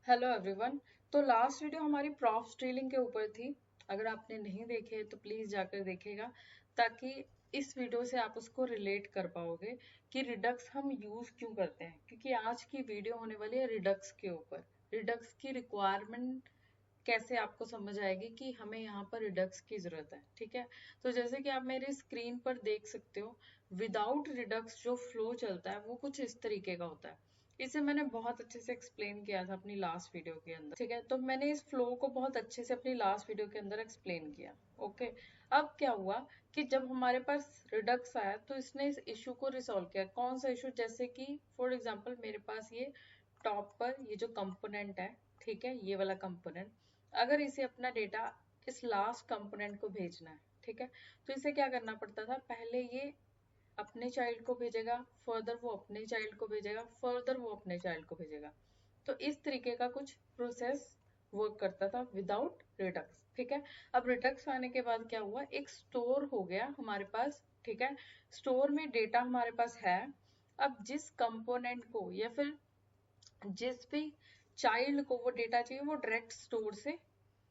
Hello everyone. तो last video हमारी props drilling के ऊपर थी। अगर आपने नहीं देखे तो प्लीज जाकर देखेगा, ताकि इस वीडियो से आप उसको रिलेट कर पाओगे कि रिडक्स हम यूज क्यों करते हैं। क्योंकि आज की वीडियो होने वाली है रिडक्स के ऊपर। रिडक्स की रिक्वायरमेंट कैसे आपको समझ आएगी कि हमें यहाँ पर रिडक्स की जरूरत है। ठीक है, तो जैसे कि आप मेरी स्क्रीन पर देख सकते हो, विदाउट रिडक्स जो फ्लो चलता है वो कुछ इस तरीके का होता है। इसे मैंने बहुत अच्छे से एक्सप्लेन किया था अपनी लास्ट वीडियो के अंदर। ठीक है, तो मैंने इस फ्लो को बहुत अच्छे से अपनी लास्ट वीडियो के अंदर एक्सप्लेन किया। ओके, अब क्या हुआ कि जब हमारे पास रिडक्स आया तो इसने इस इशू को रिसॉल्व किया। कौन सा इशू? जैसे कि फॉर एग्जांपल मेरे पास ये टॉप पर ये जो कंपोनेंट है, ठीक है, ये वाला कंपोनेंट, अगर इसे अपना डेटा इस लास्ट कंपोनेंट को भेजना है, ठीक है, तो इसे क्या करना पड़ता था? पहले ये अपने चाइल्ड को भेजेगा, फर्दर वो अपने चाइल्ड को भेजेगा, फर्दर वो अपने चाइल्ड को भेजेगा। तो इस तरीके का कुछ प्रोसेस वर्क करता था विदाउट रिडक्स। ठीक है, अब रिडक्स आने के बाद क्या हुआ, एक स्टोर हो गया हमारे पास। ठीक है, स्टोर में डेटा हमारे पास है। अब जिस कंपोनेंट को या फिर जिस भी चाइल्ड को वो डेटा चाहिए वो डायरेक्ट स्टोर से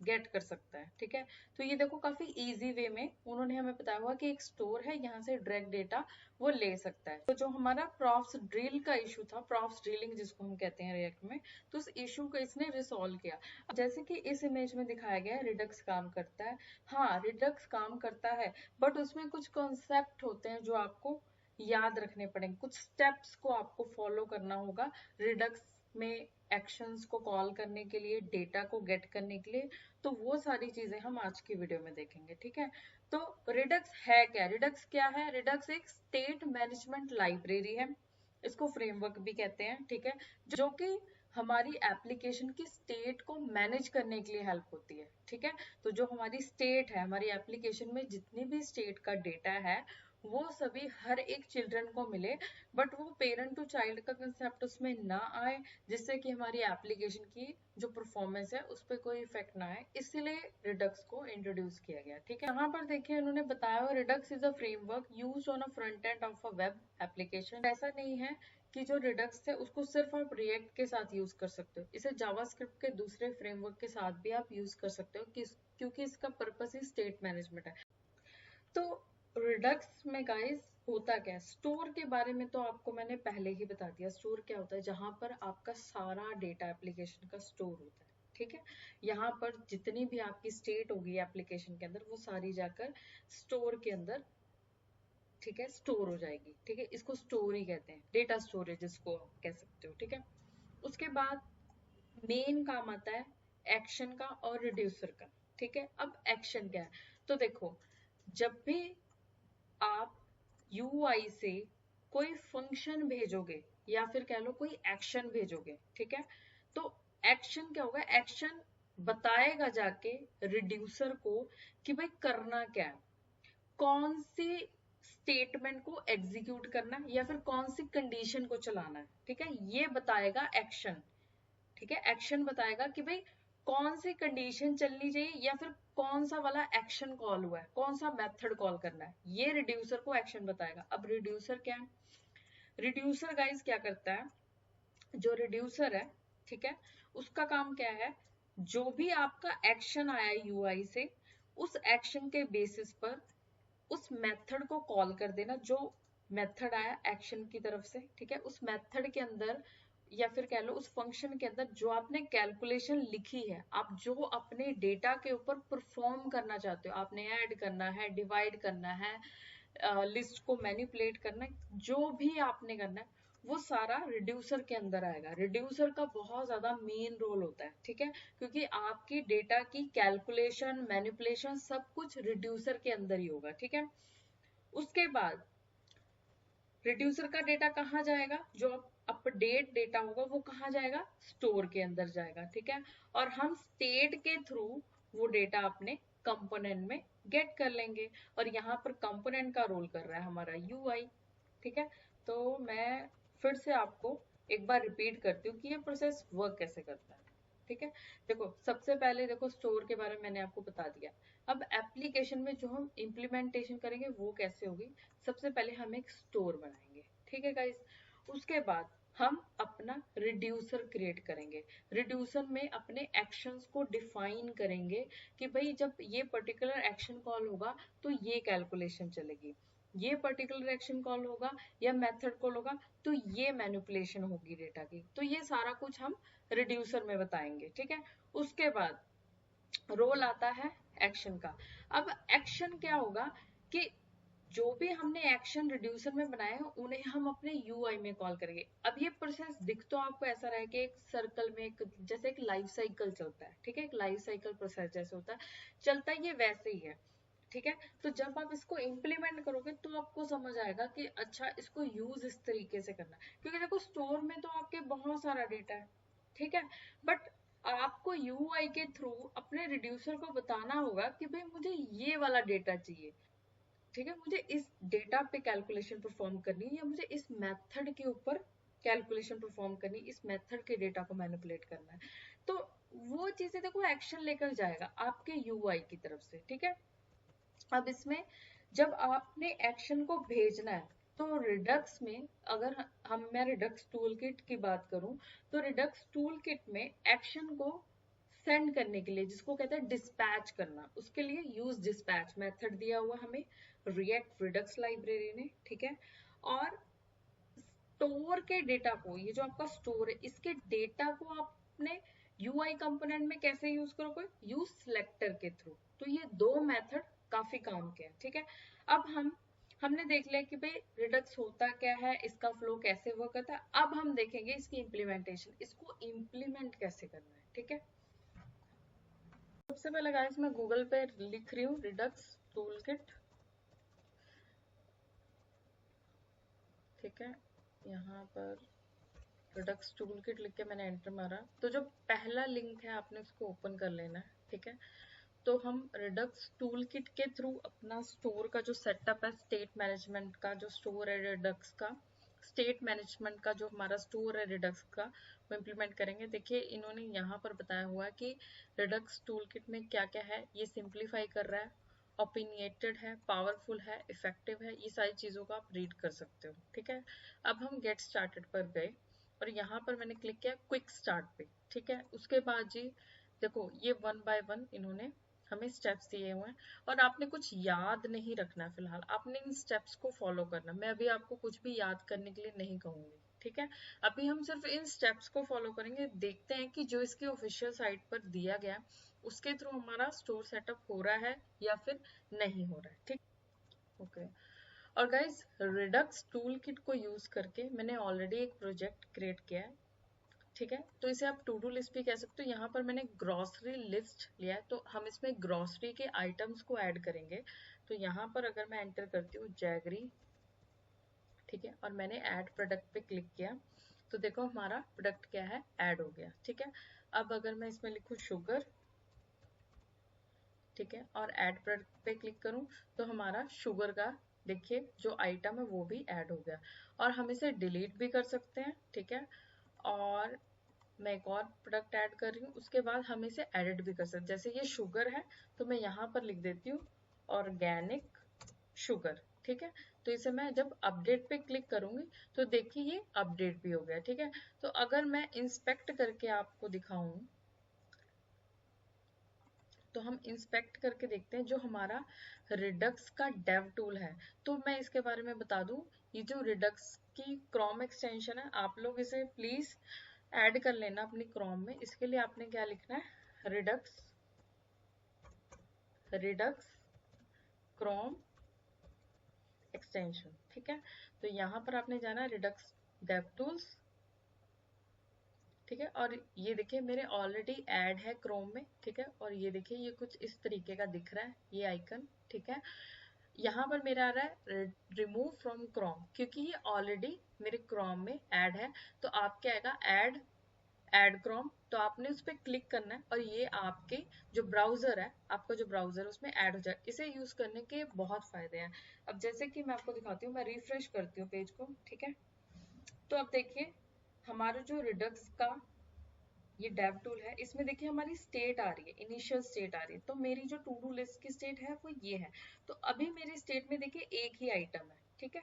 गेट कर सकता है। ठीक है, तो ये देखो काफी इजी वे में उन्होंने हमें बताया हुआ कि एक स्टोर है, यहाँ से डायरेक्ट डेटा वो ले सकता है। तो जो हमारा प्रॉप्स ड्रिल का इशू था, प्रॉप्स ड्रिलिंग जिसको हम कहते हैं रिएक्ट में, तो उस इशू को इसने रिसॉल्व किया। जैसे कि इस इमेज में दिखाया गया है, रिडक्स काम करता है। हाँ, रिडक्स काम करता है, बट उसमें कुछ कॉन्सेप्ट होते हैं जो आपको याद रखने पड़ेंगे, कुछ स्टेप्स को आपको फॉलो करना होगा रिडक्स में एक्शंस को कॉल करने के लिए, डेटा को गेट करने के लिए। तो वो सारी चीजें हम आज की वीडियो में देखेंगे। ठीक है, तो रिडक्स है क्या? रिडक्स क्या है? रिडक्स एक स्टेट मैनेजमेंट लाइब्रेरी है, इसको फ्रेमवर्क भी कहते हैं। ठीक है, जो कि हमारी एप्लीकेशन की स्टेट को मैनेज करने के लिए हेल्प होती है। ठीक है, तो जो हमारी स्टेट है, हमारी एप्लीकेशन में जितनी भी स्टेट का डेटा है वो सभी हर एक चिल्ड्रन को मिले, बट वो पेरेंट टू चाइल्ड का कंसेप्ट उसमें ना आए, जिससे कि हमारी एप्लीकेशन की जो परफॉर्मेंस है उस पर कोई इफेक्ट ना आए। इसीलिए रिडक्स को इंट्रोड्यूस किया गया। ठीक है, यहाँ पर देखिए उन्होंने बताया हुआ, Redux is a framework used on a front end of a web application. ऐसा नहीं है कि जो रिडक्स है उसको सिर्फ आप रिएक्ट के साथ यूज कर सकते हो, इसे जावास्क्रिप्ट के दूसरे फ्रेमवर्क के साथ भी आप यूज कर सकते हो, क्योंकि इसका पर्पस ही स्टेट मैनेजमेंट है। तो रिडक्स में गाइस होता क्या है? स्टोर के बारे में तो आपको मैंने पहले ही बता दिया। स्टोर क्या होता है? जहां पर आपका सारा डेटा एप्लीकेशन का स्टोर होता है। ठीक है, यहाँ पर जितनी भी आपकी स्टेट होगी एप्लीकेशन के अंदर वो सारी जाकर स्टोर के अंदर, ठीक है, स्टोर हो जाएगी। ठीक है, इसको स्टोर ही कहते हैं, डेटा स्टोरेज इसको आप कह सकते हो। ठीक है, उसके बाद मेन काम आता है एक्शन का और रिड्यूसर का। ठीक है, अब एक्शन क्या है? तो देखो, जब भी आप यूआई से कोई फंक्शन भेजोगे या फिर कह लो कोई एक्शन भेजोगे, ठीक है, तो एक्शन क्या होगा? एक्शन बताएगा जाके रिड्यूसर को कि भाई करना क्या है, कौन सी स्टेटमेंट को एग्जीक्यूट करना है या फिर कौन सी कंडीशन को चलाना है। ठीक है, ये बताएगा एक्शन। ठीक है, एक्शन बताएगा कि भाई कौन सी कंडीशन चलनी चाहिए या फिर कौन सा वाला एक्शन कॉल हुआ है, कौन सा मेथड कॉल करना है, ये रिड्यूसर को एक्शन बताएगा। अब रिड्यूसर क्या है? रिड्यूसर गाइस क्या करता है? जो रिड्यूसर है, ठीक है, उसका काम क्या है? जो भी आपका एक्शन आया यूआई से, उस एक्शन के बेसिस पर उस मेथड को कॉल कर देना, जो मेथड आया एक्शन की तरफ से। ठीक है, उस मेथड के अंदर या फिर कह लो उस फंक्शन के अंदर जो आपने कैलकुलेशन लिखी है, आप जो अपने डेटा के ऊपर परफॉर्म करना चाहते हो, आपने ऐड करना है, डिवाइड करना है, लिस्ट को मैनिपुलेट करना है, जो भी आपने करना है वो सारा रिड्यूसर के अंदर आएगा। रिड्यूसर का बहुत ज्यादा मेन रोल होता है। ठीक है, क्योंकि आपकी डेटा की कैलकुलेशन, मैनिपुलेशन सब कुछ रिड्यूसर के अंदर ही होगा। ठीक है, उसके बाद रिड्यूसर का डेटा कहाँ जाएगा? जो अपडेट डेटा होगा वो कहाँ जाएगा? स्टोर के अंदर जाएगा। ठीक है, और हम स्टेट के थ्रू वो डेटा अपने कंपोनेंट में गेट कर लेंगे, और यहाँ पर कंपोनेंट का रोल कर रहा है हमारा यूआई। ठीक है, तो मैं फिर से आपको एक बार रिपीट करती हूँ कि ये प्रोसेस वर्क कैसे करता है। ठीक है, देखो सबसे पहले देखो स्टोर के बारे में मैंने आपको बता दिया। अब एप्लीकेशन में जो हम इम्प्लीमेंटेशन करेंगे वो कैसे होगी? सबसे पहले हम एक स्टोर बनाएंगे। ठीक है गाइस, उसके बाद हम अपना रिड्यूसर क्रिएट करेंगे। रिड्यूसर में अपने एक्शंस को डिफाइन करेंगे कि भाई जब ये पर्टिकुलर एक्शन कॉल होगा तो ये कैलकुलेशन चलेगी, ये पर्टिकुलर एक्शन कॉल होगा या मेथड कॉल होगा तो ये मैनिपुलेशन होगी डेटा की। तो ये सारा कुछ हम रिड्यूसर में बताएंगे, ठीक है। उसके बाद रोल आता है एक्शन का। अब एक्शन क्या होगा कि जो भी हमने एक्शन रिड्यूसर में बनाए हैं उन्हें हम अपने यूआई में कॉल करेंगे। अब ये प्रोसेस दिख तो आपको ऐसा रहा है कि एक सर्कल में एक जैसे एक लाइफ साइकिल चलता है, ठीक है, एक लाइफ साइकिल प्रोसेस जैसे होता है, चलता है, ये वैसे ही है, ठीक है। तो जब आप इसको इम्प्लीमेंट करोगे तो आपको समझ आएगा कि अच्छा इसको यूज इस तरीके से करना है। क्योंकि देखो स्टोर में तो आपके बहुत सारा डेटा है, ठीक है, बट आपको यूआई के थ्रू अपने रिड्यूसर को बताना होगा कि भाई मुझे ये वाला डेटा चाहिए, ठीक है, मुझे इस डेटा पे कैलकुलेशन परफॉर्म करनी है या मुझे इस मेथड के ऊपर कैलकुलेशन परफॉर्म करनी है, इस मेथड के डेटा को मैनिपुलेट करना है। तो वो चीजें देखो एक्शन लेकर जाएगा आपके यूआई की तरफ से, ठीक है। अब इसमें जब आपने एक्शन को भेजना है तो रिडक्स में अगर मैं रिडक्स टूल किट की बात करूं तो रिडक्स टूल किट में एक्शन को सेंड करने के लिए, जिसको कहते हैं डिस्पैच करना, उसके लिए यूज डिस्पैच मेथड दिया हुआ हमें रिएक्ट रिडक्स लाइब्रेरी ने, ठीक है। और स्टोर के डेटा को, ये जो आपका स्टोर है इसके डेटा को आपने यूआई कंपोनेंट में कैसे यूज करोगे, यूज सिलेक्टर के थ्रू। तो ये दो मेथड काफी काम के हैं, ठीक है। अब हमने देख लिया कि भाई रिडक्स होता क्या है, इसका फ्लो कैसे वर्क करता है। अब हम देखेंगे इसकी इम्प्लीमेंटेशन, इसको इम्प्लीमेंट कैसे करना है, ठीक है। सबसे पहले गाइस मैं गूगल पे लिख रही हूँ रिडक्स टूलकिट, ठीक है। यहाँ पर रिडक्स टूलकिट लिख के मैंने एंटर मारा तो जो पहला लिंक है आपने उसको ओपन कर लेना है, ठीक है। तो हम रिडक्स टूलकिट के थ्रू अपना स्टोर का जो सेटअप है, स्टेट मैनेजमेंट का जो स्टोर है रिडक्स का, स्टेट मैनेजमेंट का जो हमारा स्टोर है रिडक्स का, वो इम्प्लीमेंट करेंगे। देखिए इन्होंने यहाँ पर बताया हुआ है कि रिडक्स टूलकिट में क्या क्या है, ये सिंप्लीफाई कर रहा है, ओपिनिएटेड है, पावरफुल है, इफेक्टिव है, ये सारी चीज़ों को आप रीड कर सकते हो, ठीक है। अब हम गेट स्टार्टेड पर गए और यहाँ पर मैंने क्लिक किया क्विक स्टार्ट पे, ठीक है। उसके बाद जी देखो ये 1 बाय 1 इन्होंने हमें स्टेप्स दिए हुए हैं और आपने कुछ याद नहीं रखना फिलहाल, आपने इन स्टेप्स को फॉलो करना। मैं अभी आपको कुछ भी याद करने के लिए नहीं कहूंगी, ठीक है। अभी हम सिर्फ इन स्टेप्स को फॉलो करेंगे, देखते हैं कि जो इसके ऑफिशियल साइट पर दिया गया उसके थ्रू हमारा स्टोर सेटअप हो रहा है या फिर नहीं हो रहा है, ठीक, ओके। और गाइज रिडक्स टूल किट को यूज करके मैंने ऑलरेडी एक प्रोजेक्ट क्रिएट किया है, ठीक है। तो इसे आप टू डू लिस्ट भी कह सकते हो। यहाँ पर मैंने ग्रॉसरी लिस्ट लिया है तो हम इसमें ग्रॉसरी के आइटम्स को ऐड करेंगे। तो यहाँ पर अगर मैं एंटर करती हूँ जैगरी, ठीक है, और मैंने ऐड प्रोडक्ट पे क्लिक किया तो देखो हमारा प्रोडक्ट क्या है, ऐड हो गया, ठीक है। अब अगर मैं इसमें लिखूँ शुगर, ठीक है, और ऐड प्रोडक्ट पे क्लिक करूँ तो हमारा शुगर का देखिए जो आइटम है वो भी ऐड हो गया। और हम इसे डिलीट भी कर सकते हैं, ठीक है। और मैं एक और प्रोडक्ट ऐड कर रही हूँ, उसके बाद हम इसे एडिट भी कर सकते हैं। जैसे ये शुगर है तो मैं यहाँ पर लिख देती हूँ ऑर्गेनिक शुगर, ठीक है। तो इसे मैं जब अपडेट पे क्लिक करूंगी तो देखिए ये अपडेट भी हो गया, ठीक है। तो अगर मैं इंस्पेक्ट करके आपको दिखाऊं तो हम इंस्पेक्ट करके देखते हैं जो हमारा रिडक्स का डेव टूल है। तो मैं इसके बारे में बता दूं, ये जो रिडक्स की क्रोम एक्सटेंशन है आप लोग इसे प्लीज ऐड कर लेना अपनी क्रोम में। इसके लिए आपने क्या लिखना है, रिडक्स क्रोम एक्सटेंशन, ठीक है। तो यहाँ पर आपने जाना रिडक्स डेव टूल्स, ठीक है। और ये देखिए मेरे ऑलरेडी ऐड है क्रोम में, ठीक है। और ये देखिए ये कुछ इस तरीके का दिख रहा है ये आइकन, ठीक है। यहाँ पर मेरा आ रहा है रिमूव फ्रॉम क्रोम क्योंकि ये ऑलरेडी मेरे क्रोम में ऐड है। तो आपके आएगा ऐड क्रोम, तो आपने उस पर क्लिक करना है और ये आपके जो ब्राउजर है, आपका जो ब्राउजर है उसमें ऐड हो जाए। इसे यूज करने के बहुत फायदे हैं। अब जैसे कि मैं आपको दिखाती हूँ, मैं रिफ्रेश करती हूँ पेज को, ठीक है। तो अब देखिए हमारा जो रिडक्स का ये डेव टूल है इसमें देखिए हमारी स्टेट आ रही है, इनिशियल स्टेट आ रही है। तो मेरी जो टू डू लिस्ट की स्टेट है वो ये है। तो अभी मेरी स्टेट में देखिए एक ही आइटम है, ठीक है,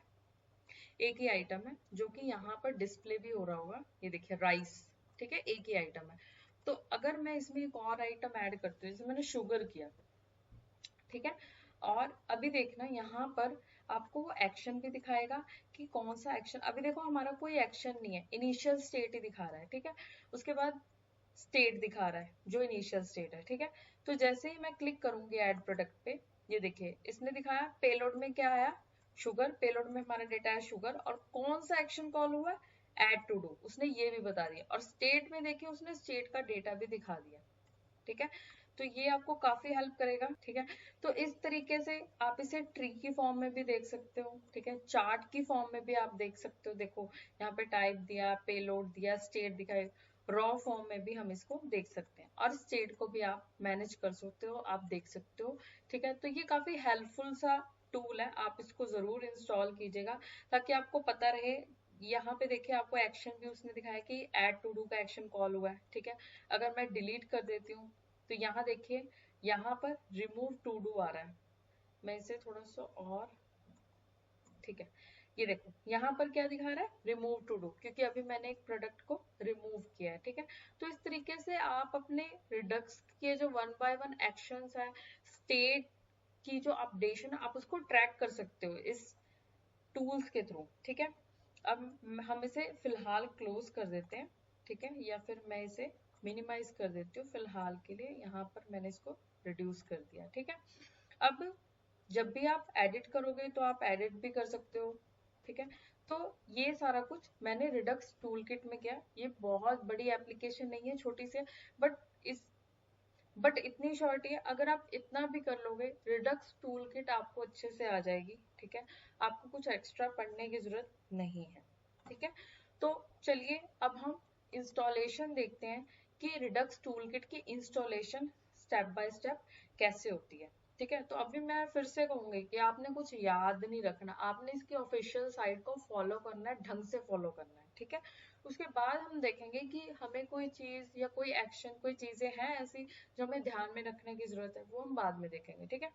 एक ही आइटम है जो कि यहाँ पर डिस्प्ले भी हो रहा होगा, ये देखिए राइस, ठीक है, एक ही आइटम है। तो अगर मैं इसमें एक और आइटम ऐड करती हूँ, जैसे मैंने शुगर किया, ठीक है, और अभी देखना यहाँ पर आपको वो एक्शन भी दिखाएगा कि कौन सा एक्शन। अभी देखो हमारा कोई एक्शन नहीं है, इनिशियल स्टेट ही दिखा रहा है, ठीक है। उसके बाद स्टेट दिखा रहा है जो इनिशियल स्टेट है, ठीक है। तो जैसे ही मैं क्लिक करूंगी ऐड प्रोडक्ट पे, ये देखिए इसने दिखाया पेलोड में क्या आया, शुगर, पेलोड में हमारा डेटा है शुगर, और कौन सा एक्शन कॉल हुआ, ऐड टू डू, उसने ये भी बता दिया। और स्टेट में देखिए उसने स्टेट का डेटा भी दिखा दिया, ठीक है। तो ये आपको काफी हेल्प करेगा, ठीक है। तो इस तरीके से आप इसे ट्री की फॉर्म में भी देख सकते हो, ठीक है, चार्ट की फॉर्म में भी आप देख सकते हो। देखो यहाँ पे टाइप दिया, पेलोड दिया, स्टेट दिखाई, रॉ फॉर्म में भी हम इसको देख सकते हैं, और स्टेट को भी आप मैनेज कर सकते हो, आप देख सकते हो, ठीक है। तो ये काफी हेल्पफुल सा टूल है, आप इसको जरूर इंस्टॉल कीजिएगा ताकि आपको पता रहे। यहाँ पे देखिए आपको एक्शन भी उसने दिखाया कि ऐड टू डू का एक्शन कॉल हुआ है, ठीक है। अगर मैं डिलीट कर देती हूँ तो यहाँ देखिए यहाँ पर रिमूव टू डू आ रहा है, मैं इसे थोड़ा सा और, ठीक है, ये देखो यहाँ पर क्या दिखा रहा है, रिमूव टू डू, क्योंकि अभी मैंने एक प्रोडक्ट को रिमूव किया है, ठीक है। तो इस तरीके से आप अपने रिडक्स के जो वन बाय वन एक्शंस है, स्टेट की जो अपडेशन है, आप उसको ट्रैक कर सकते हो इस टूल्स के थ्रू, ठीक है। अब हम इसे फिलहाल क्लोज कर देते हैं, ठीक है, या फिर मैं इसे मिनिमाइज कर देती हूँ फिलहाल के लिए। यहाँ पर मैंने इसको रिड्यूस कर दिया, ठीक है। अब जब भी आप एडिट करोगे तो आप एडिट भी कर सकते हो, ठीक है। तो ये सारा कुछ मैंने रिडक्स टूल किट में किया। ये बहुत बड़ी एप्लीकेशन नहीं है, छोटी सी है, बट इस बट इतनी शॉर्ट है, अगर आप इतना भी कर लोगे रिडक्स टूल किट आपको अच्छे से आ जाएगी, ठीक है। आपको कुछ एक्स्ट्रा पढ़ने की जरूरत नहीं है, ठीक है। तो चलिए अब हम इंस्टॉलेशन देखते हैं कि रिडक्स टूल किट की इंस्टॉलेशन स्टेप बाय स्टेप कैसे होती है, ठीक है। तो अभी मैं फिर से कहूंगी कि आपने कुछ याद नहीं रखना, आपने इसकी ऑफिशियल साइट को फॉलो करना है, ढंग से फॉलो करना है, ठीक है। उसके बाद हम देखेंगे कि हमें कोई चीज या कोई एक्शन, कोई चीजें हैं ऐसी जो हमें ध्यान में रखने की जरूरत है, वो हम बाद में देखेंगे, ठीक है।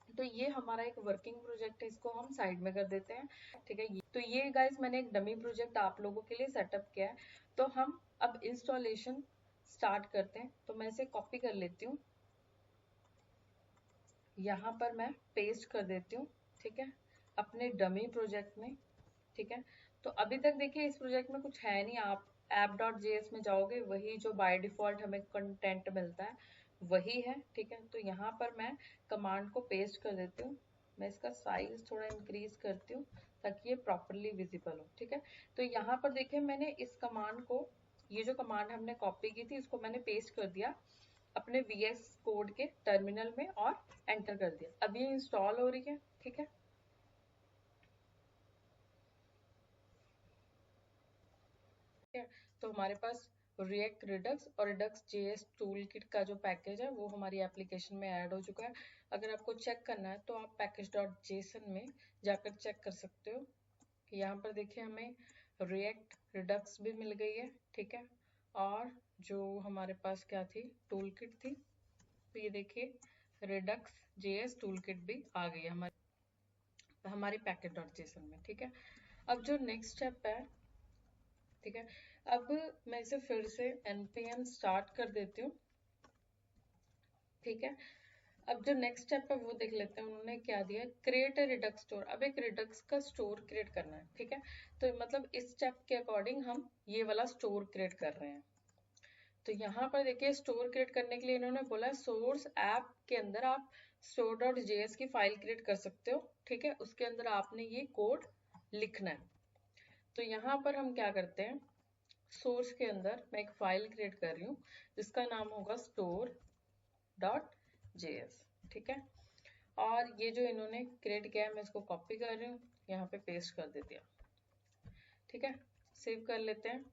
तो ये हमारा एक वर्किंग प्रोजेक्ट है, इसको हम साइड में कर देते हैं, ठीक है। तो ये गाइस मैंने एक डमी प्रोजेक्ट आप लोगों के लिए सेटअप किया है। तो हम अब इंस्टॉलेशन स्टार्ट करते हैं। तो मैं इसे कॉपी कर लेती हूँ, यहाँ पर मैं पेस्ट कर देती हूँ, ठीक है, अपने डमी प्रोजेक्ट में, ठीक है। तो अभी तक देखिए इस प्रोजेक्ट में कुछ है नहीं, आप app.js में जाओगे, वही जो बाय डिफॉल्ट हमें कंटेंट मिलता है वही है, ठीक है। तो यहाँ पर मैं कमांड को पेस्ट कर देती हूँ, मैं इसका साइज थोड़ा इंक्रीज करती हूँ ताकि ये प्रॉपरली विजिबल हो, ठीक है। तो यहाँ पर देखिए मैंने इस कमांड को, ये जो कमांड हमने कॉपी की थी, इसको मैंने पेस्ट कर दिया अपने VS कोड के टर्मिनल में और एंटर कर दिया। अब ये इंस्टॉल हो रही है, ठीक है। तो हमारे पास रिएक्ट रिडक्स और रिडक्स जेएस टूल किट का जो पैकेज है वो हमारी एप्लीकेशन में ऐड हो चुका है। अगर आपको चेक करना है तो आप पैकेज डॉट जेसन में जाकर चेक कर सकते हो। यहाँ पर देखिए हमें रिएक्ट रिडक्स भी मिल गई है, ठीक है, और जो हमारे पास क्या थी, टूल किट थी। तो ये देखिए रिडक्स जेएस टूल किट भी आ गई है हमारी पैकेज डॉट जेसन में, ठीक है। अब जो नेक्स्ट स्टेप है, ठीक है, अब मैं इसे फिर से npm स्टार्ट कर देती हूँ, ठीक है। अब जो नेक्स्ट स्टेप है वो देख लेते हैं, उन्होंने क्या दिया, क्रिएट ए रिडक्स स्टोर। अब एक रिडक्स का स्टोर क्रिएट करना है, ठीक है। तो मतलब इस स्टेप के अकॉर्डिंग हम ये वाला स्टोर क्रिएट कर रहे हैं। तो यहाँ पर देखिए स्टोर क्रिएट करने के लिए इन्होंने बोला सोर्स ऐप के अंदर आप store.js की फाइल क्रिएट कर सकते हो, ठीक है। उसके अंदर आपने ये कोड लिखना है। तो यहाँ पर हम क्या करते हैं, सोर्स के अंदर मैं एक फाइल क्रिएट कर रही हूँ जिसका नाम होगा store.js, ठीक है। और ये जो इन्होंने क्रिएट किया है मैं इसको कॉपी कर रही हूँ, यहाँ पे पेस्ट कर देती हूँ, ठीक है। सेव कर लेते हैं।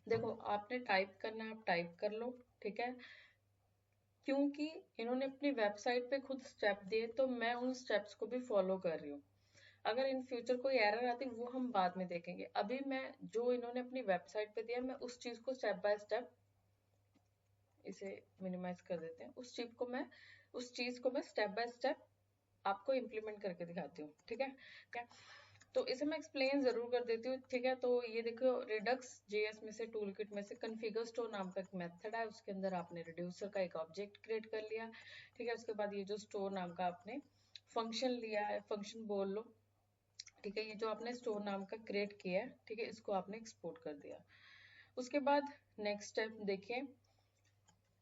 देखो आपने टाइप करना है, आप टाइप कर लो, ठीक है। क्योंकि इन्होंने अपनी वेबसाइट पे खुद स्टेप दिए तो मैं उन स्टेप्स को भी फॉलो कर रही हूँ। अगर इन फ्यूचर कोई एरर आती वो हम बाद में देखेंगे। अभी मैं जो इन्होंने अपनी वेबसाइट पे दिया मैं उस चीज को स्टेप बाय स्टेप, इसे मिनिमाइज कर देते हैं, उस चीज को मैं स्टेप बाय स्टेप आपको इम्प्लीमेंट करके दिखाती हूँ, ठीक है। तो इसे मैं एक्सप्लेन जरूर कर देती हूँ, ठीक है। तो ये देखो रिडक्स जेएस में से टूल किट में से कॉन्फ़िगर स्टोर नाम का एक मेथड है, उसके अंदर आपने रिड्यूसर का एक ऑब्जेक्ट क्रिएट कर लिया, ठीक है। उसके बाद ये जो स्टोर नाम का आपने फंक्शन लिया है, फंक्शन बोल लो, ठीक है। ये जो आपने स्टोर नाम का क्रिएट किया है, ठीक है, इसको आपने एक्सपोर्ट कर दिया। उसके बाद नेक्स्ट स्टेप देखिए,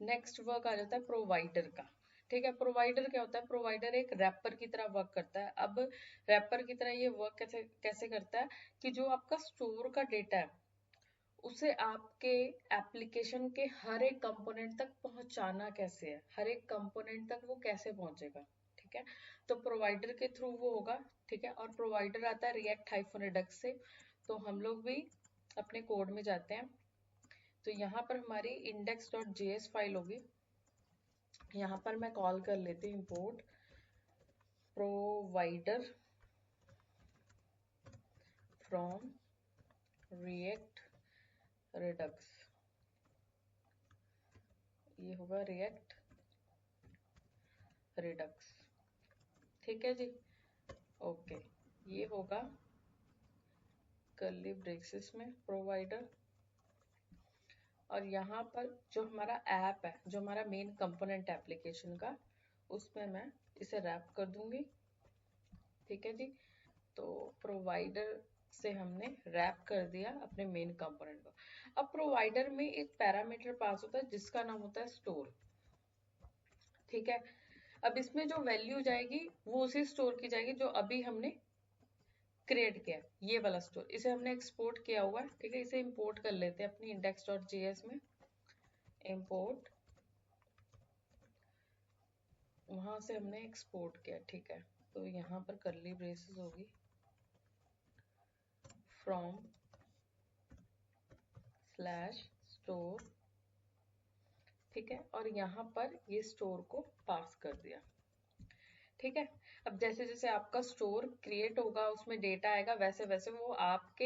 नेक्स्ट वर्क आ जाता है प्रोवाइडर का, ठीक है। प्रोवाइडर क्या होता है, प्रोवाइडर एक रैपर की तरह वर्क करता है। अब रैपर की तरह ये वर्क कैसे कैसे करता है कि जो आपका स्टोर का डेटा है उसे आपके एप्लीकेशन के हर एक कंपोनेंट तक पहुंचाना कैसे है, हर एक कंपोनेंट तक वो कैसे पहुंचेगा, ठीक है। तो प्रोवाइडर के थ्रू वो होगा, ठीक है। और प्रोवाइडर आता है रिएक्ट हाइफन रिडक्स से। तो हम लोग भी अपने कोड में जाते हैं, तो यहाँ पर हमारी index.js फाइल होगी। यहाँ पर मैं कॉल कर लेती हूँ import provider from react redux, ये होगा react redux, ठीक है जी। ओके, ये होगा कर्ली ब्रेसेस में प्रोवाइडर, और यहाँ पर जो हमारा ऐप है, जो हमारा मेन कंपोनेंट एप्लीकेशन का, उसमें मैं इसे रैप कर दूंगी, ठीक है जी। तो प्रोवाइडर से हमने रैप कर दिया अपने मेन कंपोनेंट को। अब प्रोवाइडर में एक पैरामीटर पास होता है जिसका नाम होता है स्टोर, ठीक है। अब इसमें जो वैल्यू जाएगी वो उसी स्टोर की जाएगी जो अभी हमने क्रिएट किया, ये वाला स्टोर, इसे हमने एक्सपोर्ट किया हुआ है, ठीक है। इसे इंपोर्ट कर लेते हैं अपनी index.js में, इंपोर्ट, वहां से हमने एक्सपोर्ट किया, ठीक है। तो यहाँ पर कर्ली ब्रेसेस होगी फ्रॉम स्लैश स्टोर, ठीक है। और यहाँ पर ये स्टोर को पास कर दिया, ठीक है। अब जैसे जैसे आपका स्टोर क्रिएट होगा, उसमें डेटा आएगा, वैसे वैसे वो आपके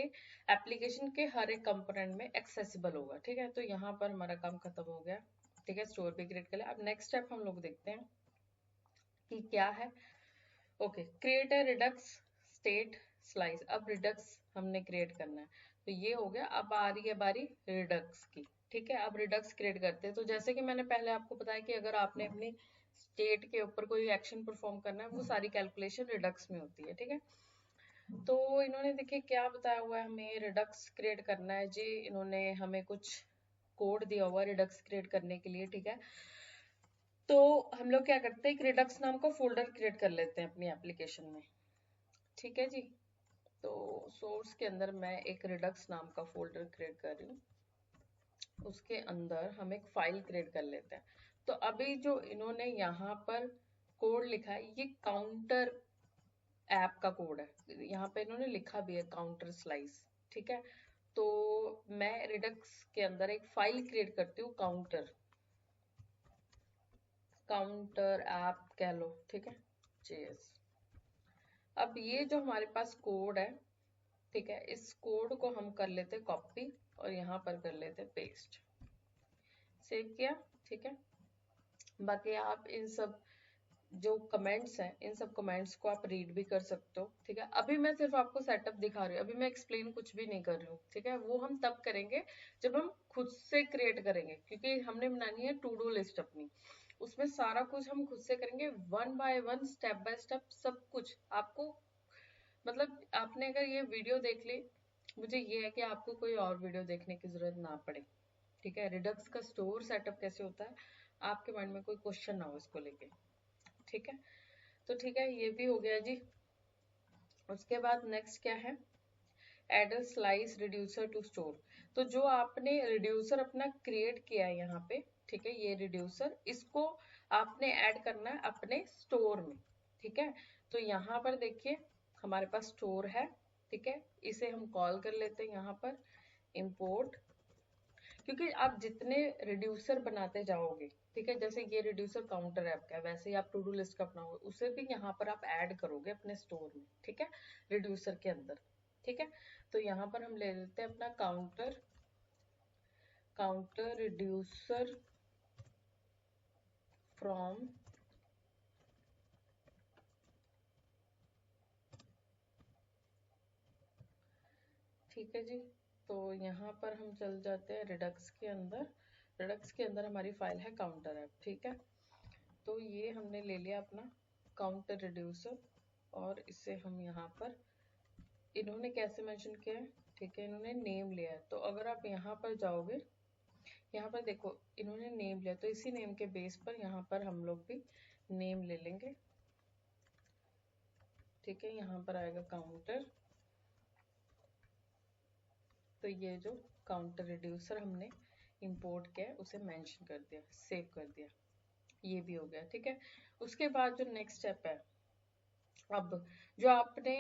एप्लीकेशन के हर एक कंपोनेंट में एक्सेसिबल होगा, ठीक है। तो यहाँ पर हमारा काम खत्म हो गया, ठीक है। स्टोर भी क्रिएट कर लिया। अब नेक्स्ट स्टेप हम लोग देखते हैं कि क्या है। Okay, create a Redux state slice. अब रिडक्स हमने क्रिएट करना है, तो ये हो गया। अब आ रही है बारी रिडक्स की, ठीक है। अब रिडक्स क्रिएट करते हैं। तो जैसे कि मैंने पहले आपको बताया कि अगर आपने अपनी स्टेट के ऊपर कोई एक्शन परफॉर्म करना है, वो सारी कैलकुलेशन रिडक्स में होती है, ठीक है। तो इन्होंने देखिए क्या बताया हुआ है, हमें रिडक्स क्रिएट करना है जी। इन्होंने हमें कुछ कोड दिया हुआ है रिडक्स क्रिएट करने के लिए, ठीक है। तो हम लोग क्या करते हैं, एक रिडक्स नाम का फोल्डर क्रिएट कर लेते हैं अपनी एप्लीकेशन में, ठीक है जी। तो सोर्स के अंदर मैं एक रिडक्स नाम का फोल्डर क्रिएट कर रही हूँ, उसके अंदर हम एक फाइल क्रिएट कर लेते हैं। तो अभी जो इन्होंने यहाँ पर कोड लिखा है, ये काउंटर ऐप का कोड है। यहाँ पे इन्होंने लिखा भी है काउंटर स्लाइस, ठीक है। तो मैं रिडक्स के अंदर एक फाइल क्रिएट करती हूँ, काउंटर, काउंटर ऐप कह लो, ठीक है, जेएस। अब ये जो हमारे पास कोड है, ठीक है, इस कोड को हम कर लेते कॉपी और यहाँ पर कर लेते पेस्ट, सेव किया, ठीक है। बाकी आप इन सब जो कमेंट्स हैं, इन सब कमेंट्स को आप रीड भी कर सकते हो, ठीक है। अभी मैं सिर्फ आपको सेटअप दिखा रही हूँ, अभी मैं एक्सप्लेन कुछ भी नहीं कर रही हूँ, ठीक है। वो हम तब करेंगे जब हम खुद से क्रिएट करेंगे, क्योंकि हमने बनानी है टू डू लिस्ट अपनी, उसमें सारा कुछ हम खुद से करेंगे, one by one, step by step, सब कुछ आपको, मतलब आपने अगर ये वीडियो देख ली, मुझे ये है कि आपको कोई और वीडियो देखने की जरूरत ना पड़े, ठीक है। रिडक्स का स्टोर सेटअप कैसे होता है, आपके माइंड में कोई क्वेश्चन ना हो इसको लेके, ठीक है। तो ठीक है, ये भी हो गया जी। उसके बाद नेक्स्ट क्या है, add a slice reducer to store. तो जो आपने रिड्यूसर अपना क्रिएट किया है यहाँ पे, ठीक है, ये रिड्यूसर, इसको आपने ऐड करना है अपने स्टोर में, ठीक है। तो यहाँ पर देखिए हमारे पास स्टोर है, ठीक है। इसे हम कॉल कर लेते हैं यहाँ पर, इंपोर्ट, क्योंकि आप जितने रिड्यूसर बनाते जाओगे, ठीक है, जैसे ये रिड्यूसर काउंटर ऐप का है, वैसे ही आप टू डू लिस्ट का अपनाओगे, उसे भी यहाँ पर आप ऐड करोगे अपने स्टोर में, ठीक है, रिड्यूसर के अंदर, ठीक है। तो यहाँ पर हम ले लेते हैं अपना काउंटर, काउंटर रिड्यूसर फ्रॉम ठीक है जी। तो यहाँ पर हम चल जाते हैं रिडक्स के अंदर। रिडक्स के अंदर हमारी फाइल है काउंटर ऐप, ठीक है। तो ये हमने ले लिया अपना काउंटर रिड्यूसर, और इसे हम यहाँ पर, इन्होंने कैसे मेंशन किया है, ठीक है, इन्होंने नेम लिया है। तो अगर आप यहाँ पर जाओगे, यहाँ पर देखो इन्होंने नेम लिया, तो इसी नेम के बेस पर यहाँ पर हम लोग भी नेम ले लेंगे, ठीक है। यहाँ पर आएगा काउंटर, तो ये जो काउंटर रिड्यूसर हमने इंपोर्ट किया है उसे मेंशन कर दिया, सेव कर दिया, ये भी हो गया, ठीक है। उसके बाद जो नेक्स्ट स्टेप है, अब जो आपने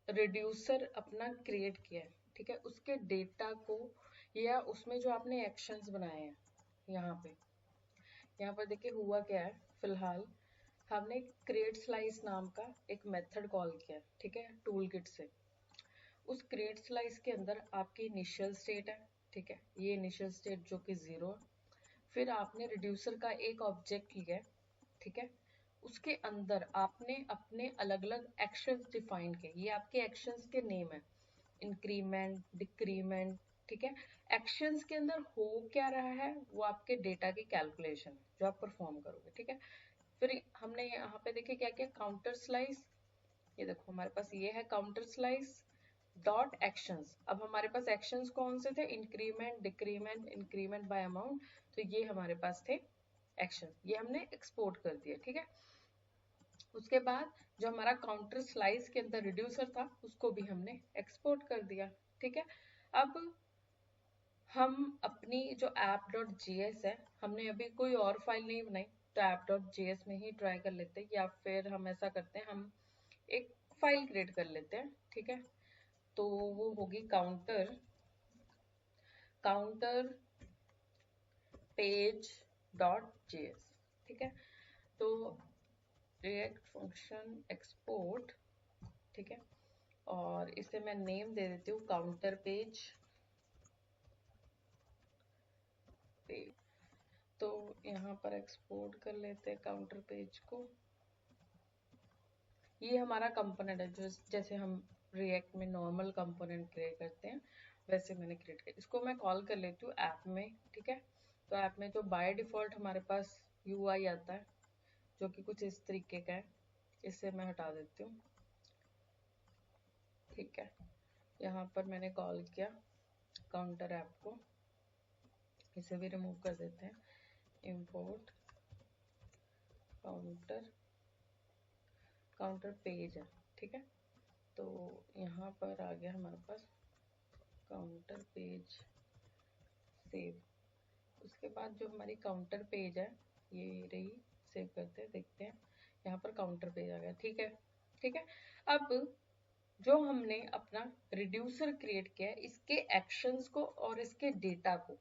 रिड्यूसर अपना क्रिएट किया है, ठीक है, उसके डेटा को या उसमें जो आपने एक्शंस बनाए हैं, यहाँ पर देखिए हुआ क्या है। फिलहाल हमने क्रिएट स्लाइस नाम का एक मेथड कॉल किया है, ठीक है, टूल किट से। उस क्रिएट स्लाइस के अंदर आपकी इनिशियल स्टेट है, ठीक है, ये इनिशियल स्टेट जो कि 0 है। फिर आपने रिड्यूसर का एक ऑब्जेक्ट लिया है, ठीक है, उसके अंदर आपने अपने अलग अलग एक्शंस डिफाइन किए, ये आपके एक्शंस के नेम है, इंक्रीमेंट, डिक्रीमेंट, ठीक है। एक्शंस के अंदर हो क्या रहा है, वो आपके डेटा की कैलकुलेशन है जो आप परफॉर्म करोगे, ठीक है। फिर हमने यहाँ पे देखिए क्या किया, काउंटर स्लाइस, ये देखो हमारे पास ये है काउंटर स्लाइस डॉट एक्शंस। अब हमारे पास एक्शंस कौन से थे, increment, decrement, increment bye amount, तो ये हमारे पास थे एक्शन, ये हमने एक्सपोर्ट कर दिया, ठीक है। उसके बाद जो हमारा काउंटर स्लाइस के अंदर रिड्यूसर था उसको भी हमने एक्सपोर्ट कर दिया, ठीक है। अब हम अपनी जो app.js है, हमने अभी कोई और फाइल नहीं बनाई, तो app.js में ही ट्राई कर लेते हैं, या फिर हम ऐसा करते हैं, हम एक फाइल क्रिएट कर लेते हैं, ठीक है। तो वो होगी counter counter page dot JS, ठीक है। तो रिएक्ट फंक्शन एक्सपोर्ट, ठीक है, और इसे मैं नेम दे देती हूँ काउंटर पेज। तो यहाँ पर एक्सपोर्ट कर लेते हैं काउंटर पेज को। ये हमारा कंपोनेंट है, जो जैसे हम रिएक्ट में नॉर्मल कंपोनेंट क्रिएट करते हैं वैसे मैंने क्रिएट किया। इसको मैं कॉल कर लेती हूँ ऐप में, ठीक है। तो ऐप में जो बाय डिफॉल्ट हमारे पास यूआई आता है जो कि कुछ इस तरीके का है, इसे मैं हटा देती हूँ, ठीक है। यहाँ पर मैंने कॉल किया काउंटर ऐप को, इसे भी रिमूव कर देते हैं, इंपोर्ट काउंटर पेज है, ठीक है। तो यहाँ पर आ गया हमारे पास काउंटर पेज, सेव। उसके बाद जो हमारी काउंटर पेज है ये रही, सेव करते हैं, देखते हैं, यहाँ पर काउंटर पेज आ गया, ठीक है, ठीक है। अब जो हमने अपना रिड्यूसर क्रिएट किया है, इसके एक्शंस को और इसके डेटा को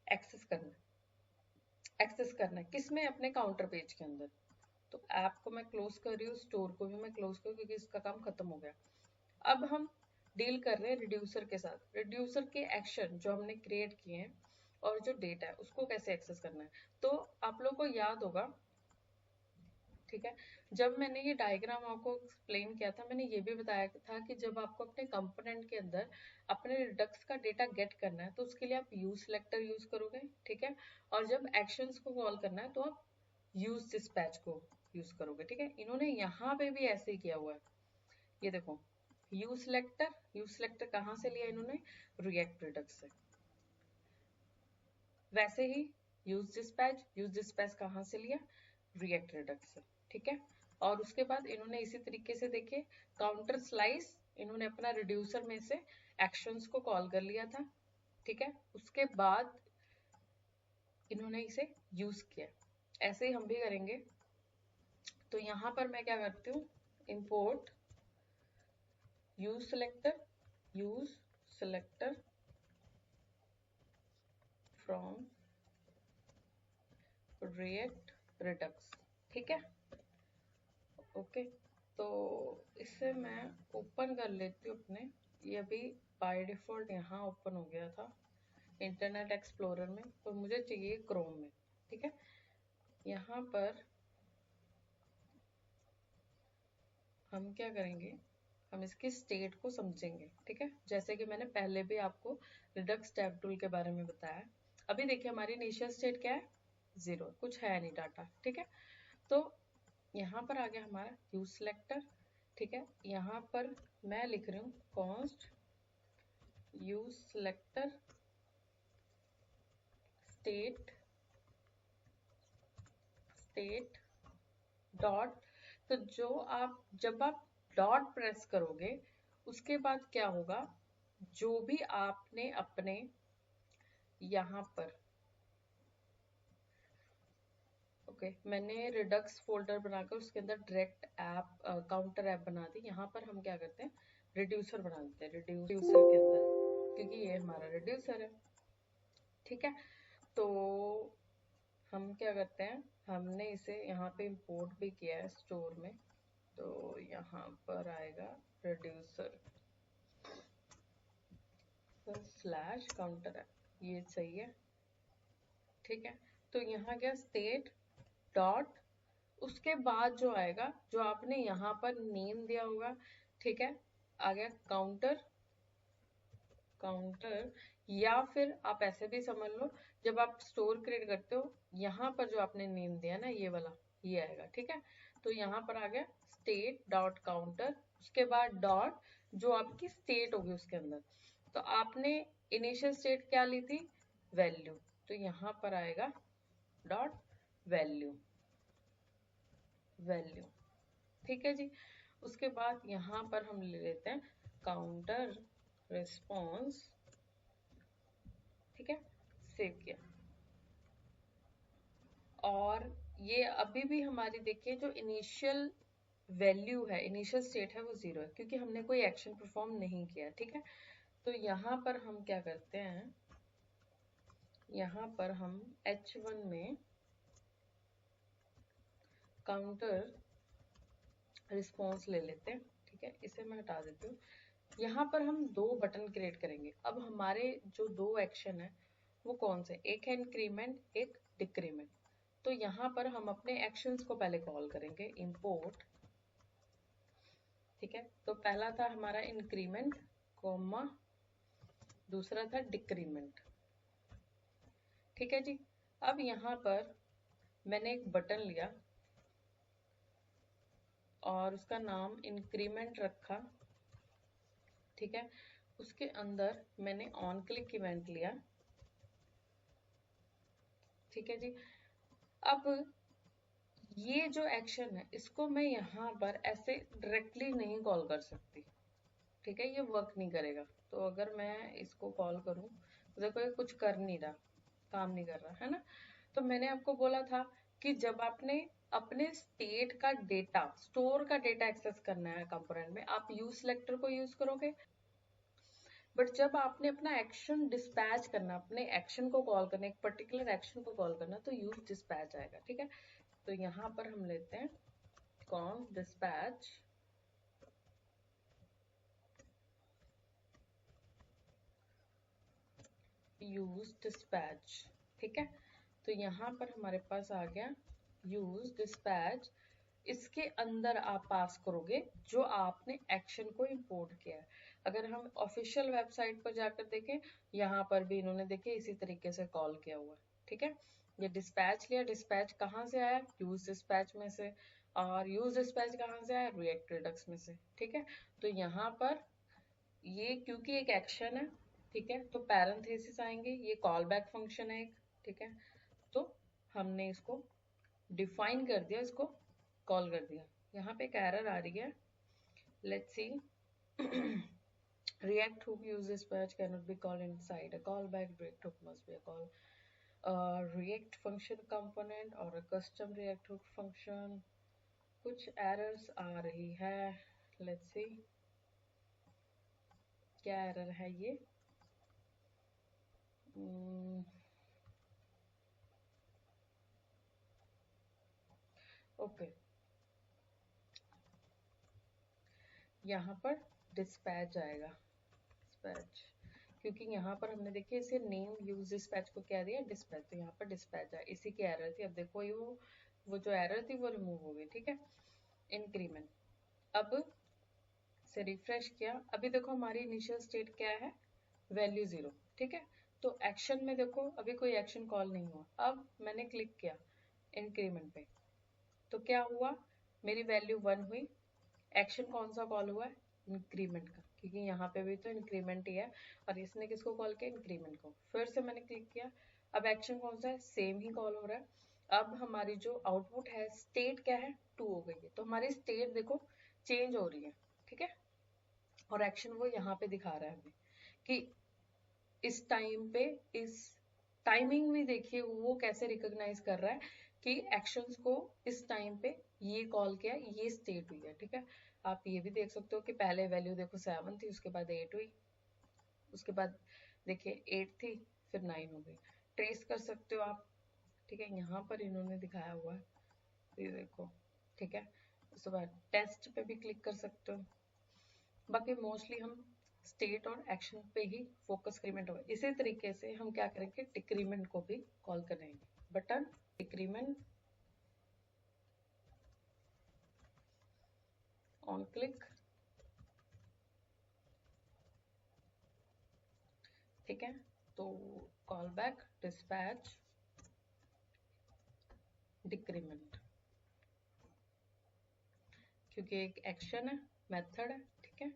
एक्सेस करना है किसमें, अपने काउंटर पेज के अंदर। तो ऐप को मैं क्लोज कर रही हूँ, स्टोर को भी मैं क्लोज कर, क्योंकि इसका काम खत्म हो गया। अब हम डील कर रहे हैं रिड्यूसर के साथ। रिड्यूसर के एक्शन जो हमने क्रिएट किए हैं और जो डेटा है उसको कैसे एक्सेस करना है। तो आप लोगों को याद होगा, ठीक है, जब मैंने ये डायग्राम आपको एक्सप्लेन किया था, मैंने ये भी बताया था कि जब आपको अपने कंपोनेंट के अंदर अपने रिडक्स का डेटा गेट करना है तो उसके लिए आप यूज सिलेक्टर यूज करोगे, ठीक है। और जब एक्शंस को कॉल करना है तो आप यूज डिस्पैच को यूज करोगे, ठीक है। इन्होंने यहाँ पे भी ऐसे ही किया हुआ है, ये देखो, यूज सिलेक्टर कहाँ से लिया इन्होंने, रिएक्ट रिडक्स से। वैसे ही यूज डिस्पैच कहाँ से लिया, रिएक्ट रिडक्स से, ठीक है। और उसके बाद इन्होंने इसी तरीके से देखिए काउंटर स्लाइस, इन्होंने अपना रिड्यूसर में से एक्शंस को कॉल कर लिया था, ठीक है। उसके बाद इन्होंने इसे यूज किया, ऐसे ही हम भी करेंगे। तो यहाँ पर मैं क्या करती हूँ, import use selector from react Redux, ठीक है, ओके। तो इससे मैं ओपन कर लेती हूँ अपने, ये अभी बाय डिफॉल्ट यहाँ ओपन हो गया था इंटरनेट एक्सप्लोरर में, तो मुझे चाहिए क्रोम में, ठीक है। यहाँ पर हम क्या करेंगे, हम इसकी स्टेट को समझेंगे, ठीक है। जैसे कि मैंने पहले भी आपको रिडक्स टैब टूल के बारे में बताया। अभी देखिए हमारी इनिशियल स्टेट क्या है, 0, कुछ है नहीं डाटा, ठीक है। तो यहाँ पर आ गया हमारा यूज सिलेक्टर, ठीक है। यहाँ पर मैं लिख रही हूँ const use selector state dot. तो जब आप डॉट प्रेस करोगे उसके बाद क्या होगा, जो भी आपने अपने यहाँ पर मैंने रिडक्स फोल्डर बनाकर उसके अंदर डायरेक्ट ऐप काउंटर ऐप बना दी। यहाँ पर हम क्या करते हैं, रिड्यूसर बना देते हैं रिड्यूसर के अंदर, क्योंकि ये हमारा रिड्यूसर है, ठीक है। तो हम क्या करते हैं, हमने इसे यहाँ पे इंपोर्ट भी किया है स्टोर में, तो यहाँ पर आएगा रिड्यूसर स्लैश काउंटर ऐप, ये सही है, ठीक है। तो यहाँ गया स्टेट डॉट, उसके बाद जो आएगा, जो आपने यहाँ पर नेम दिया होगा, ठीक है, आ गया काउंटर या फिर आप ऐसे भी समझ लो, जब आप स्टोर क्रिएट करते हो यहाँ पर जो आपने नेम दिया ना, ये वाला ये आएगा, ठीक है। तो यहाँ पर आ गया स्टेट डॉट काउंटर, उसके बाद डॉट जो आपकी स्टेट होगी उसके अंदर। तो आपने इनिशियल स्टेट क्या ली थी, वैल्यू, तो यहाँ पर आएगा डॉट वैल्यू, ठीक है जी। उसके बाद यहाँ पर हम ले लेते हैं काउंटर रिस्पॉन्स, ठीक है, सेव किया। और ये अभी भी हमारी देखिए जो इनिशियल वैल्यू है, इनिशियल स्टेट है, वो 0 है, क्योंकि हमने कोई एक्शन परफॉर्म नहीं किया, ठीक है। तो यहाँ पर हम क्या करते हैं, यहाँ पर हम H1 में काउंटर रिस्पॉन्स ले लेते हैं, ठीक है। इसे मैं हटा देती हूँ। यहाँ पर हम 2 बटन क्रिएट करेंगे। अब हमारे जो 2 एक्शन है वो कौन से, एक है इंक्रीमेंट, एक डिक्रीमेंट। तो यहाँ पर हम अपने एक्शंस को पहले कॉल करेंगे, इंपोर्ट, ठीक है। तो पहला था हमारा इंक्रीमेंट कॉमा, दूसरा था डिक्रीमेंट, ठीक है जी। अब यहाँ पर मैंने एक बटन लिया और उसका नाम इंक्रीमेंट रखा, ठीक है। उसके अंदर मैंने ऑन क्लिक इवेंट लिया, ठीक है जी। अब ये जो एक्शन है इसको मैं यहाँ पर ऐसे डायरेक्टली नहीं कॉल कर सकती, ठीक है, ये वर्क नहीं करेगा। तो अगर मैं इसको कॉल करूँ तो देखो ये कुछ कर नहीं रहा, काम नहीं कर रहा है ना। तो मैंने आपको बोला था कि जब आपने अपने स्टेट का डेटा, स्टोर का डेटा एक्सेस करना है कंपोनेंट में, आप यूज सिलेक्टर को यूज करोगे। बट जब आपने अपना एक्शन डिस्पैच करना, अपने एक्शन को कॉल करना, एक पर्टिकुलर एक्शन को कॉल करना, तो यूज डिस्पैच आएगा, ठीक है। तो यहाँ पर हम लेते हैं कॉन्स डिस्पैच यूज डिस्पैच, ठीक है। तो यहाँ पर हमारे पास आ गया यूज डिस्पैच। इसके अंदर आप पास करोगे जो आपने एक्शन को इंपोर्ट किया है। अगर हम ऑफिशियल वेबसाइट पर जाकर देखें, यहाँ पर भी इन्होंने देखे इसी तरीके से कॉल किया हुआ, ठीक है। ये डिस्पैच लिया, डिस्पैच कहाँ से आया, यूज डिस्पैच में से, और यूज डिस्पैच कहाँ से आया, रिएक्ट रिडक्स में से, ठीक है। तो यहाँ पर ये क्योंकि एक एक्शन है, ठीक है, तो पैरेंथेसिस आएंगे, ये कॉल बैक फंक्शन है एक, ठीक है। तो हमने इसको डिफाइन कर दिया, इसको कॉल कर दिया। यहाँ पे एक एरर आ रही है, let's see, react hook use dispatch cannot be called inside a callback, react hook must be a call react function component or a custom react hook function। कुछ एरर्स आ रही है, लेट्स सी क्या error है ये। Okay, यहाँ पर dispatch आएगा, dispatch, क्योंकि यहाँ पर हमने देखिए इसे नेम यूज डिस्पैच को क्या दिया, डिस्पैच, तो यहाँ पर डिस्पैच आया, इसी की एरर थी। अब देखो ये वो जो एरर थी वो रिमूव हो गई, ठीक है। इंक्रीमेंट, अब इसे रिफ्रेश किया, अभी देखो हमारी इनिशियल स्टेट क्या है, वैल्यू 0, ठीक है। तो एक्शन में देखो अभी कोई एक्शन कॉल नहीं हुआ। अब मैंने क्लिक किया इंक्रीमेंट पे, तो क्या हुआ, मेरी वैल्यू 1 हुई। एक्शन कौन सा कॉल हुआ है, इंक्रीमेंट का, क्योंकि यहाँ पे भी तो इंक्रीमेंट ही है और इसने किसको कॉल किया, इंक्रीमेंट को। फिर से मैंने क्लिक किया, अब एक्शन कौन सा है, सेम ही कॉल हो रहा है। अब हमारी जो आउटपुट है, स्टेट क्या है, 2 हो गई है, तो हमारी स्टेट देखो चेंज हो रही है, ठीक है। और एक्शन वो यहाँ पे दिखा रहा है हमें कि इस टाइम पे, इस टाइमिंग में देखिए वो कैसे रिकॉग्नाइज कर रहा है कि एक्शंस को इस टाइम पे ये कॉल किया, ये स्टेट हुई है, ठीक है। आप ये भी देख सकते हो कि पहले वैल्यू देखो 7 थी, उसके बाद 8 हुई, उसके बाद देखिए 8 थी, फिर 9 हो गई। ट्रेस कर सकते हो आप, ठीक है, यहाँ पर इन्होंने दिखाया हुआ है, ये देखो, ठीक है। उसके बाद टेस्ट पे भी क्लिक कर सकते हो। बाकी मोस्टली हम स्टेट और एक्शन पे ही फोकस, इंक्रीमेंट होगा। इसी तरीके से हम क्या करेंगे, डिक्रीमेंट को भी कॉल करेंगे, बटन डिक्रीमेंट ऑन क्लिक, ठीक है। तो कॉल बैक डिस्पैच डिक्रीमेंट, क्योंकि एक एक्शन है, मेथड है, ठीक है।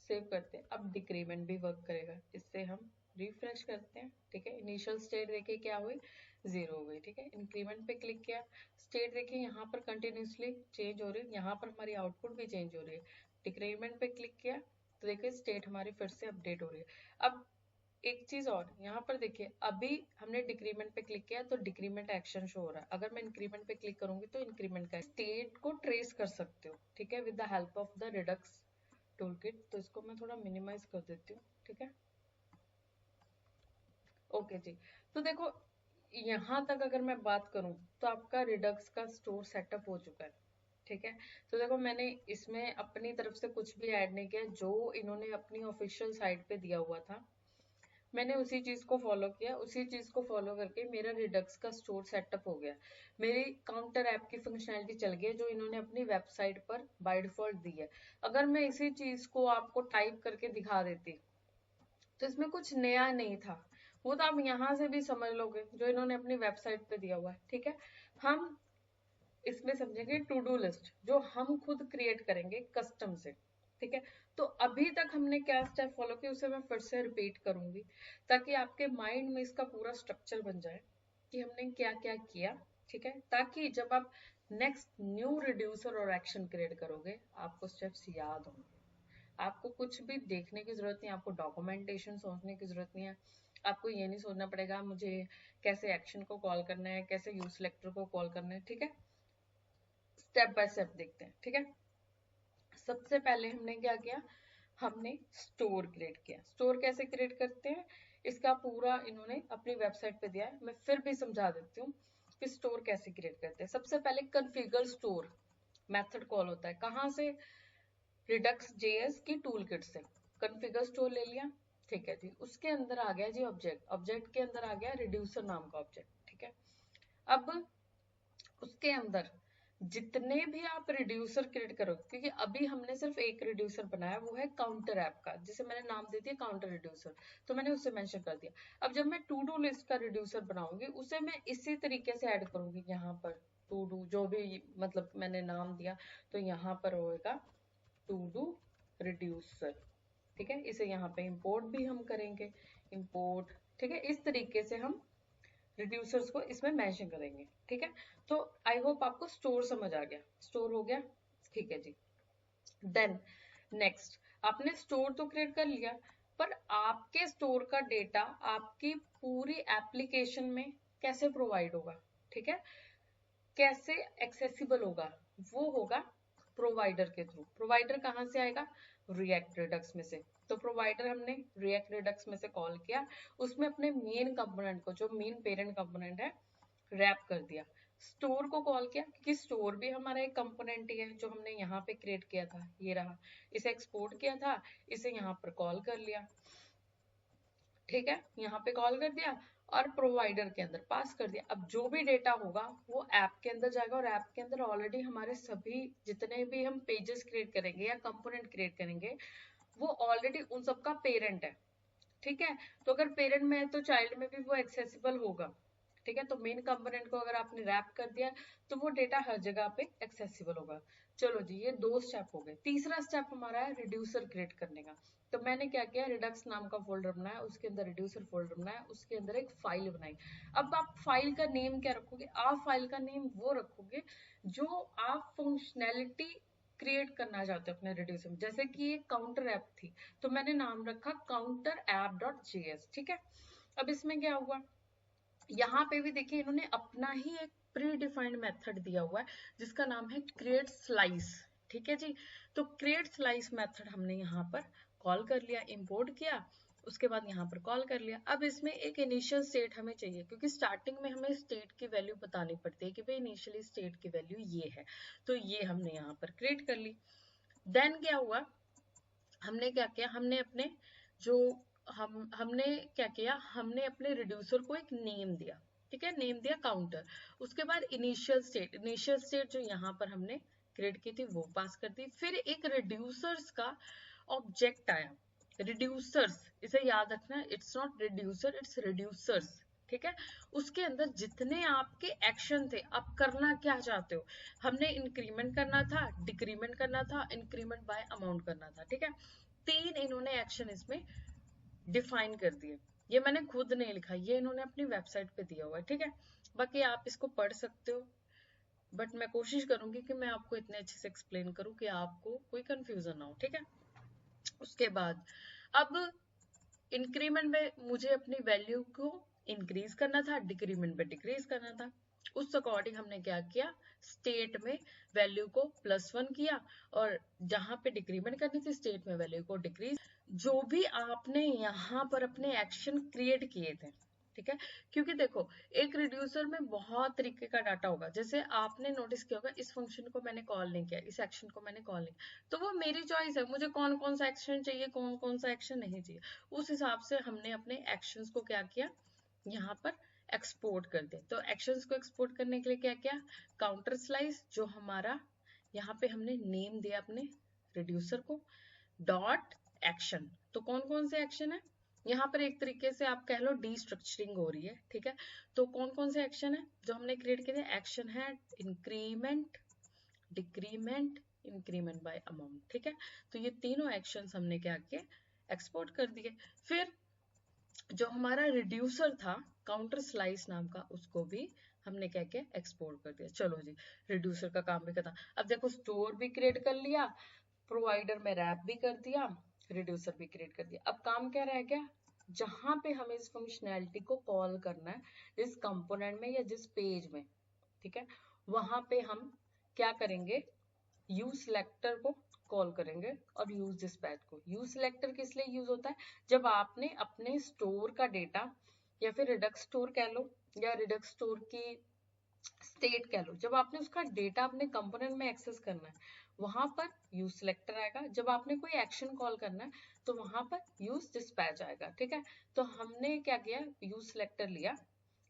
सेव करते हैं, अब डिक्रीमेंट भी वर्क करेगा। इससे हम रिफ्रेश करते हैं, ठीक है। इनिशियल स्टेट देखिए क्या हुई, 0 हो गई, ठीक है। इंक्रीमेंट पे क्लिक किया, स्टेट देखिए यहाँ पर कंटिन्यूसली चेंज हो रही है, यहाँ पर हमारी आउटपुट भी चेंज हो रही है। डिक्रीमेंट पे क्लिक किया तो देखिए स्टेट हमारी फिर से अपडेट हो रही है। अब एक चीज और यहाँ पर देखिए, अभी हमने डिक्रीमेंट पे क्लिक किया तो डिक्रीमेंट एक्शन शो हो रहा है। अगर मैं इंक्रीमेंट पे क्लिक करूंगी तो इंक्रीमेंट का स्टेट को ट्रेस कर सकते हो, ठीक है, with the help of the Redux toolkit. तो इसको मैं थोड़ा मिनिमाइज कर देती हूँ, ठीक है। ओके जी, तो देखो यहाँ तक अगर मैं बात करूँ तो आपका रिडक्स का स्टोर सेटअप हो चुका है, ठीक है। तो देखो मैंने इसमें अपनी तरफ से कुछ भी ऐड नहीं किया, जो इन्होंने अपनी ऑफिशियल साइट पे दिया हुआ था मैंने उसी चीज को फॉलो किया। उसी चीज को फॉलो करके मेरा रिडक्स का स्टोर सेटअप हो गया। मेरी काउंटर ऐप की फंक्शनैलिटी चल गई है, जो इन्होंने अपनी वेबसाइट पर बाय डिफॉल्ट दी है। अगर मैं इसी चीज को आपको टाइप करके दिखा देती तो इसमें कुछ नया नहीं था, वो तो आप यहाँ से भी समझ लोगे जो इन्होंने अपनी वेबसाइट पे दिया हुआ है, ठीक है। हम इसमें समझेंगे टू डू लिस्ट, जो हम खुद क्रिएट करेंगे कस्टम से, ठीक है। तो अभी तक हमने क्या स्टेप फॉलो किया उसे मैं फिर से रिपीट करूंगी, ताकि आपके माइंड में इसका पूरा स्ट्रक्चर बन जाए कि हमने क्या क्या किया, ठीक है। ताकि जब आप नेक्स्ट न्यू रिड्यूसर और एक्शन क्रिएट करोगे आपको स्टेप्स याद होंगे। आपको कुछ भी देखने की जरूरत नहीं, आपको डॉक्यूमेंटेशन सोचने की जरूरत नहीं है। आपको ये नहीं सोचना पड़ेगा मुझे कैसे एक्शन को कॉल करना है, कैसे यूज सेलेक्टर को कॉल करना है, ठीक है। स्टेप बाय स्टेप देखते हैं, ठीक है। सबसे पहले हमने क्या किया, हमने स्टोर क्रिएट किया। स्टोर कैसे क्रिएट करते हैं इसका पूरा इन्होंने अपनी वेबसाइट पे दिया है, मैं फिर भी समझा देती हूँ कि स्टोर कैसे क्रिएट करते हैं। सबसे पहले कॉन्फ़िगर स्टोर मेथड कॉल होता है, कहाँ से, रिडक्स जेएस की टूल किट से। कॉन्फ़िगर स्टोर ले लिया, ठीक है जी। उसके अंदर आ गया जी ऑब्जेक्ट, ऑब्जेक्ट के अंदर आ गया रिड्यूसर नाम का ऑब्जेक्ट, ठीक है। अब उसके अंदर जितने भी आप रिड्यूसर क्रिएट करो, क्योंकि अभी हमने सिर्फ एक रिड्यूसर बनाया, वो है काउंटर ऐप का, जिसे मैंने नाम दे दिया काउंटर रिड्यूसर, तो मैंने उसे मेंशन कर दिया। अब जब मैं टू डू लिस्ट का रिड्यूसर बनाऊंगी उसे मैं इसी तरीके से ऐड करूंगी, यहाँ पर टू डू जो भी मतलब मैंने नाम दिया, तो यहाँ पर होगा टू डू रिड्यूसर, ठीक है। इसे यहाँ पे इंपोर्ट भी हम करेंगे, इंपोर्ट, ठीक है। इस तरीके से हम रिड्यूसर्स को इसमें मेंशन करेंगे, ठीक है। तो आई होप आपको स्टोर समझ आ गया, स्टोर हो गया, ठीक है जी। देन नेक्स्ट, आपने स्टोर तो क्रिएट कर लिया, पर आपके स्टोर का डेटा आपकी पूरी एप्लीकेशन में कैसे प्रोवाइड होगा, ठीक है, कैसे एक्सेसिबल होगा, वो होगा प्रोवाइडर के थ्रू। प्रोवाइडर कहाँ से आएगा, रिएक्ट रिडक्स में से। तो प्रोवाइडर हमने रिएक्ट रिडक्स में से कॉल किया, उसमें अपने मेन कंपोनेंट को, जो मेन पेरेंट कंपोनेंट है, रैप कर दिया। स्टोर को कॉल किया, क्योंकि स्टोर भी हमारा एक कंपोनेंट ही है जो हमने यहाँ पे क्रिएट किया था, ये रहा। इसे एक्सपोर्ट किया था, इसे यहाँ पर कॉल कर लिया, ठीक है, यहाँ पे कॉल कर दिया। और प्रोवाइडर के अंदर पास कर दिया। अब जो भी डेटा होगा वो ऐप के अंदर जाएगा और ऐप के अंदर ऑलरेडी हमारे सभी जितने भी हम पेजेस क्रिएट करेंगे या कंपोनेंट क्रिएट करेंगे वो ऑलरेडी उन सबका पेरेंट है। ठीक है, तो अगर पेरेंट में है तो चाइल्ड में भी वो एक्सेसिबल होगा। ठीक है, तो मेन कंपोनेंट को अगर आपने रैप कर दिया तो वो डेटा हर जगह पे एक्सेसिबल होगा। चलो जी, ये 2 स्टेप हो गए। तीसरा स्टेप हमारा है रिड्यूसर क्रिएट करने का। तो मैंने क्या किया, रिडक्स नाम का फोल्डर बनाया, उसके अंदर रिड्यूसर फोल्डर बनाया, उसके अंदर एक फाइल बनाई। अब आप फाइल का नेम क्या रखोगे, आप फाइल का नेम वो रखोगे जो आप फंक्शनैलिटी क्रिएट करना चाहते हो अपने रिड्यूसर में। जैसे कि एक काउंटर ऐप थी तो मैंने नाम रखा काउंटर ऐप डॉट जेएस। ठीक है, अब इसमें क्या हुआ, यहाँ पे भी देखिए इन्होंने अपना ही एक प्री डिफाइंड मेथड दिया हुआ है जिसका नाम है क्रिएट स्लाइस। ठीक है जी, तो क्रिएट स्लाइस मेथड हमने यहाँ पर कॉल कर लिया, इंपोर्ट किया, उसके बाद यहाँ पर कॉल कर लिया। अब इसमें एक इनिशियल स्टेट हमें चाहिए क्योंकि स्टार्टिंग में हमें स्टेट की वैल्यू बतानी पड़ती है कि भाई इनिशियली स्टेट की वैल्यू ये है, तो ये हमने यहाँ पर क्रिएट कर ली। देन क्या हुआ, हमने क्या किया, हमने अपने जो हमने क्या किया, हमने अपने रिड्यूसर को एक नेम दिया। ठीक है, नेम दिया काउंटर। उसके बाद इनिशियल स्टेट जो यहाँ पर हमने क्रिएट की थी वो पास कर दी। फिर एक रिड्यूसर्स का ऑब्जेक्ट आया, रिड्यूसर्स, इसे याद रखना, it's not reducer, it's reducers. ठीक है, उसके अंदर जितने आपके एक्शन थे, आप करना क्या चाहते हो, हमने इंक्रीमेंट करना था, डिक्रीमेंट करना था, इंक्रीमेंट बाय अमाउंट करना था। ठीक है, 3 इन्होंने एक्शन इसमें डिफाइन कर दिए। ये मैंने खुद नहीं लिखा, ये इन्होंने अपनी वेबसाइट पे दिया हुआ है। ठीक है, बाकी आप इसको पढ़ सकते हो, बट मैं कोशिश करूंगी कि मैं आपको इतने अच्छे से एक्सप्लेन करूं कि आपको कोई कंफ्यूजन ना हो। ठीक है, उसके बाद अब इंक्रीमेंट में मुझे अपनी वैल्यू को इंक्रीज करना था, डिक्रीमेंट में डिक्रीज करना था। उस अकॉर्डिंग हमने क्या किया, स्टेट में वैल्यू को +1 किया और जहां पे डिक्रीमेंट करनी थी स्टेट में वैल्यू को डिक्रीज। जो भी आपने यहाँ पर अपने एक्शन क्रिएट किए थे, ठीक है, क्योंकि देखो एक रिड्यूसर में बहुत तरीके का डाटा होगा। जैसे आपने नोटिस किया होगा, इस फंक्शन को मैंने कॉल नहीं किया, इस एक्शन को मैंने कॉल नहीं किया, तो वो मेरी चॉइस है, मुझे कौन कौन सा एक्शन चाहिए, कौन कौन सा एक्शन नहीं चाहिए। उस हिसाब से हमने अपने एक्शंस को क्या किया, यहाँ पर एक्सपोर्ट कर दिया। तो एक्शंस को एक्सपोर्ट करने के लिए क्या किया, काउंटर स्लाइस, जो हमारा यहाँ पे हमने नेम दिया अपने रिड्यूसर को, डॉट एक्शन। तो कौन कौन से एक्शन है, यहाँ पर एक तरीके से आप कह लो डीस्ट्रक्चरिंग हो रही है। ठीक है, तो कौन कौन से एक्शन है जो हमने क्रिएट किए थे, एक्शन है increment, decrement, increment bye amount. ठीक है, तो ये तीनों एक्शंस हमने क्या किए, एक्सपोर्ट कर दिए। फिर जो हमारा रिड्यूसर था काउंटर स्लाइस नाम का, उसको भी हमने क्या किया, एक्सपोर्ट कर दिया। चलो जी, रिड्यूसर का काम भी खत्म। अब देखो स्टोर भी क्रिएट कर लिया, प्रोवाइडर में रैप भी कर दिया, रिड्यूसर भी क्रिएट कर दिया। अब काम क्या रह गया, जहां पे हमें इस फंक्शनैलिटी को कॉल करना है, जिस कंपोनेंट में या जिस पेज में, ठीक है, वहां पे हम क्या करेंगे, यूज सिलेक्टर को कॉल करेंगे और यूज डिस्पैच को। यूज सिलेक्टर किस लिए यूज होता है, जब आपने अपने स्टोर का डेटा या फिर रिडक्स स्टोर कह लो या रिडक्स स्टोर की स्टेट कह लो, जब आपने उसका डेटा अपने कंपोनेंट में एक्सेस करना है वहां पर यूज सिलेक्टर आएगा। जब आपने कोई एक्शन कॉल करना है तो वहां पर यूज डिस्पैच आएगा। ठीक है, तो हमने क्या किया, यूज सिलेक्टर लिया,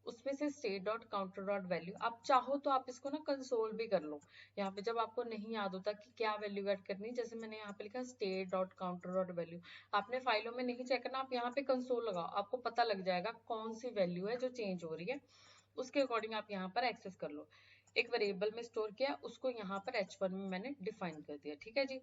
उसमें से state dot counter dot value, आप चाहो तो आप इसको ना कंसोल भी कर लो। यहाँ पे जब आपको नहीं याद होता कि क्या वैल्यू ऐड करनी, जैसे मैंने यहाँ पे लिखा state dot counter dot value, आपने फाइलों में नहीं चेक करना, आप यहाँ पे कंसोल लगाओ, आपको पता लग जाएगा कौन सी वैल्यू है जो चेंज हो रही है, उसके अकॉर्डिंग आप यहाँ पर एक्सेस कर लो। एक वेरिएबल में स्टोर किया, उसको यहाँ पर h1 में मैंने डिफाइन कर दिया। ठीक है जी,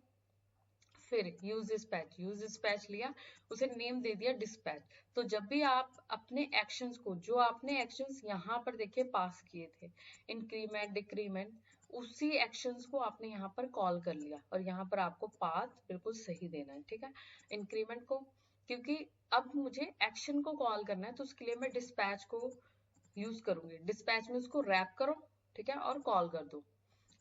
फिर यूज डिस्पैच लिया, उसे नेम दे दिया डिस्पैच। तो जब भी आप अपने एक्शंस को, जो आपने एक्शंस यहाँ पर देखिए पास किए थे, इंक्रीमेंट डिक्रीमेंट, उसी एक्शंस को आपने यहाँ पर कॉल कर लिया और यहाँ पर आपको पाथ बिल्कुल सही देना है। ठीक है, इंक्रीमेंट को, क्योंकि अब मुझे एक्शन को कॉल करना है तो उसके लिए मैं डिस्पैच को यूज करूंगी। डिस्पैच में उसको रैप करो, ठीक है, और कॉल कर दो।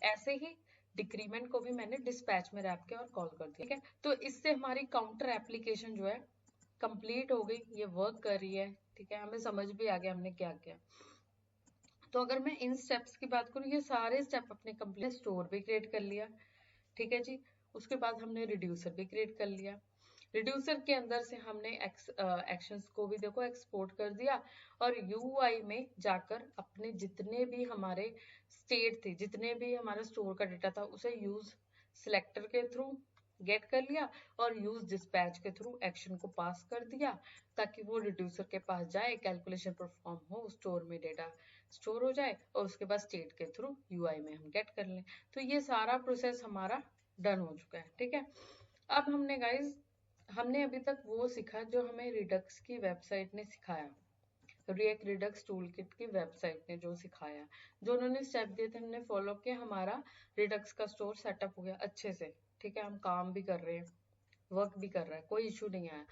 ऐसे ही डिक्रीमेंट को भी मैंने डिस्पैच में रैप किया और कॉल कर दिया। ठीक है, तो इससे हमारी काउंटर एप्लीकेशन जो है कंप्लीट हो गई, ये वर्क कर रही है। ठीक है, हमें समझ भी आ गया हमने क्या किया। तो अगर मैं इन स्टेप्स की बात करूँ, ये सारे स्टेप अपने कंप्लीट, स्टोर भी क्रिएट कर लिया, ठीक है जी, उसके बाद हमने रिड्यूसर भी क्रिएट कर लिया, रिड्यूसर के अंदर से हमने एक्शंस को भी देखो एक्सपोर्ट कर दिया और यूआई में जाकर अपने जितने भी हमारे स्टेट थे, जितने भी हमारा स्टोर का डेटा था, उसे यूज सिलेक्टर के थ्रू गेट कर लिया और यूज डिस्पैच के थ्रू एक्शन को पास कर दिया ताकि वो रिड्यूसर के पास जाए, कैलकुलेशन परफॉर्म हो, स्टोर में डेटा स्टोर हो जाए और उसके बाद स्टेट के थ्रू यूआई में हम गेट कर लें। तो ये सारा प्रोसेस हमारा डन हो चुका है। ठीक है, अब हमने अभी तक वो सीखा जो हमें रिडक्स की वेबसाइट ने सिखाया, रिएक्ट रिडक्स टूल किट की वेबसाइट ने जो सिखाया, जो उन्होंने स्टेप दिए थे हमने फॉलो किया, हमारा रिडक्स का स्टोर सेटअप हो गया अच्छे से। ठीक है, हम काम भी कर रहे हैं, वर्क भी कर रहा है, कोई इशू नहीं आया।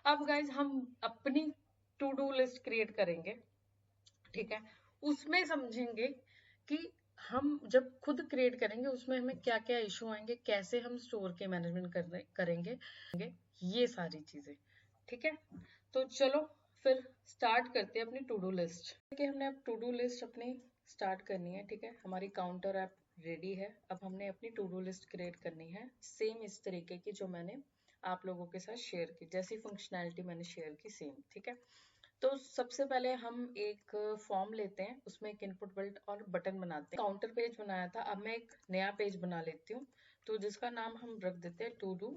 अब गाइज हम अपनी टू डू लिस्ट क्रिएट करेंगे। ठीक है, उसमें समझेंगे कि हम जब खुद क्रिएट करेंगे उसमें हमें क्या क्या इशू आएंगे, कैसे हम स्टोर के मैनेजमेंट करेंगे, ये सारी चीजें। ठीक है, तो चलो फिर स्टार्ट करते हैं अपनी टू डू लिस्ट। ठीक है, हमने अब टू डू लिस्ट अपनी स्टार्ट करनी है। ठीक है, हमारी काउंटर ऐप रेडी है। अब हमने अपनी टू डू लिस्ट क्रिएट करनी है सेम इस तरीके की जो मैंने आप लोगों के साथ शेयर की, जैसी फंक्शनैलिटी मैंने शेयर की सेम। ठीक है, तो सबसे पहले हम एक फॉर्म लेते हैं, उसमें एक इनपुट बिल्ड और बटन बनाते हैं। काउंटर पेज बनाया था, अब मैं एक नया पेज बना लेती हूँ, तो जिसका नाम हम रख देते हैं टू डू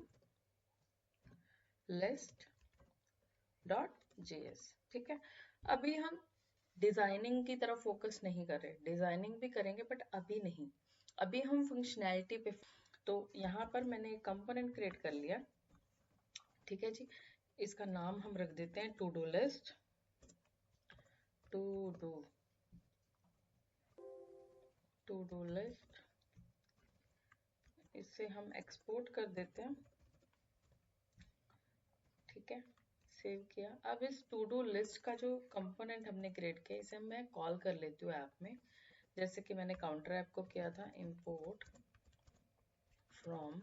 लिस्ट .js। ठीक है, अभी हम डिजाइनिंग की तरफ फोकस नहीं कर रहे, डिजाइनिंग भी करेंगे बट अभी नहीं, अभी हम फंक्शनैलिटी पे। तो यहाँ पर मैंने एक कंपोनेंट क्रिएट कर लिया। ठीक है जी, इसका नाम हम रख देते हैं to do list, to do list. इसे हम एक्सपोर्ट कर देते हैं। ठीक है, सेव किया। अब इस टू डू लिस्ट का जो कंपोनेंट हमने क्रिएट किया, इसे मैं कॉल कर लेती हूँ ऐप में, जैसे कि मैंने काउंटर ऐप को किया था, import from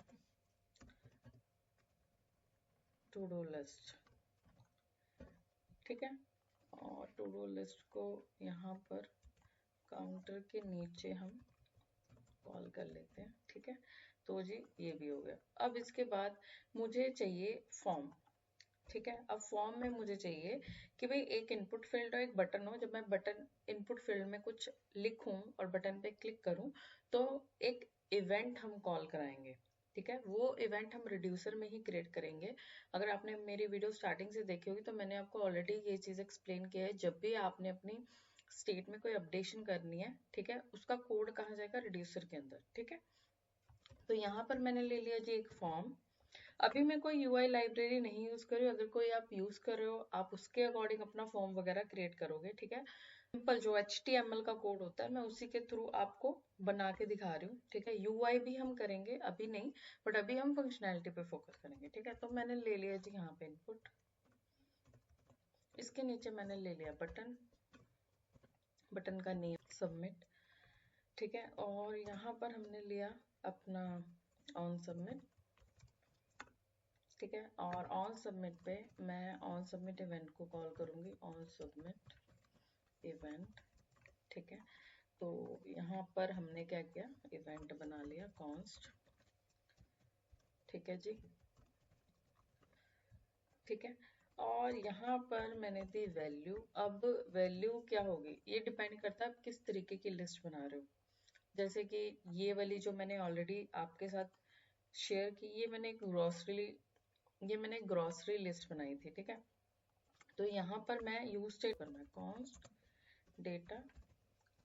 to do list. ठीक है, और टू डू लिस्ट को यहाँ पर काउंटर के नीचे हम कॉल कर लेते हैं। ठीक है, तो जी ये भी हो गया। अब इसके बाद मुझे चाहिए फॉर्म। ठीक है, अब फॉर्म में मुझे चाहिए कि भाई एक इनपुट फील्ड और एक बटन हो। जब मैं बटन इनपुट फील्ड में कुछ लिखूं और बटन पे क्लिक करूं तो एक इवेंट हम कॉल कराएंगे। ठीक है, वो इवेंट हम रिड्यूसर में ही क्रिएट करेंगे। अगर आपने मेरी वीडियो स्टार्टिंग से देखी होगी तो मैंने आपको ऑलरेडी ये चीज एक्सप्लेन किया है। जब भी आपने अपनी स्टेट में कोई अपडेशन करनी है, ठीक है, उसका कोड कहाँ जाएगा, रिड्यूसर के अंदर। ठीक है, तो यहाँ पर मैंने ले लिया जी एक फॉर्म। अभी मैं कोई यूआई लाइब्रेरी नहीं यूज कर रही हूँ, अगर कोई आप यूज कर रहे हो आप उसके अकॉर्डिंग अपना फॉर्म वगैरह क्रिएट करोगे। ठीक है, सिंपल जो HTML का कोड होता है मैं उसी के थ्रू आपको बना के दिखा रही हूँ। ठीक है, यूआई भी हम करेंगे अभी नहीं, बट अभी हम फंक्शनैलिटी पे फोकस करेंगे। ठीक है, तो मैंने ले लिया जी यहाँ पे इनपुट, इसके नीचे मैंने ले लिया बटन, बटन का नेम सबमिट। ठीक है, और यहाँ पर हमने लिया अपना ऑन सबमिट। ठीक है, और ऑन सबमिट पे मैं ऑन सबमिट इवेंट को कॉल करूंगी, ऑन सबमिट इवेंट। ठीक है, तो यहाँ पर हमने क्या किया, इवेंट बना लिया कॉन्स्ट। ठीक है जी, ठीक है, और यहाँ पर मैंने दी वैल्यू। अब वैल्यू क्या होगी ये डिपेंड करता है आप किस तरीके की लिस्ट बना रहे हो। जैसे कि ये वाली जो मैंने ऑलरेडी आपके साथ शेयर की, ये मैंने ग्रॉसरी लिस्ट बनाई थी। ठीक है, तो यहाँ पर मैं यूज स्टेट करना है const data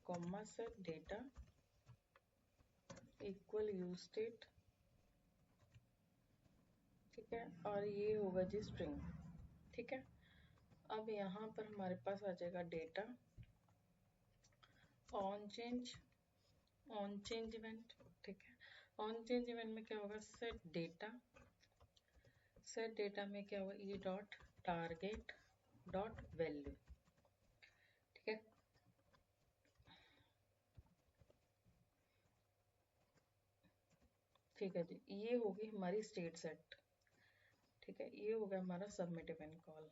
comma set data equal use state. ठीक है, और ये होगा जी स्ट्रिंग। ठीक है, अब यहाँ पर हमारे पास आ जाएगा डेटा ऑन चेंज इवेंट। ठीक है, ऑन चेंज इवेंट में क्या होगा, सेट डेटा में क्या होगा, E dot target dot value. ठीक है, ठीक है जी, ये होगी हमारी स्टेट सेट। ठीक है, ये हो गया हमारा सबमिट इवेंट कॉल।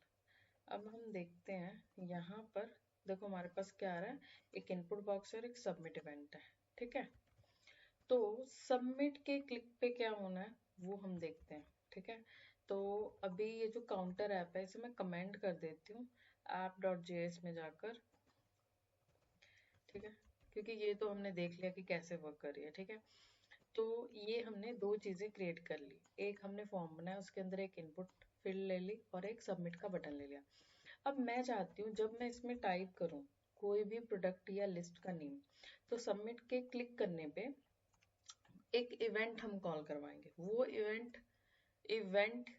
अब हम देखते हैं यहाँ पर, देखो हमारे पास क्या आ रहा है, एक इनपुट बॉक्स और एक सबमिट इवेंट है। ठीक है, तो सबमिट के क्लिक पे क्या होना है वो हम देखते हैं। ठीक है, तो अभी ये जो काउंटर ऐप है इसे मैं कमेंट कर देती हूँ app.js में जाकर, ठीक है, क्योंकि ये तो हमने देख लिया कि कैसे वर्क कर रही है, ठीक है। तो ये हमने दो चीजें क्रिएट कर ली, एक हमने फॉर्म बनाया, उसके अंदर एक इनपुट फील्ड ले ली और एक सबमिट का बटन ले लिया। अब मैं चाहती हूँ जब मैं इसमें टाइप करूँ कोई भी प्रोडक्ट या लिस्ट का नेम, तो सबमिट के क्लिक करने पे एक इवेंट हम कॉल करवाएंगे। वो इवेंट इवेंट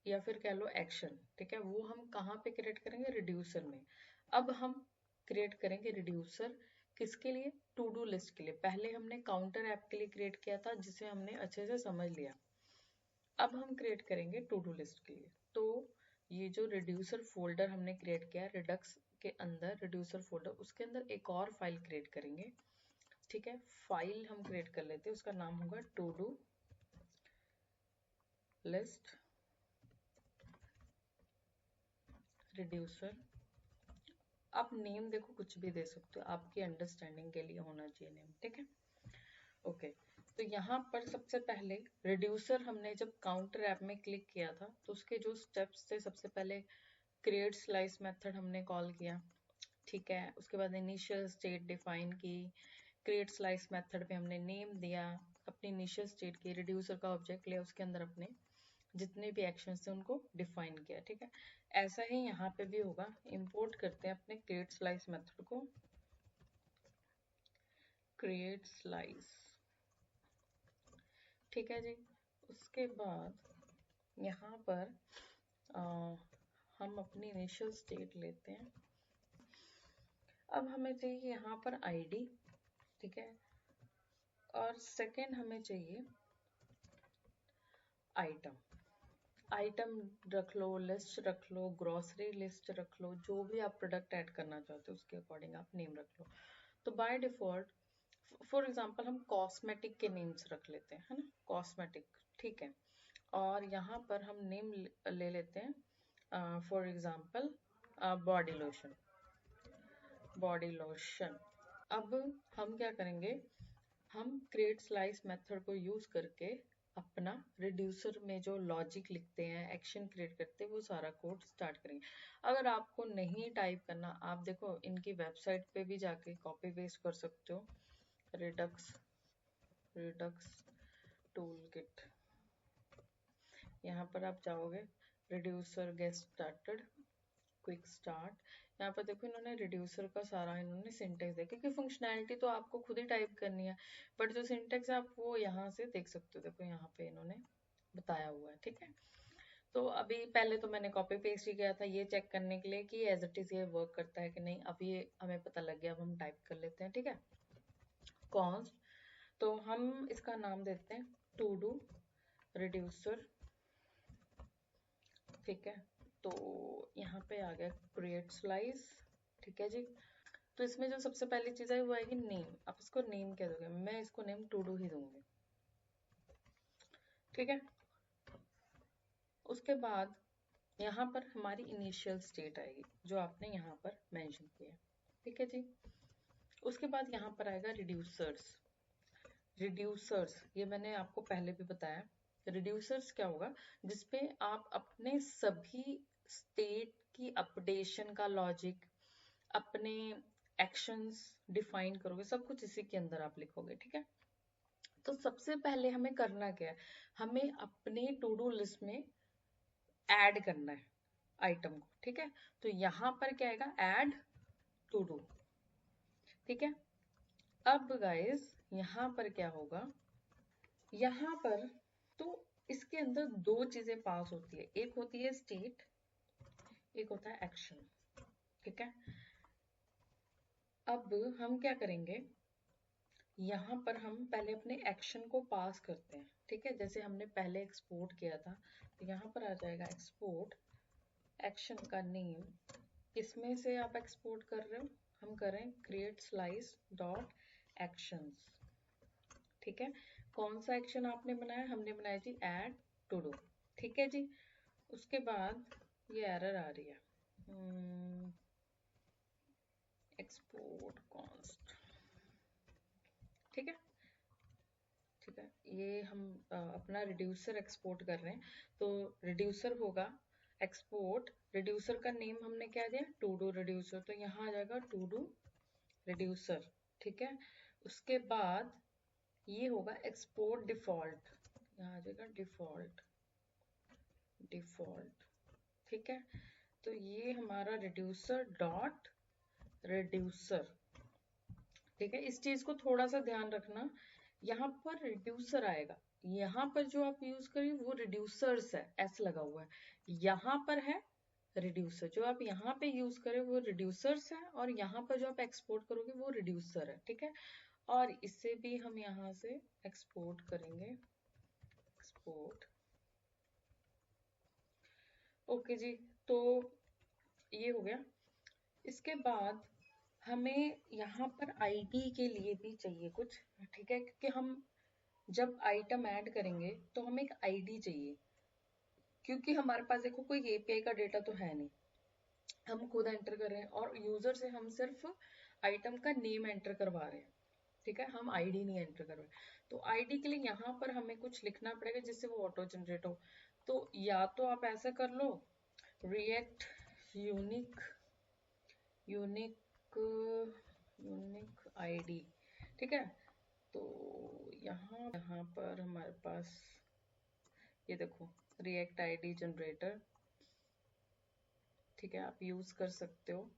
या फिर कह लो एक्शन, ठीक है, वो हम कहाँ पे क्रिएट करेंगे, रिड्यूसर में। अब हम क्रिएट करेंगे रिड्यूसर किसके लिए, टू डू लिस्ट के लिए। पहले हमने काउंटर ऐप के लिए क्रिएट किया था जिसे हमने अच्छे से समझ लिया। अब हम क्रिएट करेंगे टू डू लिस्ट के लिए। तो ये जो रिड्यूसर फोल्डर हमने क्रिएट किया रिडक्स के अंदर, रिड्यूसर फोल्डर, उसके अंदर एक और फाइल क्रिएट करेंगे, ठीक है। फाइल हम क्रिएट कर लेते हैं, उसका नाम होगा टू डू लिस्ट रिड्यूसर। आप नेम देखो कुछ भी दे सकते हो, आपकी अंडरस्टैंडिंग के लिए होना चाहिए नेम, ठीक है। ओके, तो यहाँ पर सबसे पहले रिड्यूसर हमने जब काउंटर ऐप में क्लिक किया था तो उसके जो स्टेप्स थे, सबसे पहले क्रिएट स्लाइस मेथड हमने कॉल किया, ठीक है। उसके बाद इनिशियल स्टेट डिफाइन की, क्रिएट स्लाइस मेथड पे हमने नेम दिया, अपनी इनिशियल स्टेट की, रिड्यूसर का ऑब्जेक्ट लिया, उसके अंदर अपने जितने भी एक्शंस थे उनको डिफाइन किया, ठीक है। ऐसा ही यहाँ पे भी होगा। इंपोर्ट करते हैं अपने क्रिएट स्लाइस मेथड को, क्रिएट स्लाइस, ठीक है जी। उसके बाद यहाँ पर आ, हम अपनी इनिशियल स्टेट लेते हैं। अब हमें चाहिए यहाँ पर आईडी, ठीक है, और सेकंड हमें चाहिए आइटम। आइटम रख लो, लिस्ट रख लो, ग्रोसरी लिस्ट रख लो, जो भी आप प्रोडक्ट ऐड करना चाहते हो उसके अकॉर्डिंग आप नेम रख लो। तो बाय डिफॉल्ट फॉर एग्जांपल हम कॉस्मेटिक के नेम्स रख लेते हैं, है ना, कॉस्मेटिक, ठीक है। और यहाँ पर हम नेम ले लेते हैं for example body lotion, body lotion. अब हम क्या करेंगे, हम क्रिएट स्लाइस मेथड को यूज करके अपना रिड्यूसर में जो लॉजिक लिखते हैं, एक्शन क्रिएट करते हैं, वो सारा कोड स्टार्ट करेंगे। अगर आपको नहीं टाइप करना, आप देखो इनकी वेबसाइट पे भी जाके कॉपी पेस्ट कर सकते हो, रिडक्स रिडक्स टूल किट, यहाँ पर आप जाओगे, reducer get started, quick start, यहाँ पर देखो इन्होंने रिड्यूसर का सारा इन्होंने सिंटेक्स दिया, क्योंकि फंक्शनैलिटी तो आपको खुद ही टाइप करनी है, बट जो सिंटेक्स है आप वो यहाँ से देख सकते हो, देखो यहाँ पे इन्होंने बताया हुआ है, ठीक है। तो अभी पहले तो मैंने कॉपी पेस्ट ही किया था ये चेक करने के लिए कि एज इट इज ये वर्क करता है कि नहीं। अब ये हमें पता लग गया, अब हम टाइप कर लेते हैं, ठीक है। कॉन्स्ट, तो हम इसका नाम देते हैं टू डू रिड्यूसर, ठीक है। तो यहाँ पे आ गया क्रिएट स्लाइस, ठीक है जी। तो इसमें जो सबसे पहली चीज है वो आएगी नेम। आप इसको नेम क्या दोगे, मैं इसको नेम टू डू ही दूंगी, ठीक है। उसके बाद यहाँ पर हमारी इनिशियल स्टेट आएगी जो आपने यहाँ पर मेंशन किया, ठीक है जी। उसके बाद यहाँ पर आएगा रिड्यूसर्स। रिड्यूसर्स ये मैंने आपको पहले भी बताया, रिड्यूसर्स क्या होगा, जिसपे आप अपने सभी स्टेट की अपडेशन का लॉजिक, अपने एक्शंस डिफाइन करोगे, सब कुछ इसी के अंदर आप लिखोगे, ठीक है। तो सबसे पहले हमें करना क्या है, हमें अपने टू डू लिस्ट में ऐड करना है आइटम को, ठीक है। तो यहाँ पर क्या आएगा, ऐड टू डू, ठीक है। अब गाइस यहाँ पर क्या होगा, यहाँ पर तो इसके अंदर दो चीजें पास होती है, एक होती है स्टेट, एक होता है एक्शन, ठीक है। अब हम क्या करेंगे, यहाँ पर हम पहले अपने एक्शन को पास करते हैं, ठीक है, जैसे हमने पहले एक्सपोर्ट किया था। तो यहाँ पर आ जाएगा एक्सपोर्ट एक्शन का नेम, किसमें से आप एक्सपोर्ट कर रहे हो, हम करें क्रिएट स्लाइस डॉट एक्शंस, ठीक है। कौन सा एक्शन आपने बनाया, हमने बनाया जी ऐड टू डू, ठीक है जी। उसके बाद ये एरर आ रही है, एक्सपोर्ट कॉन्स्ट, ठीक है, ठीक है। ये हम अपना रिड्यूसर एक्सपोर्ट कर रहे हैं, तो रिड्यूसर होगा एक्सपोर्ट, रिड्यूसर का नेम हमने क्या दिया, टू डू रिड्यूसर, तो यहाँ आ जाएगा टू डू रिड्यूसर, ठीक है। उसके बाद ये होगा एक्सपोर्ट डिफॉल्ट, यहाँ आ जाएगा डिफॉल्ट, डिफॉल्ट, ठीक है। तो ये हमारा रिड्यूसर डॉट रिड्यूसर, ठीक है। इस चीज को थोड़ा सा ध्यान रखना, यहाँ पर रिड्यूसर आएगा, यहाँ पर जो आप यूज करिए वो रिड्यूसर्स है, एस लगा हुआ है, यहाँ पर है रिड्यूसर, जो आप यहाँ पे यूज करें वो रिड्यूसर्स है, और यहाँ पर जो आप एक्सपोर्ट करोगे वो रिड्यूसर है, ठीक है। और इसे भी हम यहाँ से एक्सपोर्ट करेंगे, एक्सपोर्ट, ओके जी। तो ये हो गया। इसके बाद हमें यहाँ पर आईडी के लिए भी चाहिए कुछ, ठीक है, क्योंकि हम जब आइटम ऐड करेंगे तो हमें एक आईडी चाहिए, क्योंकि हमारे पास देखो कोई एपीआई का डेटा तो है नहीं, हम खुद एंटर कर रहे हैं, और यूजर से हम सिर्फ आइटम का नेम एंटर करवा रहे हैं, ठीक है, हम आईडी नहीं एंटर कर रहे। तो आईडी के लिए यहाँ पर हमें कुछ लिखना पड़ेगा जिससे वो ऑटो जनरेट हो। तो या तो आप ऐसा कर लो, react unique, unique unique ID, ठीक है। तो यहाँ पर हमारे पास ये देखो रिएक्ट आईडी जनरेटर, ठीक है, आप यूज कर सकते हो,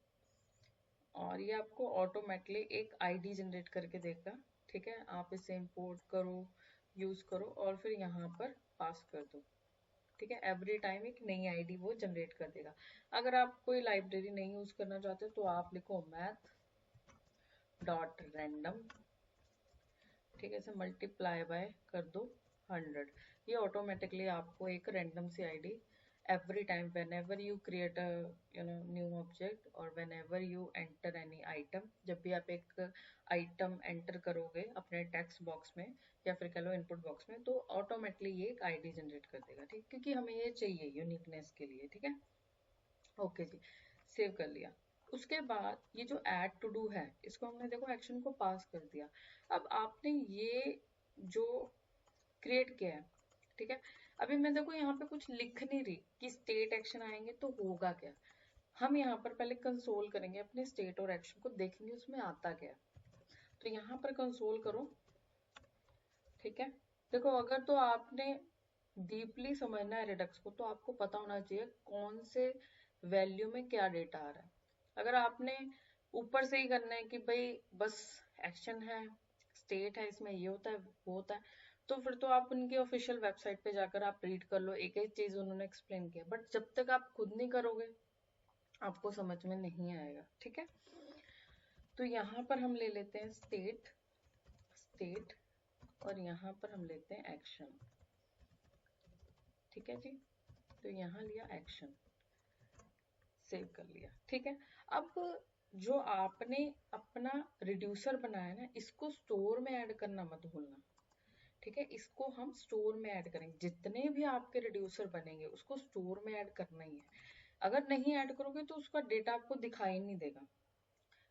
और ये आपको ऑटोमेटिकली एक आईडी जनरेट करके देगा, ठीक है। आप इसे इंपोर्ट करो, यूज करो, और फिर यहाँ पर पास कर दो, ठीक है। एवरी टाइम एक नई आईडी वो जनरेट कर देगा। अगर आप कोई लाइब्रेरी नहीं यूज करना चाहते तो आप लिखो मैथ डॉट रैंडम, ठीक है, इसे मल्टीप्लाई बाय कर दो 100, ये ऑटोमेटिकली आपको एक random C ID every time whenever you create a new object or whenever you enter any item, जब भी आप एक आइटम एंटर करोगे अपने टेक्स्ट बॉक्स में या फिर कह लो इनपुट बॉक्स में, तो ऑटोमेटिकली ये एक आईडी जनरेट कर देगा, ठीक, क्योंकि हमें ये चाहिए यूनिकनेस के लिए, ठीक है। ओके जी, सेव कर लिया। उसके बाद ये जो ऐड टू डू है, इसको हमने देखो एक्शन को पास कर दिया। अब आपने ये जो क्रिएट किया है, ठीक है, अभी मैं देखो यहाँ पे कुछ लिख नहीं रही कि स्टेट एक्शन आएंगे तो होगा क्या। हम यहाँ पर पहले कंसोल करेंगे अपने स्टेट और एक्शन को, देखेंगे उसमें आता क्या। तो यहाँ पर कंसोल करो, ठीक है। देखो अगर तो आपने डीपली समझना है रिडक्स को, तो आपको पता होना चाहिए कौन से वैल्यू में क्या डेटा आ रहा है। अगर आपने ऊपर से ही करना है कि भाई बस एक्शन है, स्टेट है, इसमें ये होता है वो होता है, तो फिर तो आप उनकी ऑफिशियल वेबसाइट पे जाकर आप रीड कर लो, एक एक चीज उन्होंने एक्सप्लेन किया, बट जब तक आप खुद नहीं करोगे आपको समझ में नहीं आएगा, ठीक है। तो यहाँ पर हम ले लेते हैं स्टेट, स्टेट, और यहाँ पर हम लेते हैं एक्शन, ठीक है जी। तो यहाँ लिया एक्शन, सेव कर लिया, ठीक है। अब जो आपने अपना रिड्यूसर बनाया ना, इसको स्टोर में ऐड करना मत भूलना, ठीक है। इसको हम स्टोर में ऐड करेंगे, जितने भी आपके रिड्यूसर बनेंगे उसको स्टोर में ऐड करना ही है। अगर नहीं ऐड करोगे तो उसका डेटा आपको दिखाई नहीं देगा,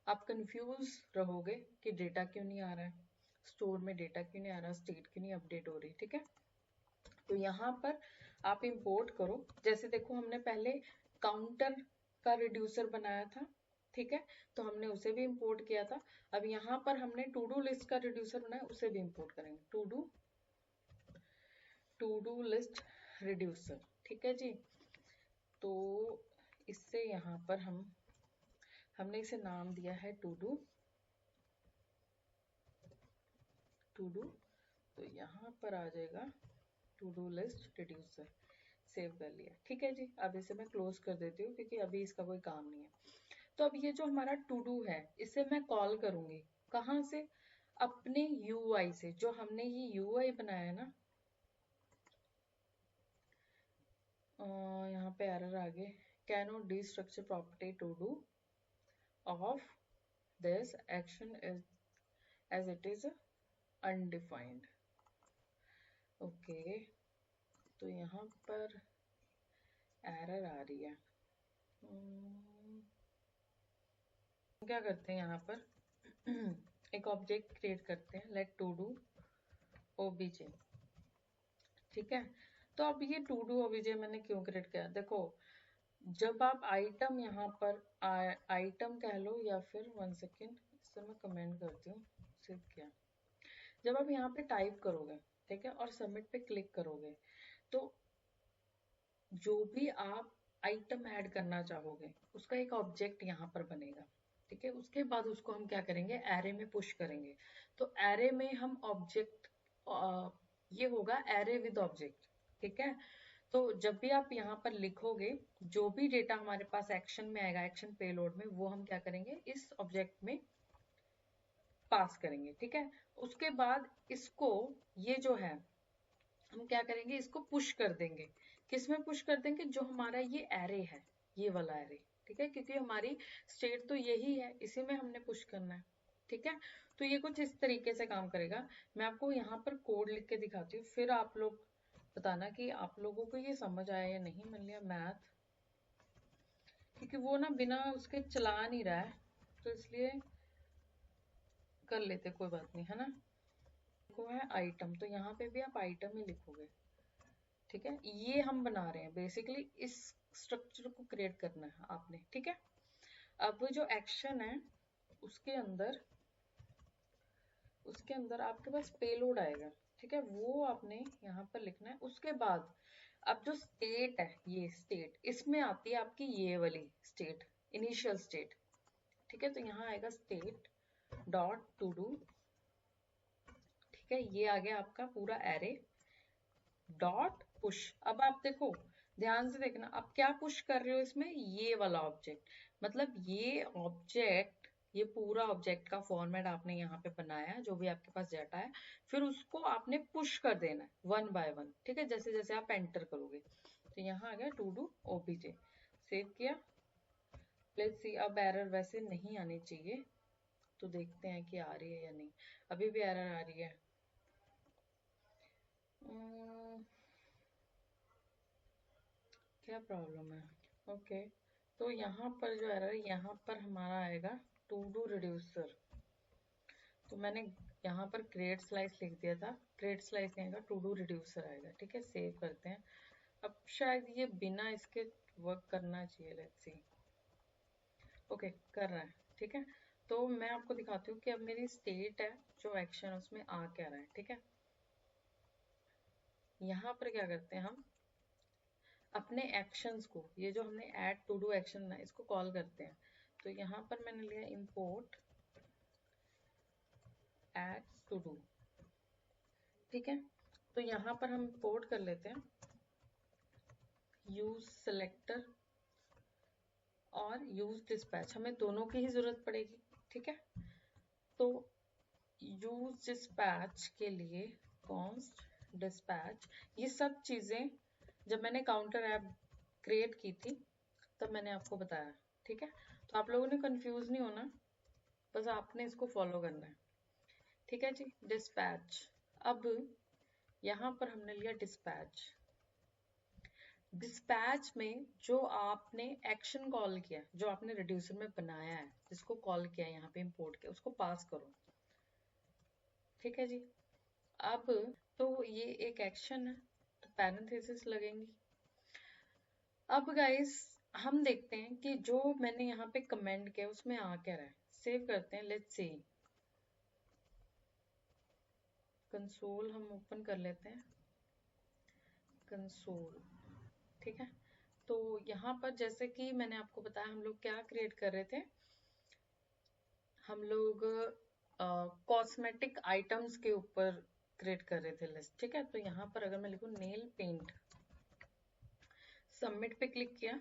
आप कंफ्यूज रहोगे कि डेटा क्यों नहीं आ रहा है, स्टोर में डेटा क्यों नहीं आ रहा, स्टेट क्यों नहीं अपडेट हो रही, ठीक है। तो यहाँ पर आप इंपोर्ट करो, जैसे देखो हमने पहले काउंटर का रिड्यूसर बनाया था, ठीक है, तो हमने उसे भी इंपोर्ट किया था। अब यहाँ पर हमने टू डू लिस्ट का रिड्यूसर बनाया, उसे भी इंपोर्ट करेंगे, टू डू लिस्ट रिड्यूसर, ठीक है जी। तो इससे यहाँ पर हमने इसे नाम दिया है टू डू, तो यहाँ पर आ जाएगा to do list reducer, save कर लिया, ठीक है जी। अब इसे मैं क्लोज कर देती हूँ क्योंकि अभी इसका कोई काम नहीं है। तो अब ये जो हमारा टू डू है इसे मैं कॉल करूंगी कहाँ से, अपने यूआई से, जो हमने ये यूआई बनाया ना, यहाँ पे एरर आ गए, cannot destructure property to do of this action is as it is undefined, okay. तो यहाँ पर एरर आ रही है, क्या करते हैं यहाँ पर एक ऑब्जेक्ट क्रिएट करते हैं, लेट टू डू ओबीजे, ठीक है। तो अब ये टू डू ओबीजे मैंने क्यों क्रिएट किया, देखो जब आप आइटम यहाँ पर आइटम कह लो या फिर 1 सेकेंड इससे मैं कमेंट करती हूँ, सिर्फ क्या, जब आप यहाँ पे टाइप करोगे, ठीक है, और सबमिट पे क्लिक करोगे, तो जो भी आप आइटम ऐड करना चाहोगे उसका एक ऑब्जेक्ट यहाँ पर बनेगा, ठीक है। उसके बाद उसको हम क्या करेंगे, एरे में पुश करेंगे। तो एरे में हम ऑब्जेक्ट, ये होगा एरे विद ऑब्जेक्ट, ठीक है। तो जब भी आप यहाँ पर लिखोगे, जो भी डेटा हमारे पास एक्शन में आएगा, एक्शन पेलोड में, वो हम क्या करेंगे, इस ऑब्जेक्ट में पास करेंगे, ठीक है। उसके बाद इसको, ये जो है, हम क्या करेंगे, इसको पुश कर देंगे। किसमें पुश कर देंगे, जो हमारा ये एरे है, ये वाला एरे, ठीक है, क्योंकि हमारी स्टेट तो यही है, इसी में हमने पुश करना है, ठीक है। तो ये कुछ इस तरीके से काम करेगा। मैं आपको यहाँ पर कोड लिख के दिखाती हूँ, फिर आप लोग बताना कि आप लोगों को ये समझ आया या नहीं। मान लिया मैथ, क्योंकि वो ना बिना उसके चला नहीं रहा है, तो इसलिए कर लेते, कोई बात नहीं, है ना। को है आइटम, तो यहाँ पे भी आप आइटम ही लिखोगे, ठीक है। ये हम बना रहे हैं बेसिकली, इस स्ट्रक्चर को क्रिएट करना है आपने, ठीक है। अब जो एक्शन है उसके अंदर आपके पास पेलोड आएगा, ठीक है, वो आपने यहाँ पर लिखना है। उसके बाद अब जो स्टेट है, ये स्टेट, इसमें आती है आपकी ये वाली स्टेट, इनिशियल स्टेट, ठीक है। तो यहाँ आएगा स्टेट डॉट टू डू, ठीक है, ये आ गया आपका पूरा एरे डॉट पुश। अब आप देखो, ध्यान से देखना, आप क्या पुश कर रहे हो इसमें, ये वाला ऑब्जेक्ट, मतलब ये ऑब्जेक्ट, ये पूरा ऑब्जेक्ट का फॉर्मेट आपने यहाँ पे बनाया है, जो भी आपके पास डाटा है, फिर उसको आपने पुश कर देना है 1 बाय 1, ठीक है, जैसे जैसे आप एंटर करोगे। तो यहाँ आ गया टू डू ओबीजे, सेव किया, लेट्स सी। अब एरर वैसे नहीं आनी चाहिए, तो देखते हैं कि आ रही है या नहीं। अभी भी एरर आ रही है। क्या प्रॉब्लम है, ओके। तो यहाँ पर जो एरर, यहाँ पर हमारा आएगा टू डू रिड्यूसर। तो मैंने यहाँ पर क्रिएट स्लाइस लिख दिया था, क्रिएट स्लाइस नहीं आएगा, टू डू रिड्यूसर आएगा, ठीक है। सेव करते हैं। अब शायद ये बिना इसके वर्क करना चाहिए, लेट्स सी। ओके, कर रहा है, ठीक है। तो मैं आपको दिखाती हूँ कि अब मेरी स्टेट है, जो एक्शन उसमें आ क्या रहा है, ठीक है। यहाँ पर क्या करते हैं, हम अपने एक्शंस को, ये जो हमने ऐड टू डू एक्शन है, इसको कॉल करते हैं। तो यहाँ पर मैंने लिया इंपोर्ट ऐड टू डू, ठीक है। तो यहाँ पर हम इंपोर्ट कर लेते हैं यूज सेलेक्टर और यूज डिस्पैच, हमें दोनों की ही जरूरत पड़ेगी, ठीक है। तो यूज डिस्पैच के लिए कॉन्स्ट डिस्पैच, ये सब चीजें जब मैंने काउंटर ऐप क्रिएट की थी तब मैंने आपको बताया, ठीक है। तो आप लोगों ने कंफ्यूज नहीं होना, बस आपने इसको फॉलो करना है, ठीक है जी। डिस्पैच, अब यहाँ पर हमने लिया डिस्पैच। डिस्पैच में जो आपने एक्शन कॉल किया, जो आपने रिड्यूसर में बनाया है, जिसको कॉल किया यहाँ पे इंपोर्ट किया, उसको पास करो, ठीक है जी। अब तो ये एक एक्शन है, तो पैरेंथेसिस लगेंगी। अब गाइस हम देखते हैं कि जो मैंने यहाँ पे कमेंट किया उसमें आ क्या रहा है। सेव करते हैं, लेट्स सी। कंसोल हम ओपन कर लेते हैं, कंसोल, ठीक है। तो यहाँ पर जैसे कि मैंने आपको बताया, हम लोग क्या क्रिएट कर रहे थे, हम लोग कॉस्मेटिक आइटम्स के ऊपर क्रिएट कर रहे थे लिस्ट, ठीक है। तो यहाँ पर अगर मैं लिखूँ नेल पेंट, सबमिट पे क्लिक किया,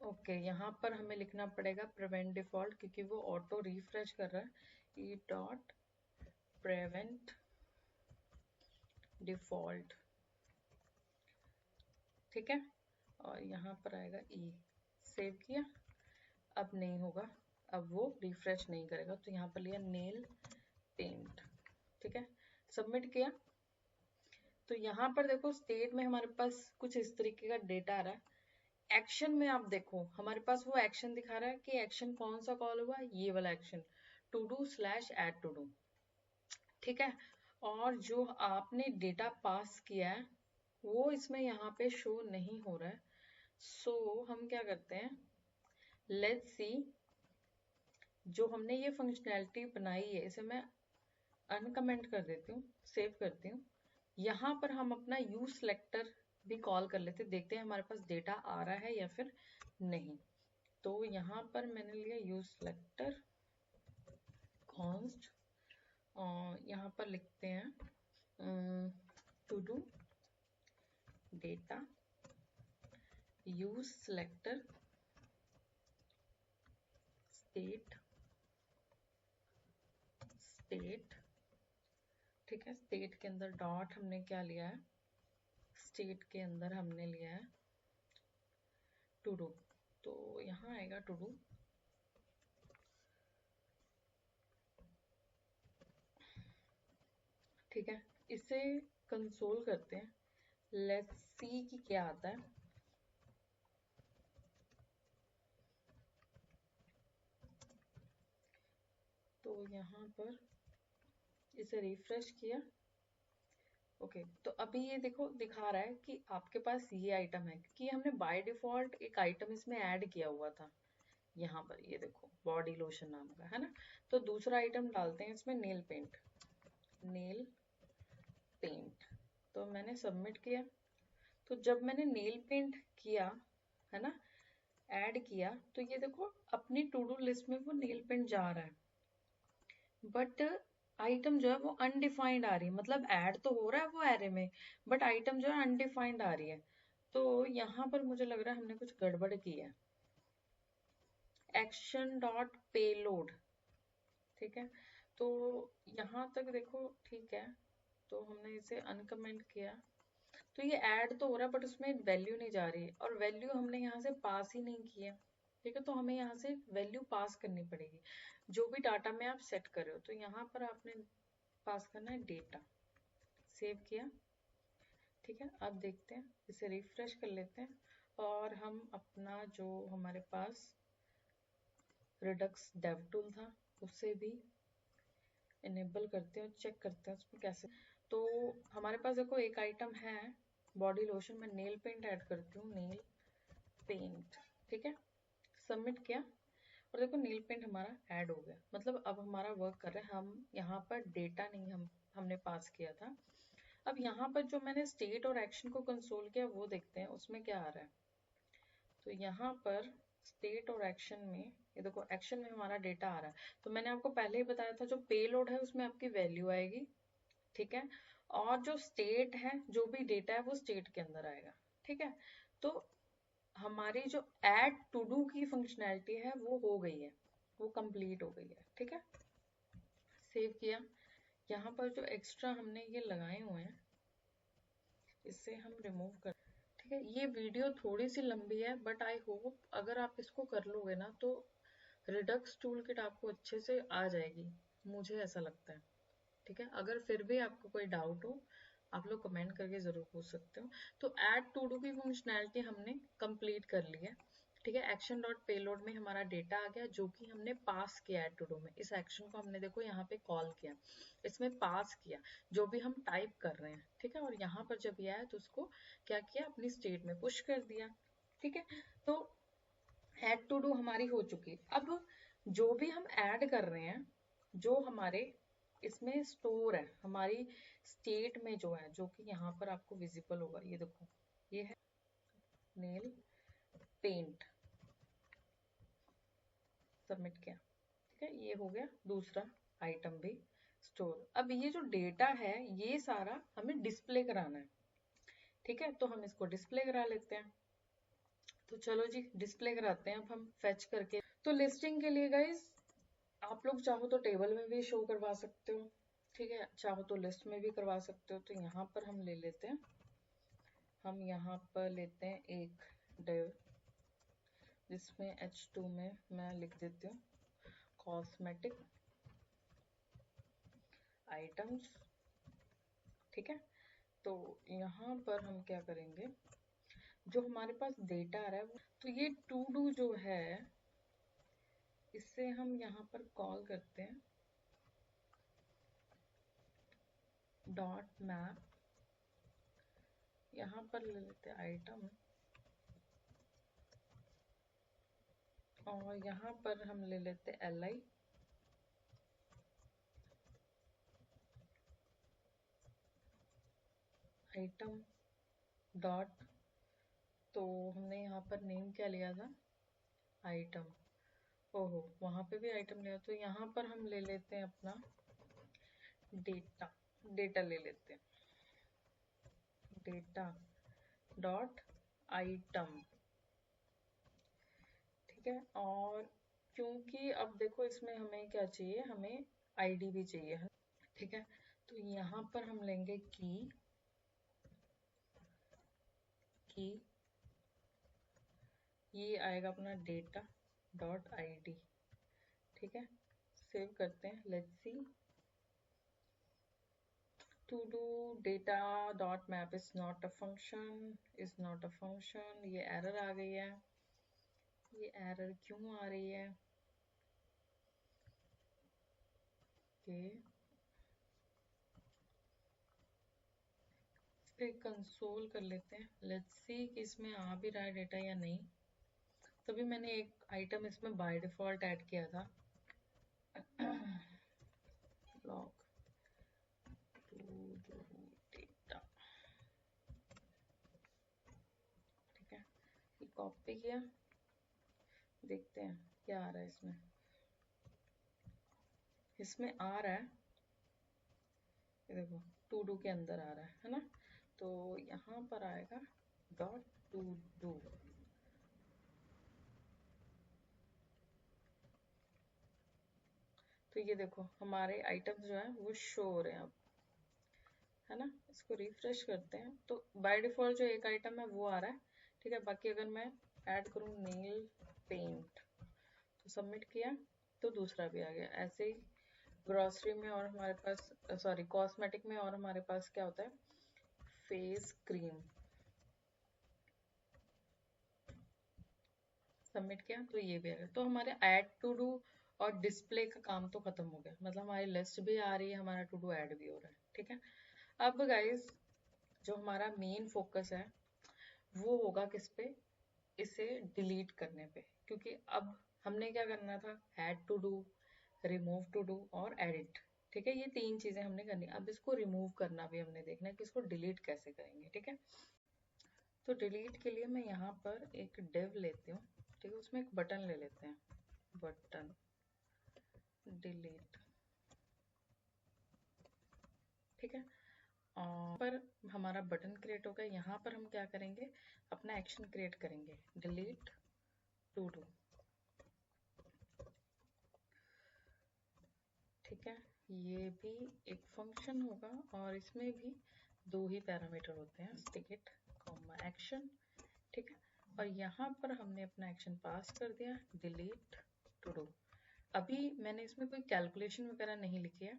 ओके। यहाँ पर हमें लिखना पड़ेगा प्रिवेंट डिफॉल्ट, क्योंकि वो ऑटो रिफ्रेश कर रहा है, ई डॉट प्रिवेंट डिफॉल्ट, ठीक है। और यहाँ पर आएगा ई, सेव किया, अब नहीं होगा, अब वो रिफ्रेश नहीं करेगा। तो यहाँ पर लिया नेल पेंट, ठीक है, सबमिट किया। तो यहाँ पर देखो स्टेट में हमारे पास कुछ इस तरीके का डेटा आ रहा है। एक्शन में आप देखो हमारे पास वो एक्शन दिखा रहा है कि एक्शन कौन सा कॉल हुआ, ये वाला action, to do slash add to do, ठीक है। और जो आपने डेटा पास किया है वो इसमें यहाँ पे शो नहीं हो रहा है। सो हम क्या करते हैं, लेट्स सी, जो हमने ये फंक्शनैलिटी बनाई है इसे मैं अनकमेंट कर देती हूँ, सेव करती हूँ। यहाँ पर हम अपना यूज सिलेक्टर भी कॉल कर लेते, देखते हैं हमारे पास डेटा आ रहा है या फिर नहीं। तो यहाँ पर मैंने लिया यूज सिलेक्टर कॉन्स्ट, और यहाँ पर लिखते हैं to do data use selector state, ठीक है। स्टेट के अंदर डॉट हमने क्या लिया है, स्टेट के अंदर हमने लिया है टू डू, तो यहाँ आएगा टू डू। ठीक है, इसे कंसोल करते हैं, लेट्स सी कि क्या आता है। तो यहाँ पर इसे रिफ्रेश किया, ओके। तो अभी ये देखो दिखा रहा है कि आपके पास ये आइटम है, क्योंकि हमने बाय डिफॉल्ट एक आइटम इसमें ऐड किया हुआ था। यहाँ पर ये देखो बॉडी लोशन नाम का है ना, तो दूसरा आइटम डालते हैं इसमें, नेल पेंट, नेल पेंट। तो मैंने सबमिट किया, तो जब मैंने नेल पेंट किया है ना, ऐड किया, तो ये देखो अपनी टू डू लिस्ट में वो नेल पेंट जा रहा है, बट आइटम जो है वो अनडिफाइंड आ रही है। मतलब ऐड तो हो रहा है वो एरे में, बट आइटम जो है अनडिफाइंड आ रही है। तो यहाँ पर मुझे लग रहा है हमने कुछ गड़बड़ की है। एक्शन डॉट पेलोड, ठीक है। तो यहाँ तक देखो ठीक है, तो हमने इसे अनकमेंट किया, तो ये ऐड तो हो रहा है बट उसमें वैल्यू नहीं जा रही है, और वैल्यू हमने यहाँ से पास ही नहीं की है। ठीक है, तो हमें यहाँ से वैल्यू पास करनी पड़ेगी जो भी डाटा में आप सेट कर रहे हो। तो यहाँ पर आपने पास करना है डेटा, सेव किया। ठीक है, अब देखते हैं, इसे रिफ्रेश कर लेते हैं, और हम अपना जो हमारे पास रिडक्स डेव टूल था उसे भी इनेबल करते हैं और चेक करते हैं उसमें कैसे। तो हमारे पास देखो एक आइटम है बॉडी लोशन में, नेल पेंट ऐड करती हूँ, नेल पेंट, ठीक है। सबमिट किया, और देखो नेल पेंट हमारा ऐड हो गया, मतलब अब हमारा वर्क कर रहा है। हम यहाँ पर डेटा नहीं हमने पास किया था। अब यहाँ पर जो मैंने स्टेट और एक्शन को कंसोल किया वो देखते हैं उसमें क्या आ रहा है। तो यहाँ पर स्टेट और एक्शन में, ये देखो एक्शन में हमारा डेटा आ रहा है। तो मैंने आपको पहले ही बताया था जो पेलोड है उसमें आपकी वैल्यू आएगी, ठीक है, और जो स्टेट है, जो भी डेटा है वो स्टेट के अंदर आएगा। ठीक है, तो हमारी जो ऐड टू डू की फंक्शनैलिटी है वो हो गई है, वो कंप्लीट हो गई है। ठीक है, सेव किया। यहाँ पर जो एक्स्ट्रा हमने ये लगाए हुए हैं इसे हम रिमूव कर, ठीक है। ये वीडियो थोड़ी सी लंबी है, बट आई होप अगर आप इसको कर लोगे ना तो रिडक्स टूल किट आपको अच्छे से आ जाएगी, मुझे ऐसा लगता है। ठीक है, अगर फिर भी आपको कोई डाउट हो आप लोग कमेंट करके जरूर पूछ सकते हो। तो ऐड टू डू की फंक्शनैलिटी हमने कंप्लीट कर ली है। ठीक है, एक्शन डॉट पेलोड में हमारा डेटा आ गया जो कि हमने पास किया है टू डू में। इस एक्शन को हमने देखो यहाँ पे कॉल किया, इसमें पास किया जो भी हम टाइप कर रहे हैं। ठीक है, और यहाँ पर जब ये आया तो उसको क्या किया, अपनी स्टेट में पुश कर दिया। ठीक है, तो ऐड टू डू हमारी हो चुकी। अब जो भी हम ऐड कर रहे हैं, जो हमारे इसमें स्टोर है हमारी स्टेट में जो है, जो कि यहाँ पर आपको विजिबल होगा, ये देखो ये है नेल पेंट, सबमिट किया। ठीक है, ये हो गया दूसरा आइटम भी स्टोर। अब ये जो डेटा है ये सारा हमें डिस्प्ले कराना है। ठीक है, तो हम इसको डिस्प्ले करा लेते हैं। तो चलो जी डिस्प्ले कराते हैं अब हम फेच करके। तो लिस्टिंग के लिए गाइज आप लोग चाहो तो टेबल में भी शो करवा सकते हो, ठीक है, चाहो तो लिस्ट में भी करवा सकते हो। तो यहाँ पर हम ले लेते हैं, हम यहाँ पर लेते हैं एक डिव जिसमें H2 में मैं लिख देती हूँ कॉस्मेटिक आइटम्स। ठीक है, तो यहाँ पर हम क्या करेंगे, जो हमारे पास डेटा आ रहा है तो ये टू डू जो है इससे हम यहाँ पर कॉल करते हैं डॉट मैप, यहाँ पर ले लेते हैं आइटम, और यहाँ पर हम ले लेते हैं li, आइटम डॉट, तो हमने यहाँ पर नेम क्या लिया था, आइटम, ओहो वहाँ पे भी आइटम लिया, तो यहाँ पर हम ले लेते हैं अपना डेटा, डेटा ले लेते हैं, डेटा डॉट आइटम, ठीक है। और क्योंकि अब देखो इसमें हमें क्या चाहिए, हमें आईडी भी चाहिए है, ठीक है। तो यहाँ पर हम लेंगे की ये आएगा अपना डेटा डॉट आईडी, ठीक है। सेव करते हैं, let's see, to do data dot map is not a function, ये एरर आ गई है, ये एरर क्यों आ रही है, फिर कंसोल कर लेते हैं, लेट्स सी कि इसमें आ भी रहा है डेटा या नहीं। तभी मैंने एक आइटम इसमें बाय डिफॉल्ट ऐड किया था, लॉग टू डू डेटा, ठीक है। ये कॉपी किया, देखते हैं क्या आ रहा है इसमें, इसमें आ रहा है, ये देखो टू डू के अंदर आ रहा है ना, तो यहाँ पर आएगा डॉट टू डू, तो ये देखो हमारे आइटम्स जो है वो शो हो रहे हैं अब, है ना। इसको रिफ्रेश करते हैं, तो बाय डिफॉल्ट जो एक आइटम है वो आ रहा है, ठीक है। बाकी अगर मैं ऐड करूँ नेल पेंट, तो सबमिट किया तो दूसरा भी आ गया। ऐसे ही ग्रोसरी में और हमारे पास, सॉरी कॉस्मेटिक में और हमारे पास क्या होता है, फेस क्रीम, सबमिट किया तो ये भी आ गया। तो हमारे ऐड टू डू और डिस्प्ले का काम तो खत्म हो गया, मतलब हमारी लिस्ट भी आ रही है, हमारा टू डू ऐड भी हो रहा है, ठीक है। अब गाइस जो हमारा मेन फोकस है वो होगा किस पे, इसे डिलीट करने पे, क्योंकि अब हमने क्या करना था, add to do, remove to do और एडिट, ठीक है। ये तीन चीजें हमने करनी, अब इसको रिमूव करना भी हमने देखना है कि इसको डिलीट कैसे करेंगे, ठीक है। तो डिलीट के लिए मैं यहाँ पर एक डिव लेती हूँ, ठीक है, उसमें एक बटन ले लेते हैं, बटन डिलीट, ठीक है। और पर हमारा बटन क्रिएट हो गया, यहाँ पर हम क्या करेंगे, अपना एक्शन क्रिएट करेंगे, डिलीट टू डू, ठीक है। ये भी एक फंक्शन होगा और इसमें भी दो ही पैरामीटर होते हैं, टिकट कॉमा एक्शन, ठीक है। और यहाँ पर हमने अपना एक्शन पास कर दिया, डिलीट टू डू। अभी मैंने इसमें कोई कैलकुलेशन वगैरह नहीं लिखी है,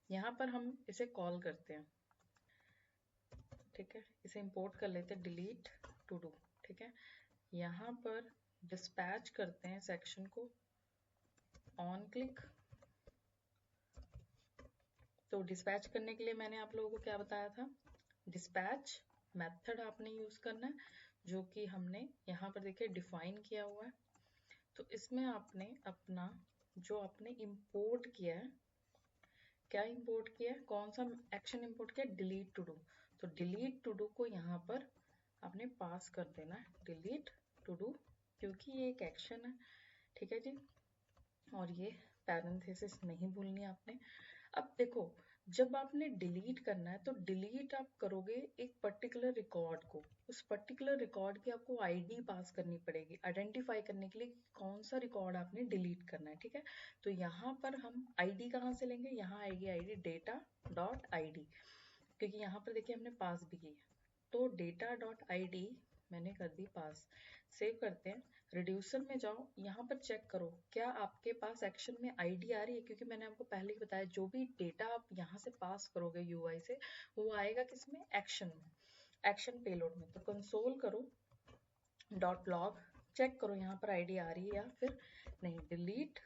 यहाँ पर हम इसे कॉल करते हैं, ठीक है। इसे इंपोर्ट कर लेते हैं, डिलीट टू डू, ठीक है। यहाँ पर डिस्पैच करते हैं सेक्शन को, ऑन क्लिक, तो डिस्पैच करने के लिए मैंने आप लोगों को क्या बताया था, डिस्पैच मेथड आपने यूज करना है, जो कि हमने यहाँ पर देखिए डिफाइन किया हुआ है। तो इसमें आपने अपना जो आपने इंपोर्ट किया है, क्या इंपोर्ट किया है, कौन सा एक्शन इंपोर्ट किया, डिलीट टू डू, तो डिलीट टू डू को यहाँ पर आपने पास कर देना है, डिलीट टू डू, क्योंकि ये एक एक्शन है, ठीक है जी। और ये पैरेंथेसिस नहीं भूलनी आपने। अब देखो जब आपने डिलीट करना है तो डिलीट आप करोगे एक पर्टिकुलर रिकॉर्ड को, उस पर्टिकुलर रिकॉर्ड की आपको आईडी पास करनी पड़ेगी, आइडेंटिफाई करने के लिए कौन सा रिकॉर्ड आपने डिलीट करना है, ठीक है। तो यहाँ पर हम आईडी कहाँ से लेंगे, यहाँ आएगी आईडी डेटा डॉट आईडी, क्योंकि यहाँ पर देखिए हमने पास भी की है, तो डेटा डॉट आईडी मैंने कर दी पास। सेव करते हैं, रिड्यूसर में जाओ, यहाँ पर चेक करो क्या आपके पास एक्शन में आईडी आ रही है, क्योंकि मैंने आपको पहले ही बताया जो भी डेटा आप यहाँ से पास करोगे यूआई से, वो आएगा किसमें, एक्शन में, एक्शन पेलोड में। तो कंसोल करो, डॉट लॉग, चेक करो यहाँ पर आईडी आ रही है या फिर नहीं, डिलीट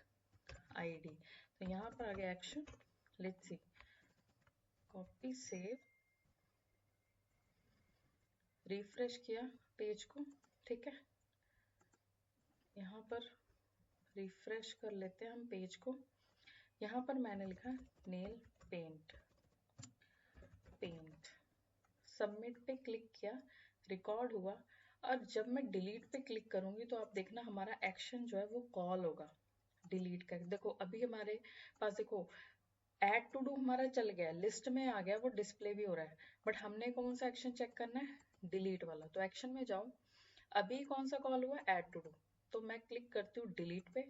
आईडी, तो यहाँ पर आ गया action, let's see, copy, save, refresh किया पेज को, ठीक है। यहाँ पर रिफ्रेश कर लेते हैं हम पेज को। यहाँ पर मैंने लिखा नेल पेंट, सबमिट पे क्लिक किया, रिकॉर्ड हुआ। और जब मैं डिलीट पे क्लिक करूंगी तो आप देखना हमारा एक्शन जो है वो कॉल होगा डिलीट कर। देखो अभी हमारे पास देखो ऐड टू डू हमारा चल गया, लिस्ट में आ गया, वो डिस्प्ले भी हो रहा है, बट हमने कौन सा एक्शन चेक करना है, डिलीट वाला। तो एक्शन में जाओ, अभी कौन सा कॉल हुआ, ऐड टू डू, तो मैं क्लिक करती हूँ डिलीट पे।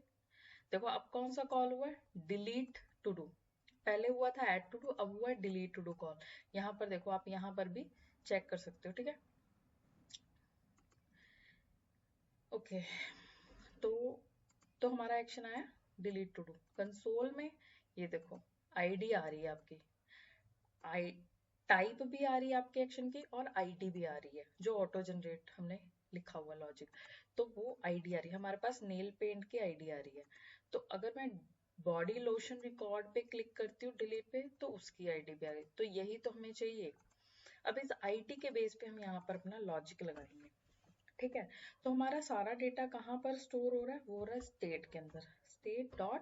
देखो अब कौन सा कॉल हुआ है, डिलीट टू डू। पहले हुआ था ऐड टू डू, अब हुआ है डिलीट टू डू कॉल। यहाँ पर देखो, आप यहाँ पर भी चेक कर सकते हो, ठीक है। ओके, तो हमारा एक्शन आया डिलीट टू डू। कंसोल में ये देखो आईडी आ रही है आपकी, आई टाइप भी आ रही है आपके एक्शन की, और आईडी भी आ रही है, जो ऑटो जनरेट हमने लिखा हुआ लॉजिक, तो वो आईडी आ रही है हमारे पास, नेल पेंट की आईडी आ रही है। तो अगर मैं बॉडी लोशन रिकॉर्ड पे क्लिक करती हूँ डिलीट पे, तो उसकी आईडी भी आ रही है। तो यही तो हमें चाहिए। अब इस आईडी के बेस पे हम यहाँ पर अपना लॉजिक लगाएंगे, ठीक है। तो हमारा सारा डेटा कहाँ पर स्टोर हो रहा है, वो हो रहा है स्टेट के अंदर, स्टेट डॉट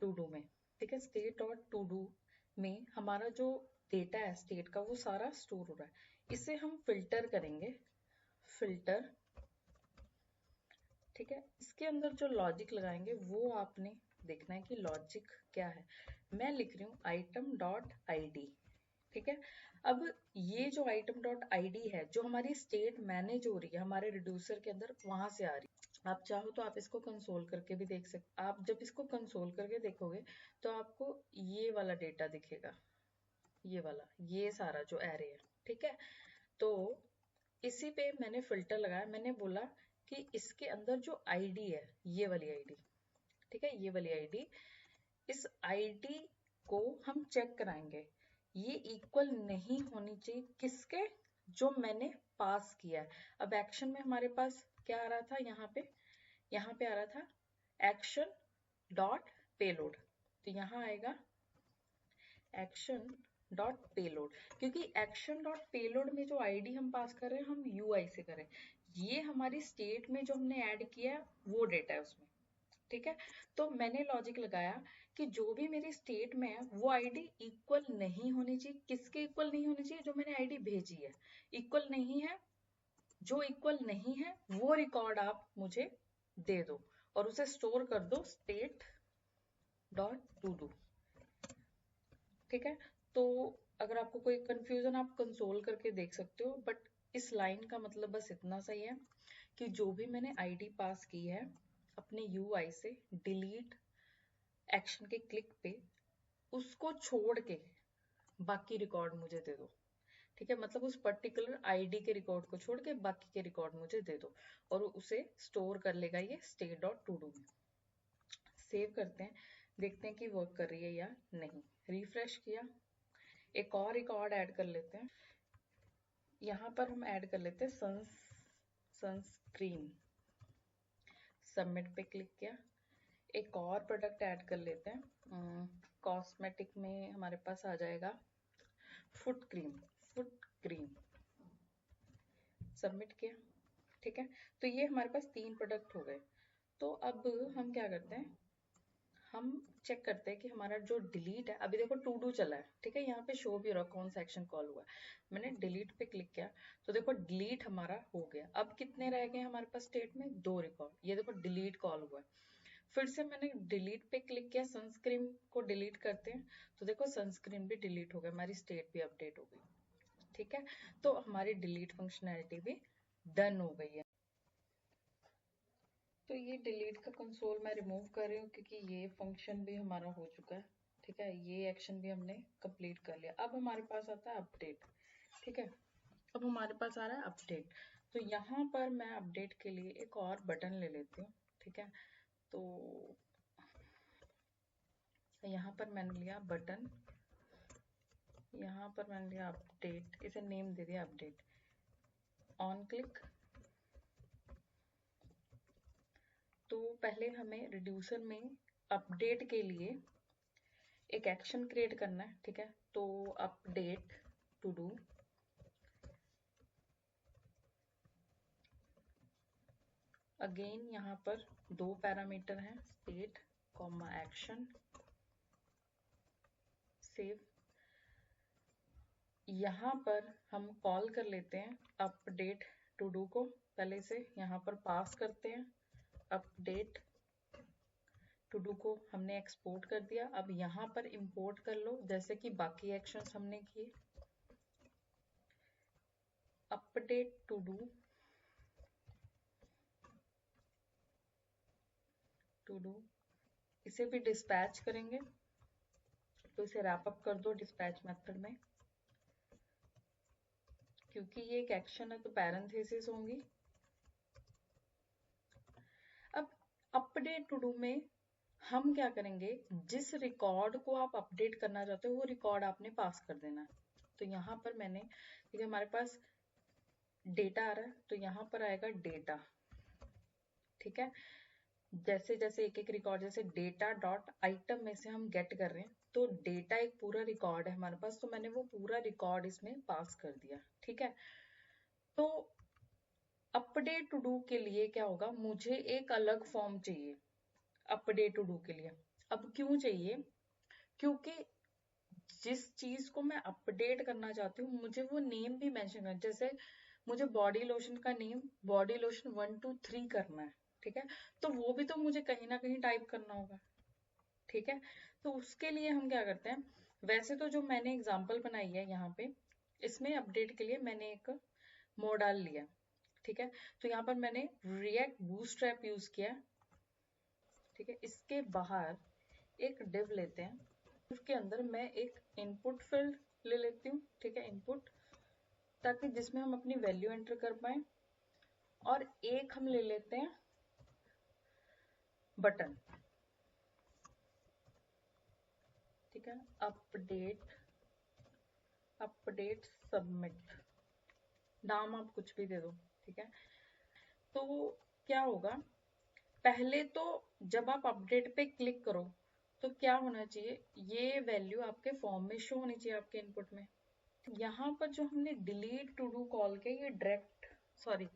टू डू में, ठीक है। स्टेट डॉट टू डू में हमारा जो डेटा है स्टेट का, वो सारा स्टोर हो रहा है। इसे हम फिल्टर करेंगे, फिल्टर, ठीक है। इसके अंदर जो लॉजिक लगाएंगे वो आपने देखना है कि लॉजिक क्या है। मैं लिख रही हूँ आइटम डॉट आईडी, ठीक है। अब ये जो आइटम डॉट आईडी है, जो हमारी स्टेट मैनेज हो रही है हमारे रिड्यूसर के अंदर, वहां से आ रही है। आप चाहो तो आप इसको कंसोल करके भी देख सकते। आप जब इसको कंसोल करके देखोगे तो आपको ये वाला डेटा दिखेगा, ये वाला, ये सारा जो एरे है, ठीक है। तो इसी पे मैंने फिल्टर लगाया, मैंने बोला कि इसके अंदर जो आईडी है, ये वाली आईडी, ठीक है, ये वाली आईडी, इस आईडी को हम चेक कराएंगे, ये इक्वल नहीं होनी चाहिए किसके, जो मैंने पास किया है। अब एक्शन में हमारे पास क्या आ रहा था, यहाँ पे आ रहा था एक्शन डॉट पेलोड, तो यहाँ आएगा एक्शन डॉट पेलोड, क्योंकि एक्शन डॉट पेलोड में जो आईडी हम पास कर रहे हैं, हम यूआई से करें, ये हमारी स्टेट में जो हमने ऐड किया है वो डेटा है उसमें, ठीक है। तो मैंने लॉजिक लगाया कि जो भी मेरी स्टेट में है वो आईडी इक्वल नहीं होनी चाहिए, किसके इक्वल नहीं होनी चाहिए, जो मैंने आईडी भेजी है इक्वल नहीं है, जो इक्वल नहीं है वो रिकॉर्ड आप मुझे दे दो और उसे स्टोर कर दो स्टेट डॉट टू डू, ठीक है। तो अगर आपको कोई कंफ्यूजन, आप कंसोल करके देख सकते हो, बट इस लाइन का मतलब बस इतना सही है कि जो भी मैंने आईडी पास की है अपने यूआई से, डिलीट एक्शन के क्लिक पे, उसको छोड़ के बाकी रिकॉर्ड मुझे दे दो, ठीक है। मतलब उस पर्टिकुलर आईडी के रिकॉर्ड को छोड़ के बाकी के रिकॉर्ड मुझे दे दो, और उसे स्टोर कर लेगा ये स्टेट डॉट टू डू में। सेव करते हैं, देखते हैं कि वर्क कर रही है या नहीं। रिफ्रेश किया, एक और रिकॉर्ड ऐड कर लेते हैं। यहाँ पर हम ऐड कर लेते हैं सनस्क्रीन, सबमिट पे क्लिक किया। एक और प्रोडक्ट ऐड कर लेते हैं, कॉस्मेटिक में हमारे पास आ जाएगा फुट क्रीम, सबमिट किया, ठीक है। तो ये हमारे पास 3 प्रोडक्ट हो गए। तो अब हम क्या करते हैं, हम चेक करते हैं कि हमारा जो डिलीट है, अभी देखो टू डू चला है, ठीक है, यहाँ पे शो भी हो रहा है कौन सा एक्शन कॉल हुआ है। मैंने डिलीट पे क्लिक किया तो देखो डिलीट हमारा हो गया। अब कितने रह गए हमारे पास स्टेट में, 2 रिकॉर्ड, ये देखो डिलीट कॉल हुआ है। फिर से मैंने डिलीट पे क्लिक किया, सनस्क्रीन को डिलीट करते हैं, तो देखो सनस्क्रीन भी डिलीट हो गया, हमारी स्टेट भी अपडेट हो गई, ठीक है। तो हमारी डिलीट फंक्शनैलिटी भी डन हो गई है। तो ये डिलीट का कंसोल मैं रिमूव कर रही हूँ क्योंकि ये फंक्शन भी हमारा हो चुका है, ठीक है, ये एक्शन भी हमने कंप्लीट कर लिया। अब हमारे पास आता है अपडेट, ठीक है, अब हमारे पास आ रहा है अपडेट। तो यहाँ पर मैं अपडेट के लिए एक और बटन ले लेती हूँ, ठीक है। तो यहाँ पर मैंने लिया बटन, यहाँ पर मैंने लिया अपडेट, इसे नेम दे दिया अपडेट, ऑन क्लिक। तो पहले हमें रिड्यूसर में अपडेट के लिए एक एक्शन क्रिएट करना है, ठीक है। तो अपडेट टू डू, अगेन यहाँ पर 2 पैरामीटर हैं, स्टेट कॉमा एक्शन, सेव। यहाँ पर हम कॉल कर लेते हैं अपडेट टू डू को, पहले से यहाँ पर पास करते हैं। अपडेट टू डू को हमने एक्सपोर्ट कर दिया। अब यहाँ पर इंपोर्ट कर लो जैसे कि बाकी एक्शंस हमने किए। अपडेट टू डू इसे भी डिस्पैच करेंगे, तो इसे रैप अप कर दो डिस्पैच मेथड में, क्योंकि ये एक एक्शन है तो पैरेंथेसिस होंगी। अब अपडेट टू डू में हम क्या करेंगे, जिस रिकॉर्ड को आप अपडेट करना चाहते हो वो रिकॉर्ड आपने पास कर देना है। तो यहाँ पर मैंने, ठीक है, हमारे पास डेटा आ रहा है तो यहाँ पर आएगा डेटा, ठीक है। जैसे जैसे एक एक रिकॉर्ड, जैसे डेटा डॉट आइटम में से हम गेट कर रहे हैं, तो डेटा एक पूरा रिकॉर्ड है हमारे पास, तो मैंने वो पूरा रिकॉर्ड इसमें पास कर दिया, ठीक है। तो अपडेट टू डू के लिए क्या होगा, मुझे एक अलग फॉर्म चाहिए अपडेट टू डू के लिए। अब क्यों चाहिए, क्योंकि जिस चीज को मैं अपडेट करना चाहती हूँ मुझे वो नेम भी मेंशन करना, जैसे मुझे बॉडी लोशन का नेम बॉडी लोशन 1 2 3 करना है, ठीक है। तो वो भी तो मुझे कहीं ना कहीं टाइप करना होगा, ठीक है। तो उसके लिए हम क्या करते हैं, वैसे तो जो मैंने एग्जांपल बनाई है यहाँ पे, इसमें अपडेट के लिए मैंने एक मॉडल लिया, ठीक है। तो यहाँ पर मैंने रिएक्ट बूटस्ट्रैप यूज किया, ठीक है। इसके बाहर एक डिव लेते हैं, डिव के अंदर मैं एक इनपुट फील्ड ले लेती हूँ, ठीक है, इनपुट, ताकि जिसमें हम अपनी वैल्यू एंटर कर पाए। और एक हम ले लेते हैं बटन, ठीक है, अपडेट सबमिट, नाम आप कुछ भी दे दो, ठीक है। तो क्या होगा, पहले तो जब आप अपडेट पे क्लिक करो तो क्या होना चाहिए, ये वैल्यू आपके फॉर्म में शो होनी चाहिए आपके इनपुट में। यहाँ पर जो हमने डिलीट टू डू कॉल किया ये डायरेक्ट, सॉरी,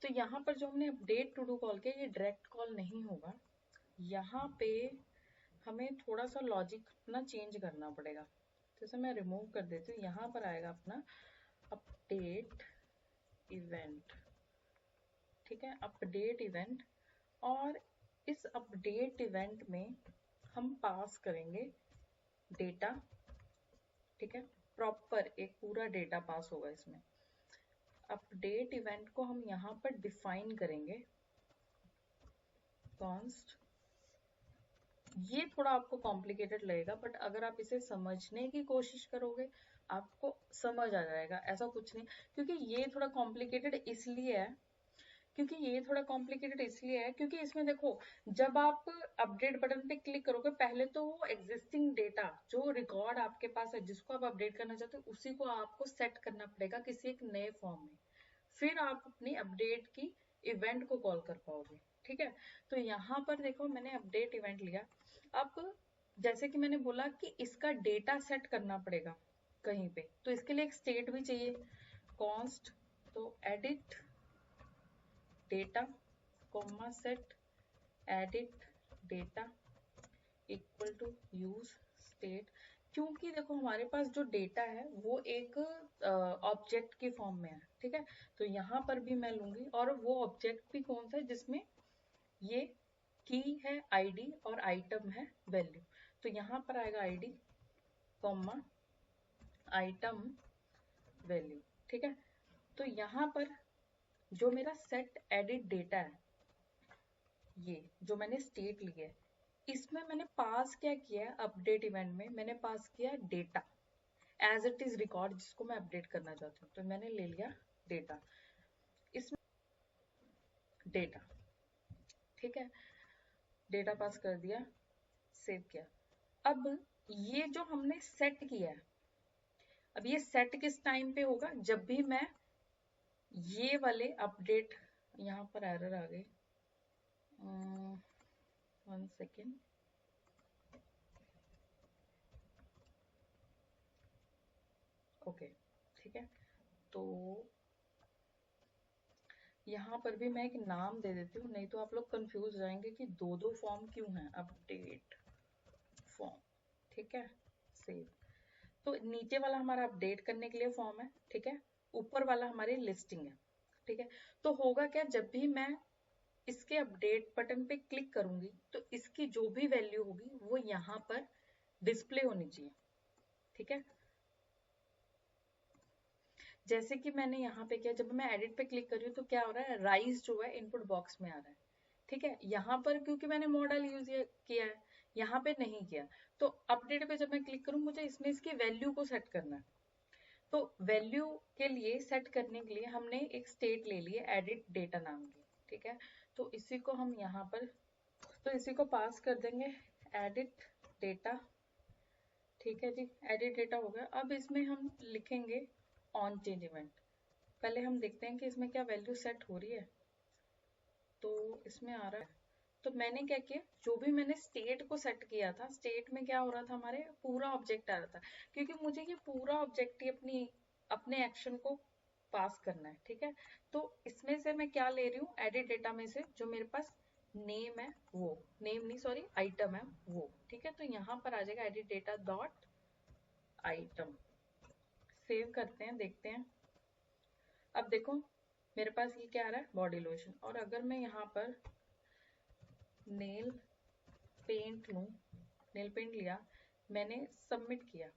तो यहाँ पर जो हमने अपडेट टू डू कॉल किया ये डायरेक्ट कॉल नहीं होगा, यहाँ पे हमें थोड़ा सा लॉजिक अपना चेंज करना पड़ेगा। जैसे मैं रिमूव कर देती हूँ, यहाँ पर आएगा अपना अपडेट इवेंट, ठीक है, अपडेट इवेंट। और इस अपडेट इवेंट में हम पास करेंगे डेटा, ठीक है, प्रॉपर एक पूरा डेटा पास होगा इसमें। अपडेट इवेंट को हम यहाँ पर डिफाइन करेंगे कॉन्स्ट, ये थोड़ा आपको कॉम्प्लिकेटेड लगेगा बट अगर आप इसे समझने की कोशिश करोगे आपको समझ आ जाएगा, ऐसा कुछ नहीं। क्योंकि ये थोड़ा कॉम्प्लिकेटेड इसलिए है, क्योंकि इसमें देखो, जब आप अपडेट बटन पे क्लिक करोगे पहले तो वो एग्जिस्टिंग डेटा जो रिकॉर्ड आपके पास है जिसको आप अपडेट करना चाहते हो उसी को आपको सेट करना पड़ेगा किसी एक नए फॉर्म में, फिर आप अपनी अपडेट की इवेंट को कॉल कर पाओगे, ठीक है। तो यहाँ पर देखो मैंने अपडेट इवेंट लिया। अब जैसे कि मैंने बोला कि इसका डेटा सेट करना पड़ेगा कहीं पे, तो इसके लिए एक स्टेट भी चाहिए, कॉन्स्ट, तो edit data comma set edit data equal to use state. क्योंकि देखो हमारे पास जो डेटा है वो एक ऑब्जेक्ट के फॉर्म में है, ठीक है। तो यहाँ पर भी मैं लूंगी और वो ऑब्जेक्ट भी कौन सा है जिसमें ये की है आईडी और आइटम है वैल्यू। तो यहाँ पर आएगा आईडी कॉमा आइटम वैल्यू, ठीक है। तो यहाँ पर जो मेरा सेट एडिट डेटा है, ये जो मैंने स्टेट ली है, इसमें मैंने पास क्या किया है, अपडेट इवेंट में मैंने पास किया data as it is record जिसको मैं अपडेट करना चाहती हूँ, तो मैंने ले लिया डेटा, इसमें डेटा, ठीक है, डेटा पास कर दिया, सेव किया। अब ये जो हमने सेट किया है, अब ये सेट किस टाइम पे होगा, जब भी मैं ये वाले अपडेट, यहाँ पर एरर आ गई, 1 सेकेंड, ओके ठीक है। तो यहाँ पर भी मैं एक नाम दे देती हूँ, नहीं तो आप लोग कंफ्यूज हो जाएंगे कि दो दो फॉर्म क्यों हैं। अपडेट फॉर्म, ठीक है। सेव। तो नीचे वाला हमारा अपडेट करने के लिए फॉर्म है, ठीक है। ऊपर वाला हमारी लिस्टिंग है, ठीक है। तो होगा क्या, जब भी मैं इसके अपडेट बटन पे क्लिक करूंगी तो इसकी जो भी वैल्यू होगी वो यहाँ पर डिस्प्ले होनी चाहिए, ठीक है। जैसे कि मैंने यहाँ पे किया, जब मैं एडिट पे क्लिक कर रही हूँ तो क्या हो रहा है, राइज जो है इनपुट बॉक्स में आ रहा है, ठीक है। यहाँ पर क्योंकि मैंने मॉडल यूज किया है, यहाँ पे नहीं किया, तो अपडेट पे जब मैं क्लिक करूँ मुझे इसमें इसकी वैल्यू को सेट करना है। तो वैल्यू के लिए सेट करने के लिए हमने एक स्टेट ले ली है एडिट डेटा नाम की, ठीक है। तो इसी को हम यहाँ पर, तो इसी को पास कर देंगे एडिट डेटा, ठीक है जी। एडिट डेटा हो गया। अब इसमें हम लिखेंगे ऑन चेंज इवेंट। पहले हम देखते हैं कि इसमें क्या वैल्यू सेट हो रही है। तो इसमें आ रहा है, तो मैंने क्या किया, जो भी मैंने स्टेट को सेट किया था, स्टेट में क्या हो रहा था, हमारे पूरा ऑब्जेक्ट आ रहा था, क्योंकि मुझे ये पूरा ऑब्जेक्ट ही अपने एक्शन को पास करना है, ठीक है। तो इसमें से मैं क्या ले रही हूँ, एडिट डेटा में से जो मेरे पास नेम है वो, नेम नहीं सॉरी आइटम है वो, ठीक है। तो यहाँ पर आ जाएगा edit data dot item. Save करते हैं, देखते हैं। अब देखो मेरे पास ये क्या आ रहा है, बॉडी लोशन। और अगर मैं यहाँ पर नेल पेंट लूं, नेल पेंट लिया, मैंने सबमिट किया,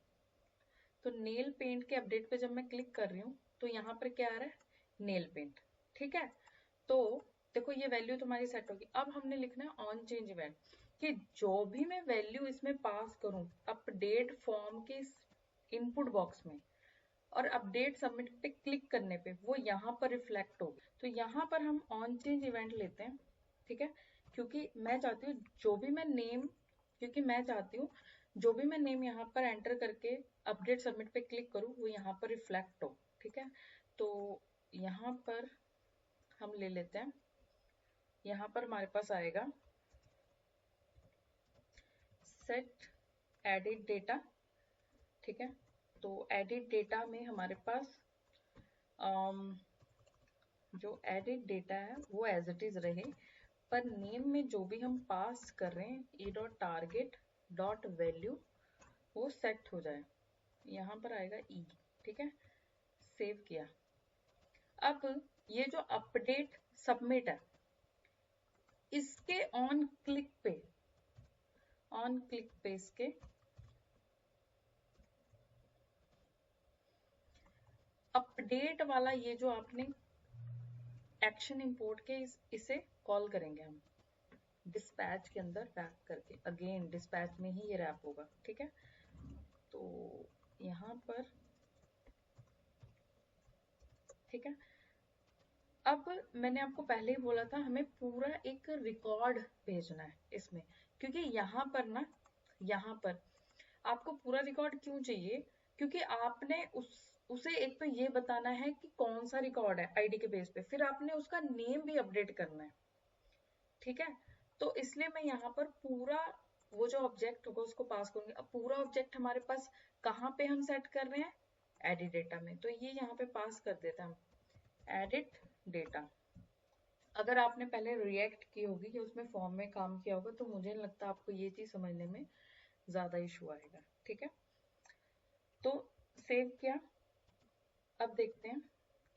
तो नेल पेंट के अपडेट पे जब मैं क्लिक कर रही हूँ तो यहाँ पर क्या आ रहा है, नेल पेंट, ठीक है। तो देखो ये वैल्यू तुम्हारी सेट होगी। अब हमने लिखना है ऑन चेंज इवेंट, कि जो भी मैं वैल्यू इसमें पास करूं अपडेट फॉर्म के इनपुट बॉक्स में और अपडेट सबमिट पे क्लिक करने पे वो यहाँ पर रिफ्लेक्ट हो। तो यहाँ पर हम ऑन चेंज इवेंट लेते हैं, ठीक है। क्योंकि मैं चाहती हूँ जो भी मैं नेम, क्योंकि मैं चाहती हूँ जो भी मैं नेम यहाँ पर एंटर करके अपडेट सबमिट पे क्लिक करूँ वो यहाँ पर रिफ्लेक्ट हो, ठीक है। तो यहाँ पर हम ले लेते हैं, यहाँ पर हमारे पास आएगा सेट एडिट डेटा, ठीक है। तो एडिट डेटा में हमारे पास जो एडिट डेटा है वो एज इट इज रहे, पर नेम में जो भी हम पास कर रहे हैं E dot target dot value वो सेट हो जाए। यहाँ पर आएगा ई, ठीक है। सेव किया। अब ये जो अपडेट सबमिट है इसके ऑन क्लिक पे इसके अपडेट वाला ये जो आपने एक्शन इंपोर्ट के इसे कॉल करेंगे हम डिस्पैच के अंदर बैक करके, अगेन डिस्पैच में ही ये रैप होगा, ठीक है। तो यहाँ पर ठीक है। अब मैंने आपको पहले ही बोला था हमें पूरा एक रिकॉर्ड भेजना है इसमें, क्योंकि यहाँ पर ना, यहाँ पर आपको पूरा रिकॉर्ड क्यों चाहिए, क्योंकि आपने उसे एक तो ये बताना है कि कौन सा रिकॉर्ड है आईडी के बेस पे, फिर आपने उसका नेम भी अपडेट करना है, ठीक है। तो इसलिए मैं यहाँ पर पूरा वो जो ऑब्जेक्ट होगा उसको पास करूंगी। अब पूरा ऑब्जेक्ट हमारे पास कहाँ पे हम सेट कर रहे हैं, एडिट डेटा में, तो ये यहाँ पे पास कर देते हैं हम एडिट डेटा। अगर आपने पहले रिएक्ट की होगी या उसमें फॉर्म में काम किया होगा तो मुझे नहीं लगता आपको ये चीज समझने में ज्यादा इशू आएगा, ठीक है। तो सेव किया। अब देखते हैं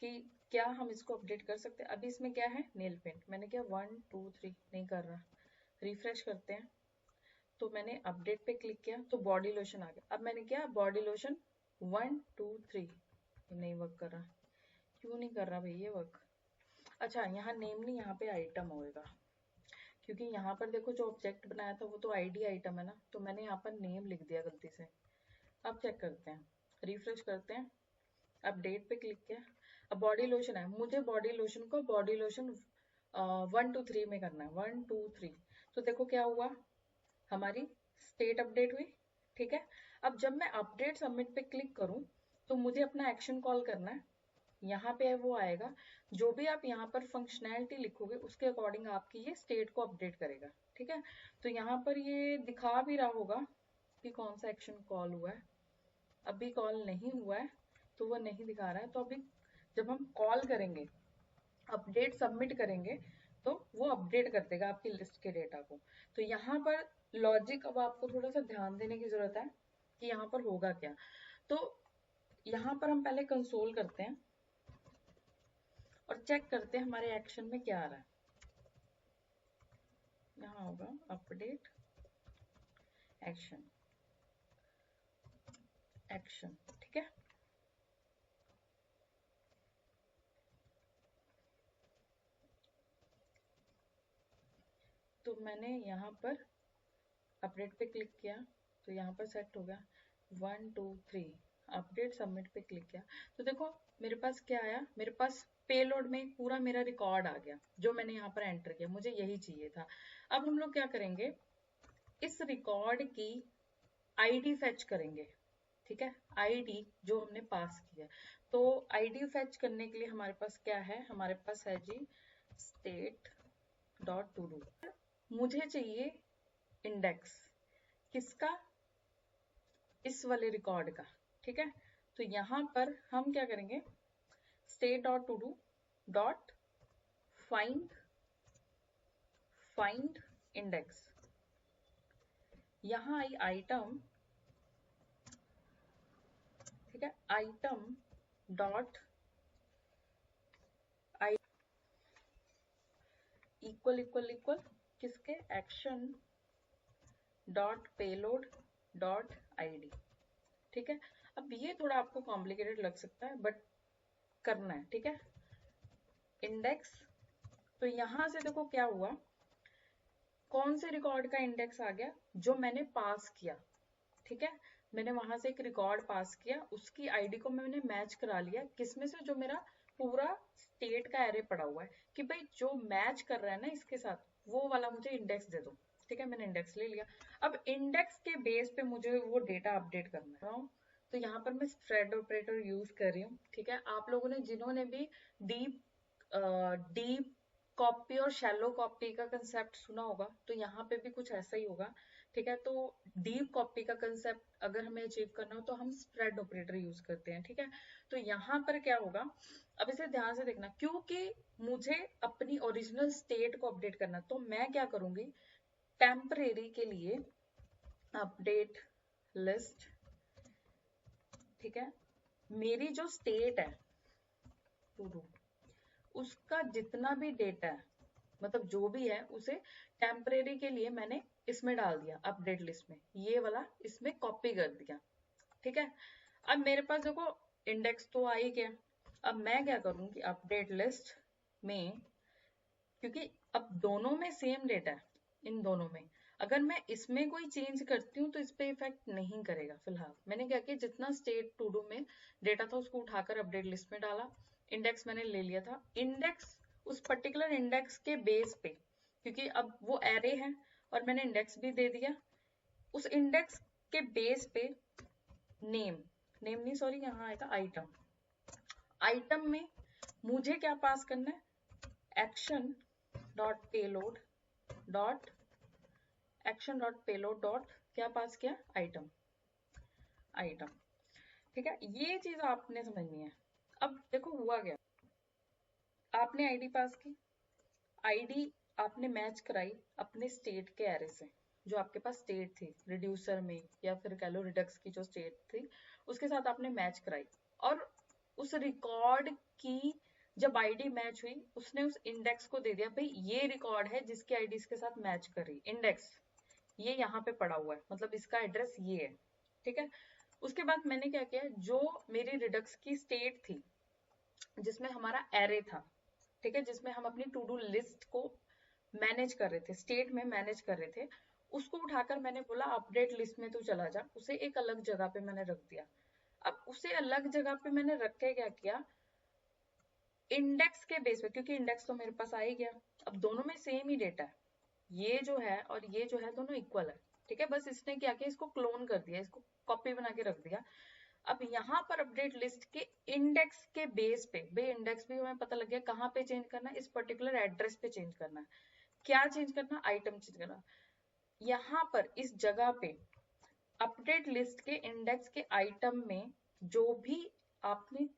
कि क्या हम इसको अपडेट कर सकते हैं। अभी इसमें क्या है, नेल पेंट, मैंने क्या 1 2 3 नहीं कर रहा, रिफ्रेश करते हैं। तो मैंने अपडेट पे क्लिक किया तो बॉडी लोशन आ गया। अब मैंने क्या बॉडी लोशन 1 2 3, नहीं वर्क कर रहा, क्यों नहीं कर रहा भाई ये वर्क। अच्छा यहाँ नेम नहीं, यहाँ पे आइटम होएगा, क्योंकि यहाँ पर देखो जो ऑब्जेक्ट बनाया था वो तो आईडी आइटम है ना, तो मैंने यहाँ पर नेम लिख दिया गलती से। अब चेक करते हैं, रिफ्रेश करते हैं, अपडेट पे क्लिक किया। अब बॉडी लोशन है, मुझे बॉडी लोशन को बॉडी लोशन 1 2 3 में करना है, 1 2 3। तो देखो क्या हुआ, हमारी स्टेट अपडेट हुई, ठीक है। अब जब मैं अपडेट सबमिट पे क्लिक करूं तो मुझे अपना एक्शन कॉल करना है, यहाँ पे वो आएगा, जो भी आप यहाँ पर फंक्शनैलिटी लिखोगे उसके अकॉर्डिंग आपकी ये स्टेट को अपडेट करेगा, ठीक है। तो यहाँ पर ये दिखा भी रहा होगा कि कौन सा एक्शन कॉल हुआ है, अभी कॉल नहीं हुआ है तो वो नहीं दिखा रहा है। तो अभी जब हम कॉल करेंगे, अपडेट सबमिट करेंगे, तो वो अपडेट कर देगा आपकी लिस्ट के डेटा को। तो यहाँ पर लॉजिक अब आपको थोड़ा सा ध्यान देने की जरूरत है कि यहाँ पर होगा क्या। तो यहाँ पर हम पहले कंसोल करते हैं और चेक करते हैं हमारे एक्शन में क्या आ रहा है। यहाँ होगा अपडेट एक्शन, एक्शन, ठीक है। तो मैंने यहाँ पर अपडेट पे क्लिक किया तो यहाँ पर सेट हो गया 1 2 3। अपडेट सबमिट पे क्लिक किया तो देखो मेरे पास क्या आया, मेरे पास पेलोड में पूरा मेरा रिकॉर्ड आ गया जो मैंने यहाँ पर एंटर किया, मुझे यही चाहिए था। अब हम लोग क्या करेंगे, इस रिकॉर्ड की आईडी फेच करेंगे, ठीक है। आईडी जो हमने पास किया, तो आईडी फेच करने के लिए हमारे पास क्या है, हमारे पास है जी state डॉट टू डू। मुझे चाहिए इंडेक्स किसका, इस वाले रिकॉर्ड का, ठीक है। तो यहाँ पर हम क्या करेंगे, state dot to do dot find, find index. यहाँ आई आइटम, ठीक है, item dot I equal equal equal किसके, action dot payload dot ID, ठीक है। अब ये थोड़ा आपको कॉम्प्लिकेटेड लग सकता है बट करना है, ठीक है। इंडेक्स, तो यहां से देखो क्या हुआ, कौन से रिकॉर्ड का इंडेक्स आ गया, जो मैंने पास किया, ठीक है। मैंने वहां से एक रिकॉर्ड पास किया, उसकी आईडी को मैंने मैच करा लिया किसमें से, जो मेरा पूरा स्टेट का एरे पड़ा हुआ है, कि भाई जो मैच कर रहा है ना इसके साथ, वो वाला मुझे इंडेक्स दे दो, ठीक है। मैंने इंडेक्स ले लिया। अब इंडेक्स के बेस पे मुझे वो डेटा अपडेट करना है, तो यहाँ पर मैं स्प्रेड ऑपरेटर यूज कर रही हूँ, ठीक है। आप लोगों ने जिन्होंने भी डीप डीप कॉपी और शैलो कॉपी का कंसेप्ट सुना होगा, तो यहाँ पे भी कुछ ऐसा ही होगा, ठीक है। तो डीप कॉपी का कंसेप्ट अगर हमें अचीव करना हो तो हम स्प्रेड ऑपरेटर यूज करते हैं, ठीक है। तो यहाँ पर क्या होगा, अब इसे ध्यान से देखना, क्योंकि मुझे अपनी ओरिजिनल स्टेट को अपडेट करना, तो मैं क्या करूंगी, टेम्परेरी के लिए अपडेट लिस्ट, ठीक है। मेरी जो स्टेट है टू डू, उसका जितना भी डेटा है, मतलब जो भी है, उसे टेम्परेरी के लिए मैंने इसमें डाल दिया अपडेट लिस्ट में, ये वाला इसमें कॉपी कर दिया, ठीक है। अब मेरे पास देखो इंडेक्स तो आ ही गया। अब मैं क्या करूंगी, अपडेट लिस्ट में, क्योंकि अब दोनों में सेम डेटा है, इन दोनों में अगर मैं इसमें कोई चेंज करती हूँ तो इस पे इफेक्ट नहीं करेगा। फिलहाल मैंने क्या किया, जितना स्टेट टू डू में डेटा था उसको उठाकर अपडेट लिस्ट में डाला, इंडेक्स मैंने ले लिया था, इंडेक्स उस पर्टिकुलर इंडेक्स के बेस पे, क्योंकि अब वो एरे है और मैंने इंडेक्स भी दे दिया, उस इंडेक्स के बेस पे नेम, नेम नहीं सॉरी, यहाँ आएगा आइटम, आइटम में मुझे क्या पास करना है, action dot payload dot, action dot payload dot क्या पास किया, आइटम, आइटम, ठीक है। ये चीज आपने समझनी है। अब देखो हुआ क्या, आपने आईडी पास की, आईडी आपने मैच कराई अपने स्टेट के एरे से, जो आपके पास स्टेट थी रिड्यूसर में, या फिर कह लो रिडक्स की जो स्टेट थी उसके साथ आपने मैच कराई, और उस रिकॉर्ड की जब आईडी मैच हुई, उसने उस इंडेक्स को दे दिया, भाई ये रिकॉर्ड है जिसकी आईडी इसके साथ मैच कर रही, इंडेक्स ये यहाँ पे पड़ा हुआ है, मतलब इसका एड्रेस ये है, ठीक है। उसके बाद मैंने क्या किया, जो मेरी रिडक्स की स्टेट थी जिसमें हमारा एरे था, ठीक है, जिसमें हम अपनी टू डू लिस्ट को मैनेज कर रहे थे, स्टेट में मैनेज कर रहे थे, उसको उठाकर मैंने बोला अपडेट लिस्ट में तू चला जा, उसे एक अलग जगह पे मैंने रख दिया। अब उसे अलग जगह पे मैंने रख के क्या किया, इंडेक्स के बेस पे, क्योंकि इंडेक्स तो मेरे पास आ ही गया, अब दोनों में सेम ही डेटा है, ये जो है और ये जो है दोनों इक्वल है, ठीक है। बस इसने क्या किया, इसको क्लोन कर दिया, इसको कॉपी बना के रख दिया। अब यहाँ पर अपडेट लिस्ट के इंडेक्स के बेस पे, बे इंडेक्स भी हमें पता लग गया कहाँ पे चेंज करना है, इस पर्टिकुलर एड्रेस पे चेंज करना है। क्या चेंज करना, आइटम चेंज करना। यहाँ पर इस जगह पे अपडेट लिस्ट के इंडेक्स के आइटम में जो भी आपने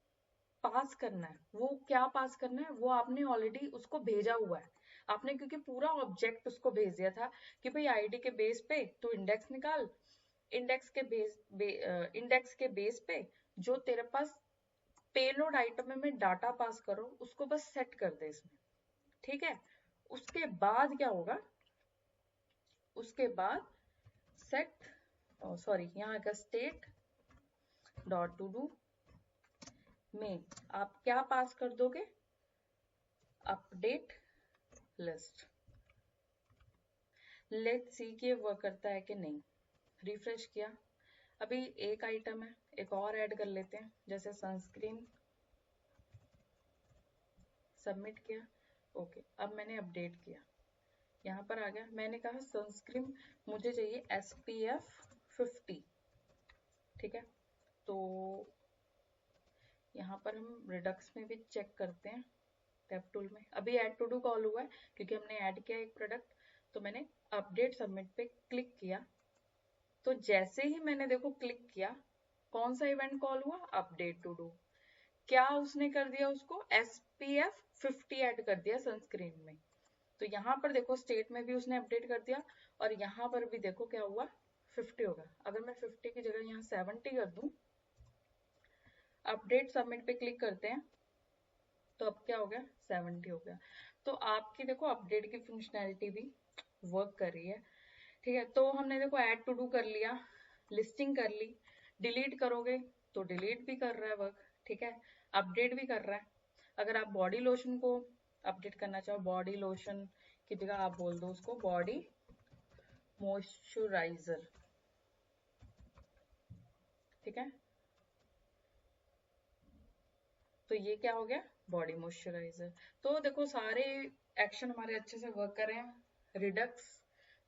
पास करना है। वो क्या पास करना है, वो आपने ऑलरेडी उसको भेजा हुआ है। आपने क्योंकि पूरा ऑब्जेक्ट उसको भेज दिया था कि भाई आईडी के बेस पे तो इंडेक्स निकाल, इंडेक्स के बेस पे जो तेरे पास पेलोड आइटम में डाटा पास करो उसको बस सेट कर दे इसमें। ठीक है, उसके बाद क्या होगा, उसके बाद सेट, सॉरी यहाँ का स्टेट डॉट टू डू में आप क्या पास कर दोगे, अपडेट लिस्ट। लेट्स सी कि वर्क करता है कि नहीं। रिफ्रेश किया, अभी एक आइटम है, एक और ऐड कर लेते हैं, जैसे सनस्क्रीन। सबमिट किया, ओके। अब मैंने अपडेट किया, यहाँ पर आ गया। मैंने कहा सनस्क्रीन मुझे चाहिए SPF 50। ठीक है, तो यहाँ पर हम रिडक्स में भी चेक करते हैं टैब टूल में। अभी ऐड टू डू कॉल हुआ है क्योंकि हमने ऐड किया एक प्रोडक्ट, तो मैंने अपडेट सबमिट पे क्लिक किया। तो जैसे ही मैंने देखो क्लिक किया, कौन सा इवेंट कॉल हुआ, अपडेट टू डू। क्या उसने कर दिया, उसको SPF 50 ऐड कर दिया सनस्क्रीन में। तो यहाँ पर देखो स्टेट में भी उसने अपडेट कर दिया और यहाँ पर भी देखो क्या हुआ, 50 होगा। अगर मैं 50 की जगह यहाँ 70 कर दूं, अपडेट सबमिट पे क्लिक करते हैं, तो अब क्या हो गया, 70 हो गया। तो आपकी देखो अपडेट की फंक्शनैलिटी भी वर्क कर रही है। ठीक है, तो हमने देखो ऐड टू डू कर लिया, लिस्टिंग कर ली, डिलीट करोगे तो डिलीट भी कर रहा है वर्क। ठीक है, अपडेट भी कर रहा है। अगर आप बॉडी लोशन को अपडेट करना चाहो, बॉडी लोशन की जगह आप बोल दो उसको बॉडी मॉइस्चराइजर। ठीक है, तो ये क्या हो गया, बॉडी मॉइस्चराइजर। तो देखो सारे एक्शन हमारे अच्छे से वर्क कर रहे हैं। रिडक्स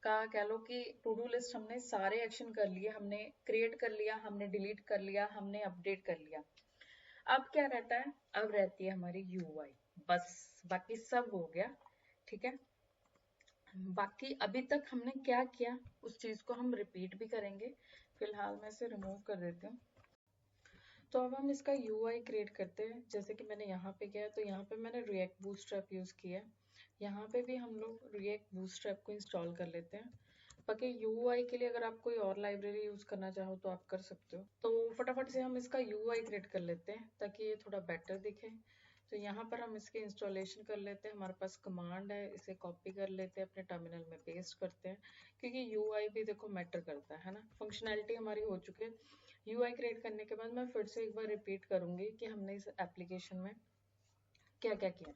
का कह लो कि टू डू लिस्ट हमने सारे एक्शन कर लिए, हमने क्रिएट कर लिया, हमने डिलीट कर लिया, हमने अपडेट कर लिया। अब क्या रहता है, अब रहती है हमारी UI, बस बाकी सब हो गया। ठीक है, बाकी अभी तक हमने क्या किया उस चीज को हम रिपीट भी करेंगे। फिलहाल मैं इसे रिमूव कर देती हूँ। तो अब हम इसका UI क्रिएट करते हैं। जैसे कि मैंने यहाँ पे किया, तो यहाँ पे मैंने रिएक्ट बूटस्ट्रैप यूज किया। यहाँ पे भी हम लोग रिएक्ट बूटस्ट्रैप को इंस्टॉल कर लेते हैं। बाकी UI के लिए अगर आप कोई और लाइब्रेरी यूज करना चाहो तो आप कर सकते हो। तो फटाफट से हम इसका UI क्रिएट कर लेते हैं ताकि ये थोड़ा बेटर दिखे। तो यहाँ पर हम इसके इंस्टॉलेशन कर लेते हैं। हमारे पास कमांड है, इसे कॉपी कर लेते हैं, अपने टर्मिनल में पेस्ट करते हैं, क्योंकि UI भी देखो मैटर करता है ना। फंक्शनैलिटी हमारी हो चुकी है। UI क्रिएट करने के बाद मैं फिर से एक बार रिपीट करूंगी कि हमने इस एप्लीकेशन में क्या क्या किया।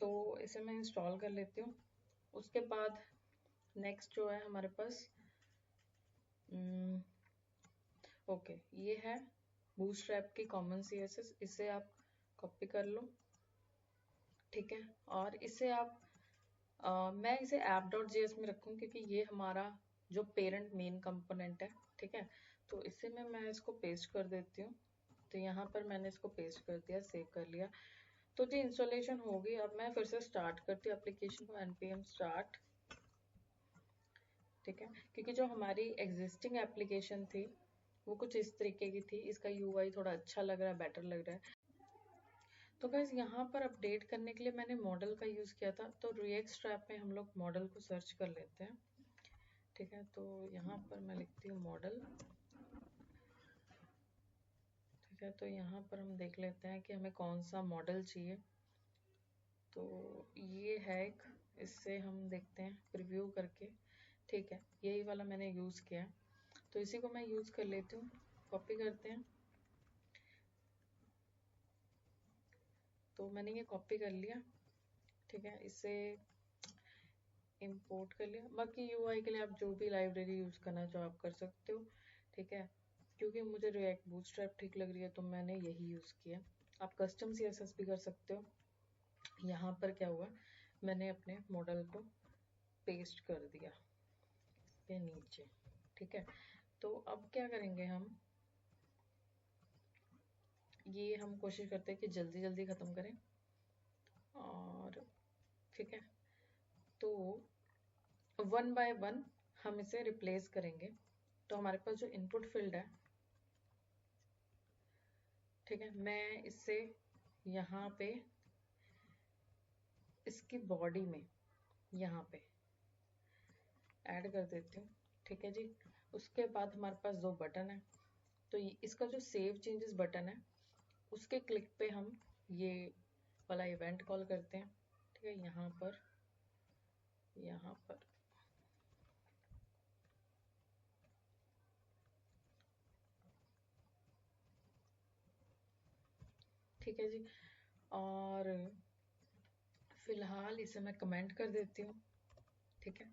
तो इसे मैं इंस्टॉल कर लेती हूँ। उसके बाद नेक्स्ट जो है हमारे पास, ओके, ये है बूटस्ट्रैप की कॉमन CSS। इसे आप कॉपी कर लो। ठीक है, और इसे आप मैं इसे app.js में रखूँ क्योंकि ये हमारा जो पेरेंट मेन कंपोनेंट है। ठीक है, तो इसे मैं इसको पेस्ट कर देती हूँ। तो यहाँ पर मैंने इसको पेस्ट कर दिया, सेव कर लिया। तो जी इंस्टॉलेशन होगी। अब मैं फिर से स्टार्ट करती हूँ एप्लीकेशन को, npm start। ठीक है, क्योंकि जो हमारी एग्जिस्टिंग एप्लीकेशन थी वो कुछ इस तरीके की थी। इसका UI थोड़ा अच्छा लग रहा है, बेटर लग रहा है। तो गाइस यहाँ पर अपडेट करने के लिए मैंने मॉडल का यूज़ किया था। तो रिएक्ट स्ट्रैप में हम लोग मॉडल को सर्च कर लेते हैं। ठीक है, तो यहाँ पर मैं लिखती हूँ मॉडल। ठीक है, तो यहाँ पर हम देख लेते हैं कि हमें कौन सा मॉडल चाहिए। तो ये है एक, इससे हम देखते हैं प्रीव्यू करके। ठीक है, यही वाला मैंने यूज़ किया है, तो इसी को मैं यूज़ कर लेती हूँ। कॉपी करते हैं, तो मैंने ये कॉपी कर लिया। ठीक है, इसे इंपोर्ट कर लिया। बाकी UI के लिए आप जो भी लाइब्रेरी यूज़ करना चाहो आप कर सकते हो। ठीक है, क्योंकि मुझे रिएक्ट बूटस्ट्रैप ठीक लग रही है तो मैंने यही यूज़ किया। आप कस्टम CSS भी कर सकते हो। यहाँ पर क्या हुआ, मैंने अपने मॉडल को पेस्ट कर दिया इसके नीचे। ठीक है, तो अब क्या करेंगे हम, ये हम कोशिश करते हैं कि जल्दी जल्दी ख़त्म करें। और ठीक है, तो वन बाय वन हम इसे रिप्लेस करेंगे। तो हमारे पास जो इनपुट फील्ड है, ठीक है, मैं इससे यहाँ पे इसकी बॉडी में यहाँ पे ऐड कर देती हूँ। ठीक है जी। उसके बाद हमारे पास दो बटन है, तो इसका जो सेव चेंजेस बटन है उसके क्लिक पे हम ये वाला इवेंट कॉल करते हैं। ठीक है, यहाँ पर ठीक है जी। और फिलहाल इसे मैं कमेंट कर देती हूँ। ठीक है,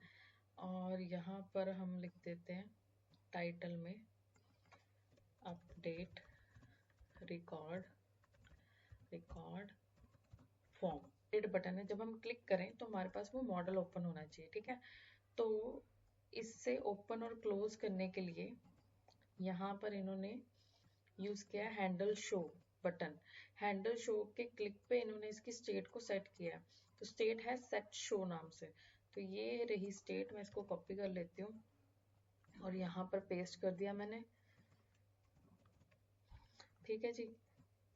और यहाँ पर हम लिख देते हैं टाइटल में update record form. Update button है, जब हम क्लिक करें तो हमारे पास वो मॉडल ओपन होना चाहिए। ठीक है, तो इससे ओपन और क्लोज करने के लिए यहाँ पर इन्होंने यूज किया handle show button. Handle show के क्लिक पे इन्होंने इसकी स्टेट को सेट किया, तो स्टेट है सेट शो नाम से। तो ये रही स्टेट, मैं इसको कॉपी कर लेती हूँ और यहाँ पर पेस्ट कर दिया मैंने। ठीक है जी।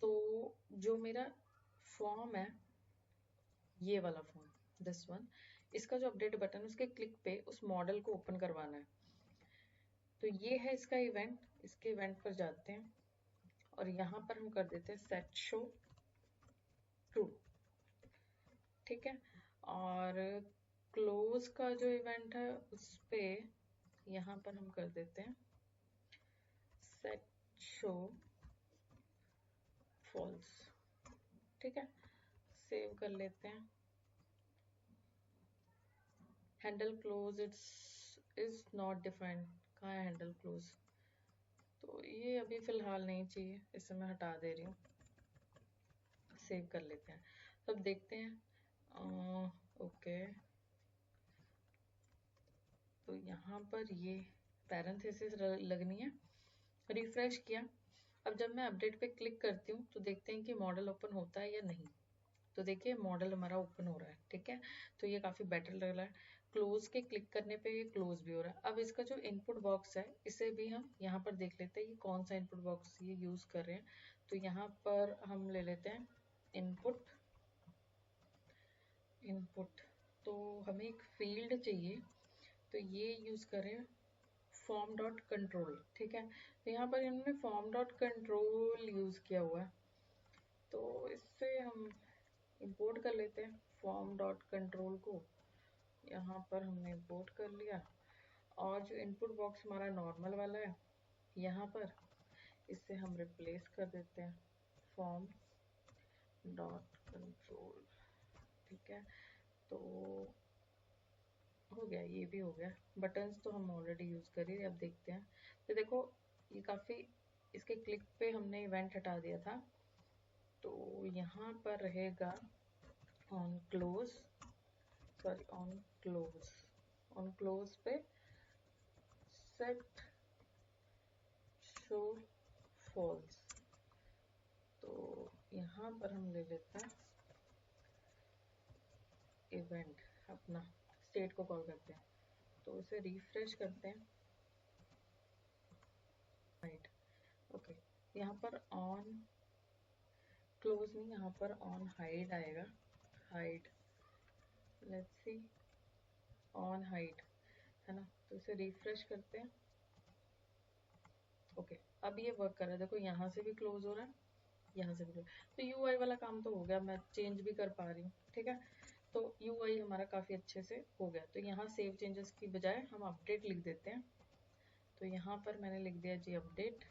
तो जो मेरा फॉर्म है, ये वाला फॉर्म, दिस वन, इसका जो अपडेट बटन उसके क्लिक पे उस मॉडल को ओपन करवाना है। तो ये है इसका इवेंट। इसके इवेंट पर जाते हैं और यहाँ पर हम कर देते हैं सेट शो ट्रू। ठीक है, और क्लोज का जो इवेंट है उस पे यहाँ पर हम कर देते हैं सेट शो फॉल्स। ठीक है, सेव कर लेते हैं। Handle close it's is not defined. कहाँ है हैंडल क्लोज? तो ये अभी फिलहाल नहीं चाहिए, इसे मैं हटा दे रही हूँ। सेव कर लेते हैं, अब देखते हैं। ओके, तो यहाँ पर ये पैरेंथेसिस लगनी है। रिफ्रेश किया। अब जब मैं अपडेट पे क्लिक करती हूँ तो देखते हैं कि मॉडल ओपन होता है या नहीं। तो देखिए मॉडल हमारा ओपन हो रहा है। ठीक है, तो ये काफ़ी बेटर लग रहा है। क्लोज के क्लिक करने पे ये क्लोज भी हो रहा है। अब इसका जो इनपुट बॉक्स है इसे भी हम यहाँ पर देख लेते हैं, ये कौन सा इनपुट बॉक्स ये यूज़ कर रहे हैं। तो यहाँ पर हम ले लेते हैं इनपुट। तो हमें एक फील्ड चाहिए, तो ये यूज़ करें फॉर्म डॉट कंट्रोल। ठीक है, तो यहाँ पर इन्होंने फॉर्म डॉट कंट्रोल यूज़ किया हुआ है, तो इससे हम इंपोर्ट कर लेते हैं फॉर्म डॉट कंट्रोल को। यहाँ पर हमने इंपोर्ट कर लिया, और जो इनपुट बॉक्स हमारा नॉर्मल वाला है यहाँ पर, इससे हम रिप्लेस कर देते हैं फॉर्म डॉट कंट्रोल। ठीक है, तो हो गया, ये भी हो गया। बटन्स तो हम ऑलरेडी यूज़ कर ही, अब देखते हैं। तो देखो ये काफ़ी, इसके क्लिक पे हमने इवेंट हटा दिया था, तो यहाँ पर रहेगा on close, sorry on close पे सेट शो फॉल्स। तो यहाँ पर हम ले लेते हैं इवेंट, अपना स्टेट को कॉल करते हैं, तो इसे रिफ्रेश करते हैं। राइट, ओके, यहाँ पर ऑन क्लोज नहीं, यहाँ पर ऑन हाइड आएगा। Hide, let's see, on hide है ना, तो इसे रिफ्रेश करते हैं। ओके, अब ये वर्क कर रहा है। देखो यहाँ से भी क्लोज हो रहा है, यहाँ से भी। तो यूआई वाला काम तो हो गया, मैं चेंज भी कर पा रही हूँ। ठीक है, तो यूआई हमारा काफ़ी अच्छे से हो गया। तो यहाँ सेव चेंजेस की बजाय हम अपडेट लिख देते हैं। तो यहाँ पर मैंने लिख दिया जी अपडेट।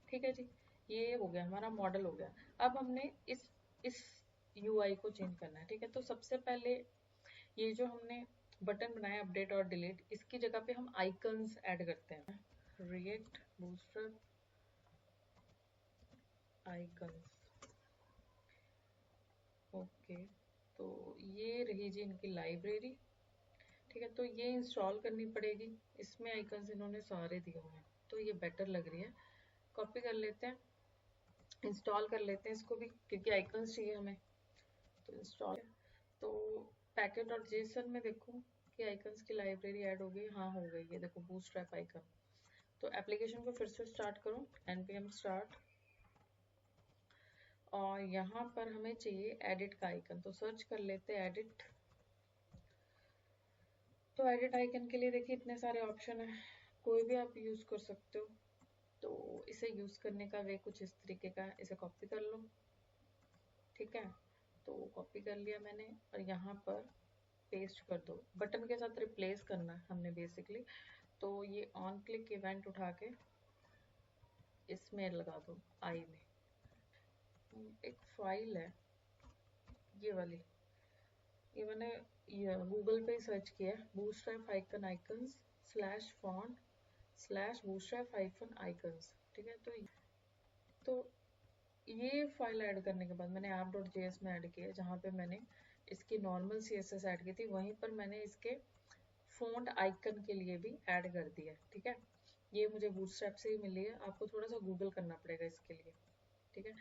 ठीक है जी, ये हो गया, हमारा मॉडल हो गया। अब हमने इस यूआई को चेंज करना है। ठीक है, तो सबसे पहले ये जो हमने बटन बनाया अपडेट और डिलीट, इसकी जगह पे हम आइकन्स ऐड करते हैं। React booster icons. ओके, तो ये रही जी इनकी लाइब्रेरी। ठीक है, तो ये इंस्टॉल करनी पड़ेगी। इसमें आइकन्स इन्होंने सारे दिए हुए हैं, तो ये बेटर लग रही है। कॉपी कर लेते हैं, इंस्टॉल कर लेते हैं इसको भी, क्योंकि आइकन्स चाहिए हमें। तो इंस्टॉल, तो पैकेट डॉट जेसन में देखो कि आइकन्स की लाइब्रेरी ऐड हो गई। हाँ, हो गई है, देखो बूटस्ट्रैप आइकन। तो एप्लीकेशन को फिर से स्टार्ट करो, npm स्टार्ट, और यहाँ पर हमें चाहिए एडिट का आइकन। तो सर्च कर लेते हैं एडिट। तो एडिट आइकन के लिए देखिए इतने सारे ऑप्शन है, कोई भी आप यूज कर सकते हो। तो इसे यूज करने का वे कुछ इस तरीके का है, इसे कॉपी कर लो, ठीक है। तो कॉपी कर लिया मैंने और यहाँ पर पेस्ट कर दो, बटन के साथ रिप्लेस करना है हमने बेसिकली। तो ये ऑन क्लिक इवेंट उठा के इसमें लगा दो, आई में। एक फाइल है ये वाली, ये मैंने गूगल पे सर्च किया है, bootstrap hyphen icons slash font slash bootstrap hyphen icons, ठीक है। तो ये फाइल ऐड करने के बाद मैंने app.js में ऐड किया, जहाँ पे मैंने इसकी नॉर्मल CSS ऐड की थी, वहीं पर मैंने इसके फॉन्ट आइकन के लिए भी ऐड कर दिया, ठीक है। ये मुझे बूटस्ट्रैप से ही मिली है, आपको थोड़ा सा गूगल करना पड़ेगा इसके लिए, ठीक है।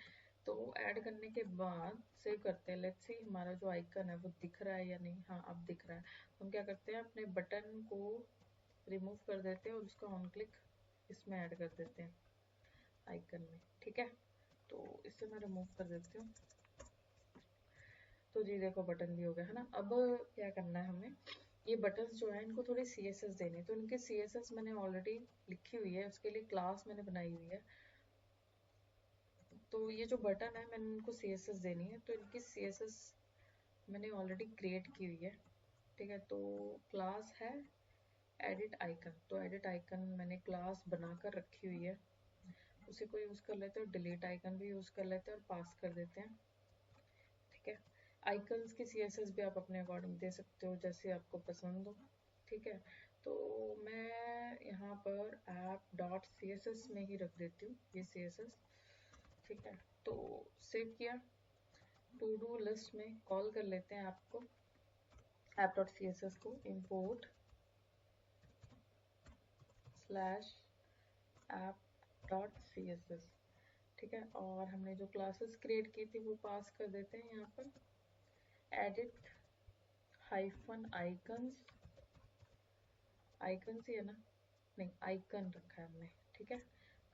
तो ऐड करने के बाद सेव करते हैं। लेट्स सी हमारा जो आइकन है वो दिख रहा है या नहीं। हाँ, अब दिख रहा है। तो हम क्या करते हैं, अपने बटन को रिमूव कर देते हैं और उसका ऑन क्लिक इसमें ऐड कर देते हैं आइकन में, ठीक है। तो इससे मैं रिमूव कर देती हूँ। तो जी देखो बटन भी हो गया है ना। अब क्या करना है हमें, ये बटन्स जो है इनको थोड़ी CSS देनी है। तो इनकी CSS मैंने ऑलरेडी लिखी हुई है, उसके लिए क्लास मैंने बनाई हुई है। तो ये जो बटन है मैंने इनको CSS देनी है, तो इनकी CSS मैंने ऑलरेडी क्रिएट की हुई है, ठीक है। तो क्लास है एडिट आइकन, तो एडिट आइकन मैंने क्लास बनाकर रखी हुई है, उसी को यूज़ कर लेते हैं। डिलीट आइकन भी यूज़ कर लेते हैं और पास कर देते हैं, ठीक है। आइकन्स की CSS भी आप अपने अकॉर्डिंग दे सकते हो, जैसे आपको पसंद हो, ठीक है। तो मैं यहाँ पर app.css में ही रख देती हूँ ये CSS, ठीक है। तो सेव किया, टू डू लिस्ट में कॉल कर लेते हैं आपको app.css को, import स्लैश app.css, ठीक है। और हमने जो क्लासेस क्रिएट की थी वो पास कर देते हैं यहाँ पर, एडिट हाइफन आइकन्स, आइकन्स ही है ना, नहीं आइकन रखा है हमने, ठीक है।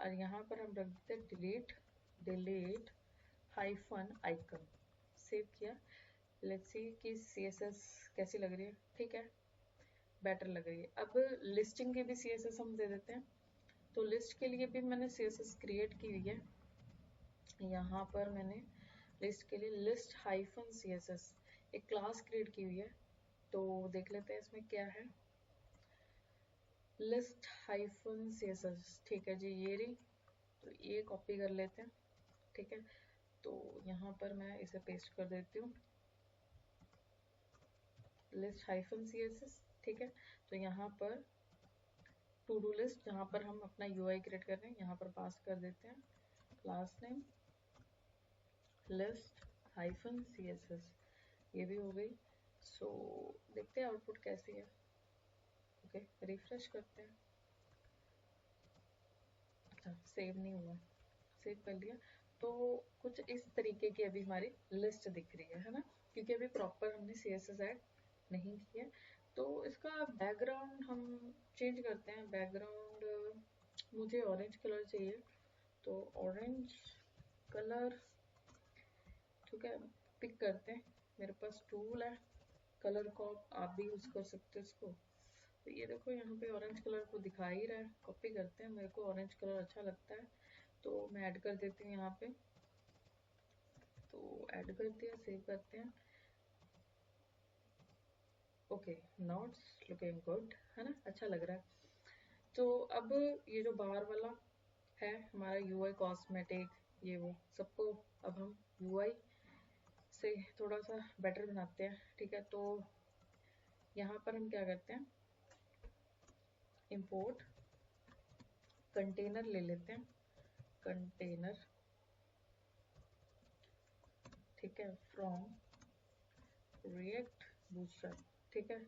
और यहाँ पर हम रख देते हैं डिलीट हाइफन आइकन। सेव किया। लेट्स सी कि CSS कैसी लग रही है, ठीक है, बेटर लग रही है। अब लिस्टिंग की भी CSS हम दे देते हैं। तो लिस्ट के लिए भी मैंने CSS क्रिएट की हुई है, यहाँ पर मैंने लिस्ट के लिए लिस्ट हाइफन CSS एक क्लास क्रिएट की हुई है। तो देख लेते हैं इसमें क्या है, लिस्ट हाइफन CSS, ठीक है जी, ये रही। तो ये कॉपी कर लेते हैं, ठीक है। तो यहाँ पर मैं इसे पेस्ट कर देती हूँ, लिस्ट हाइफन CSS, ठीक है। तो यहाँ पर टू डू लिस्ट, जहाँ पर हम अपना UI क्रिएट कर रहे हैं, यहाँ पर पास कर देते हैं class name list hyphen CSS, ये भी हो गई। सो देखते हैं आउटपुट कैसी है। ओके, रिफ्रेश करते हैं। अच्छा, सेव नहीं हुआ, सेव कर लिया। तो कुछ इस तरीके की अभी हमारी लिस्ट दिख रही है ना, क्योंकि अभी प्रॉपर हमने CSS ऐड नहीं किया। तो इसका बैकग्राउंड हम चेंज करते हैं। बैकग्राउंड मुझे ऑरेंज कलर चाहिए, तो ऑरेंज कलर, ठीक है, पिक करते हैं। मेरे पास टूल है कलर को, आप भी यूज कर सकते हो इसको। तो ये देखो यहाँ पे ऑरेंज कलर को दिखा ही रहा है, कॉपी करते हैं, मेरे को ऑरेंज कलर अच्छा लगता है तो मैं ऐड कर देती हूँ यहाँ पे। तो ऐड करते हैं, सेव करते हैं। ओके, नॉट्स लुकिंग गुड, है ना, अच्छा लग रहा है। तो अब ये जो बाहर वाला है हमारा UI कॉस्मेटिक, ये वो सबको अब हम UI से थोड़ा सा बेटर बनाते हैं, ठीक है। तो यहाँ पर हम क्या करते हैं, इंपोर्ट कंटेनर ले लेते हैं, कंटेनर, ठीक है, फ्रॉम रिएक्ट बूटस्ट्रैप, ठीक है।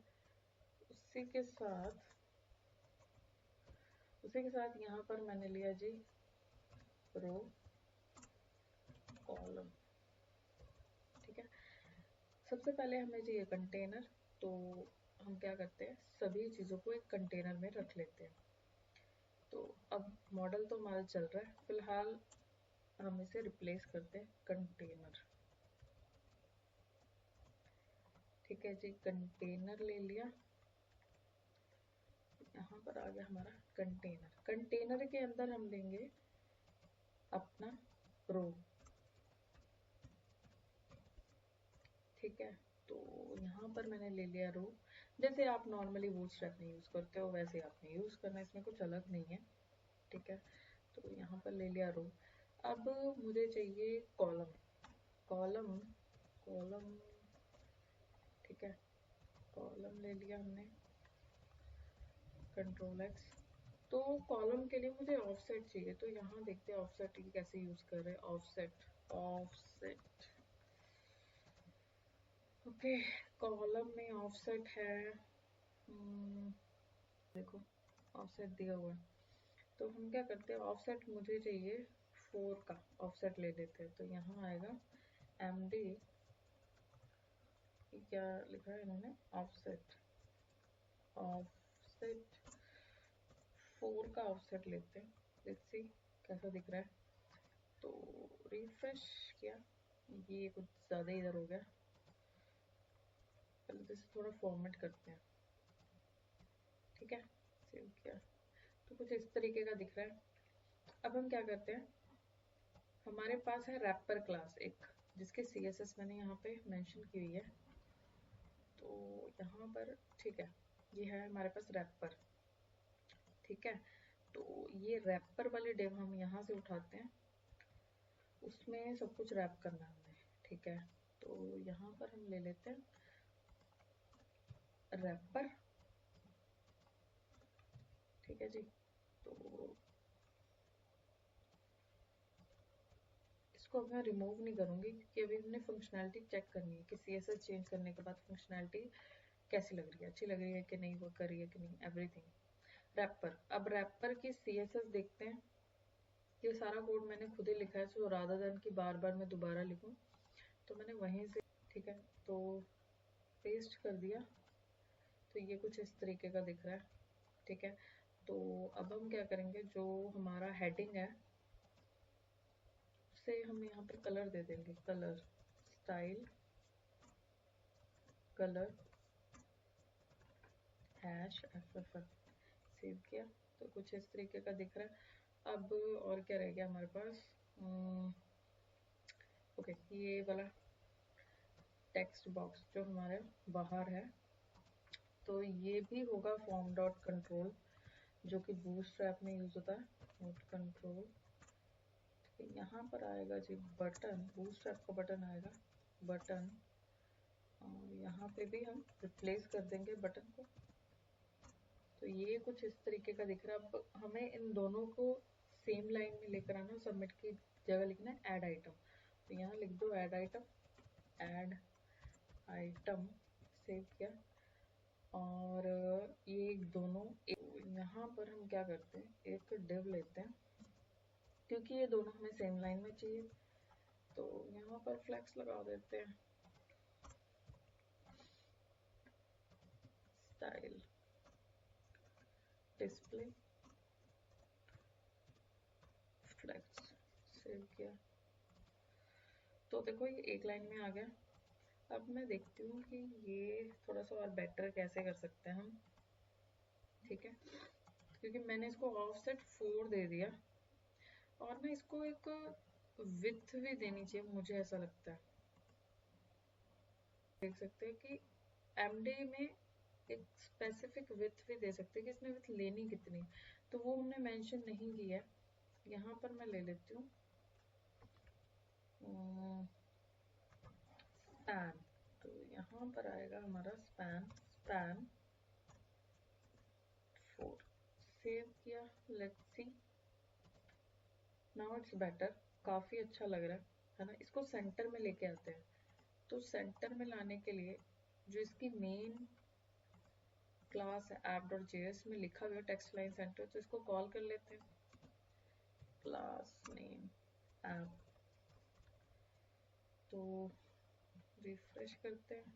उसी के साथ यहाँ पर मैंने लिया जी रो कॉलम, ठीक है। सबसे पहले हमें चाहिए कंटेनर, तो हम क्या करते हैं, सभी चीज़ों को एक कंटेनर में रख लेते हैं। तो अब मॉडल तो हमारा चल रहा है, फिलहाल हम इसे रिप्लेस करते हैं कंटेनर। ठीक है जी, कंटेनर ले लिया, यहाँ पर आ गया हमारा कंटेनर। कंटेनर के अंदर हम लेंगे अपना रो। ठीक है, तो यहाँ पर मैंने ले लिया रो। जैसे आप नॉर्मली बूटस्ट्रैप में यूज करते हो वैसे आपने यूज करना है, इसमें कुछ अलग नहीं है। ठीक है, तो यहाँ पर ले लिया रो। अब मुझे चाहिए कॉलम। कॉलम कॉलम ठीक है, कॉलम ले लिया हमने, कंट्रोल एक्स। तो कॉलम के लिए मुझे ऑफसेट चाहिए, तो यहाँ देखते हैं ऑफसेट कैसे यूज कर रहे हैं। ऑफसेट ऑफसेट ओके, कॉलम में ऑफसेट है। देखो ऑफसेट दिया हुआ है, तो हम क्या करते हैं, ऑफसेट मुझे चाहिए 4 का ऑफसेट ले लेते हैं। तो यहाँ आएगा MD, क्या लिखा है इन्होंने, ऑफसेट। ऑफसेट 4 का ऑफसेट लेते हैं, लेट्स सी कैसा दिख रहा है। तो रिफ्रेश किया, ये कुछ ज़्यादा इधर हो गया, पहले तो इसे थोड़ा फॉर्मेट करते हैं। ठीक है, सेव किया, तो कुछ इस तरीके का दिख रहा है। अब हम क्या करते हैं, हमारे पास है रैपर क्लास एक, जिसके CSS मैंने यहाँ पे मेंशन की हुई है। तो यहाँ पर ठीक है, ये है हमारे पास रैपर। ठीक है, तो ये रैपर वाली डिव हम यहाँ से उठाते हैं, उसमें सब कुछ रैप करना है हमें। ठीक है, तो यहाँ पर हम ले लेते हैं रैपर। ठीक है जी, तो इसको अब मैं रिमूव नहीं करूँगी, क्योंकि अभी हमने फंक्शनैलिटी चेक करनी है कि CSS चेंज करने के बाद फंक्शनैलिटी कैसी लग रही है, अच्छी लग रही है कि नहीं, वर्क कर रही है कि नहीं, एवरीथिंग। रैपर, अब रैपर की CSS देखते हैं। ये सारा कोड मैंने खुद ही लिखा है, सो रादर देन कि बार बार मैं दोबारा लिखूं, तो मैंने वहीं से ठीक है, तो पेस्ट कर दिया। तो ये कुछ इस तरीके का दिख रहा है। ठीक है, तो अब हम क्या करेंगे, जो हमारा हेडिंग है उसे हम यहाँ पर कलर दे देंगे, colour style colour #FFF। Save किया, तो कुछ इस तरीके का दिख रहा है। अब और क्या रह गया हमारे पास, ओके, ये वाला टेक्स्ट बॉक्स जो हमारे बाहर है, तो ये भी होगा फॉर्म डॉट कंट्रोल, जो कि बूटस्ट्रैप में यूज होता है। नोट कंट्रोल, यहाँ पर आएगा जी बटन, बूटस्ट्रैप का बटन आएगा, बटन, और यहाँ पे भी हम रिप्लेस कर देंगे बटन को। तो ये कुछ इस तरीके का दिख रहा है। अब हमें इन दोनों को सेम लाइन में लेकर आना, सबमिट की जगह लिखना है ऐड आइटम। तो यहाँ लिख दो add item, add item, save किया। और ये दोनों यहाँ पर हम क्या करते हैं, एक डिव लेते हैं, क्योंकि ये दोनों हमें सेम लाइन में चाहिए, तो यहाँ पर फ्लेक्स लगा देते हैं, स्टाइल डिस्प्ले फ्लेक्स, सेव किया। तो देखो ये एक लाइन में आ गया। अब मैं देखती हूँ कि ये थोड़ा सा और बेटर कैसे कर सकते हैं हम। ठीक है, क्योंकि मैंने इसको ऑफसेट 4 दे दिया, और ना इसको एक विड्थ भी देनी चाहिए, मुझे ऐसा लगता है। देख सकते हैं कि MD में एक स्पेसिफिक विड्थ भी दे सकते हैं कि इसने विड्थ लेनी कितनी, तो वो हमने मेंशन नहीं किया है। यहाँ पर मैं ले लेती हूँ स्पैन। तो यहाँ पर आएगा हमारा स्पैन, स्पैन 4, सेव किया, let's see, now it's better, काफी अच्छा लग रहा है ना। इसको सेंटर में लेके आते हैं, तो सेंटर में लाने के लिए जो इसकी मेन क्लास है app.js में लिखा हुआ है टेक्स्ट लाइन सेंटर, तो इसको कॉल कर लेते हैं, क्लास नेम ऐप। तो रिफ्रेश करते हैं,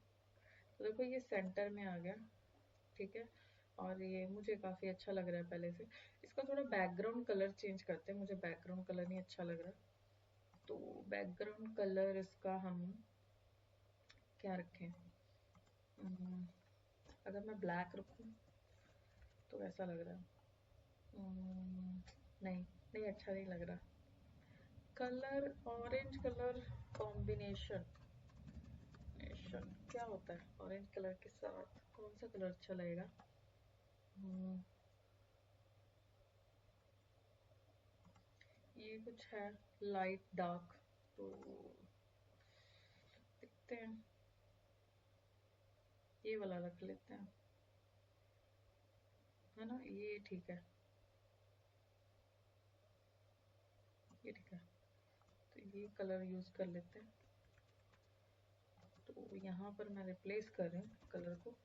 तो देखो ये सेंटर में आ गया। ठीक है, और ये मुझे काफ़ी अच्छा लग रहा है पहले से। इसका थोड़ा बैकग्राउंड कलर चेंज करते हैं, मुझे बैकग्राउंड कलर नहीं अच्छा लग रहा। तो बैकग्राउंड कलर इसका हम क्या रखें? अगर मैं ब्लैक रखूं तो कैसा लग रहा है? नहीं, नहीं अच्छा नहीं लग रहा। कलर ऑरेंज कलर कॉम्बिनेशन क्या होता है ऑरेंज कलर के साथ? कौन सा कलर अच्छा लगेगा? ये कुछ है लाइट डार्क, तो देखते हैं, ये वाला रख लेते हैं, है ना? ये ठीक है, ये ठीक है। तो ये कलर यूज कर लेते हैं। तो यहाँ पर मैं रिप्लेस कर रही हूँ कलर को,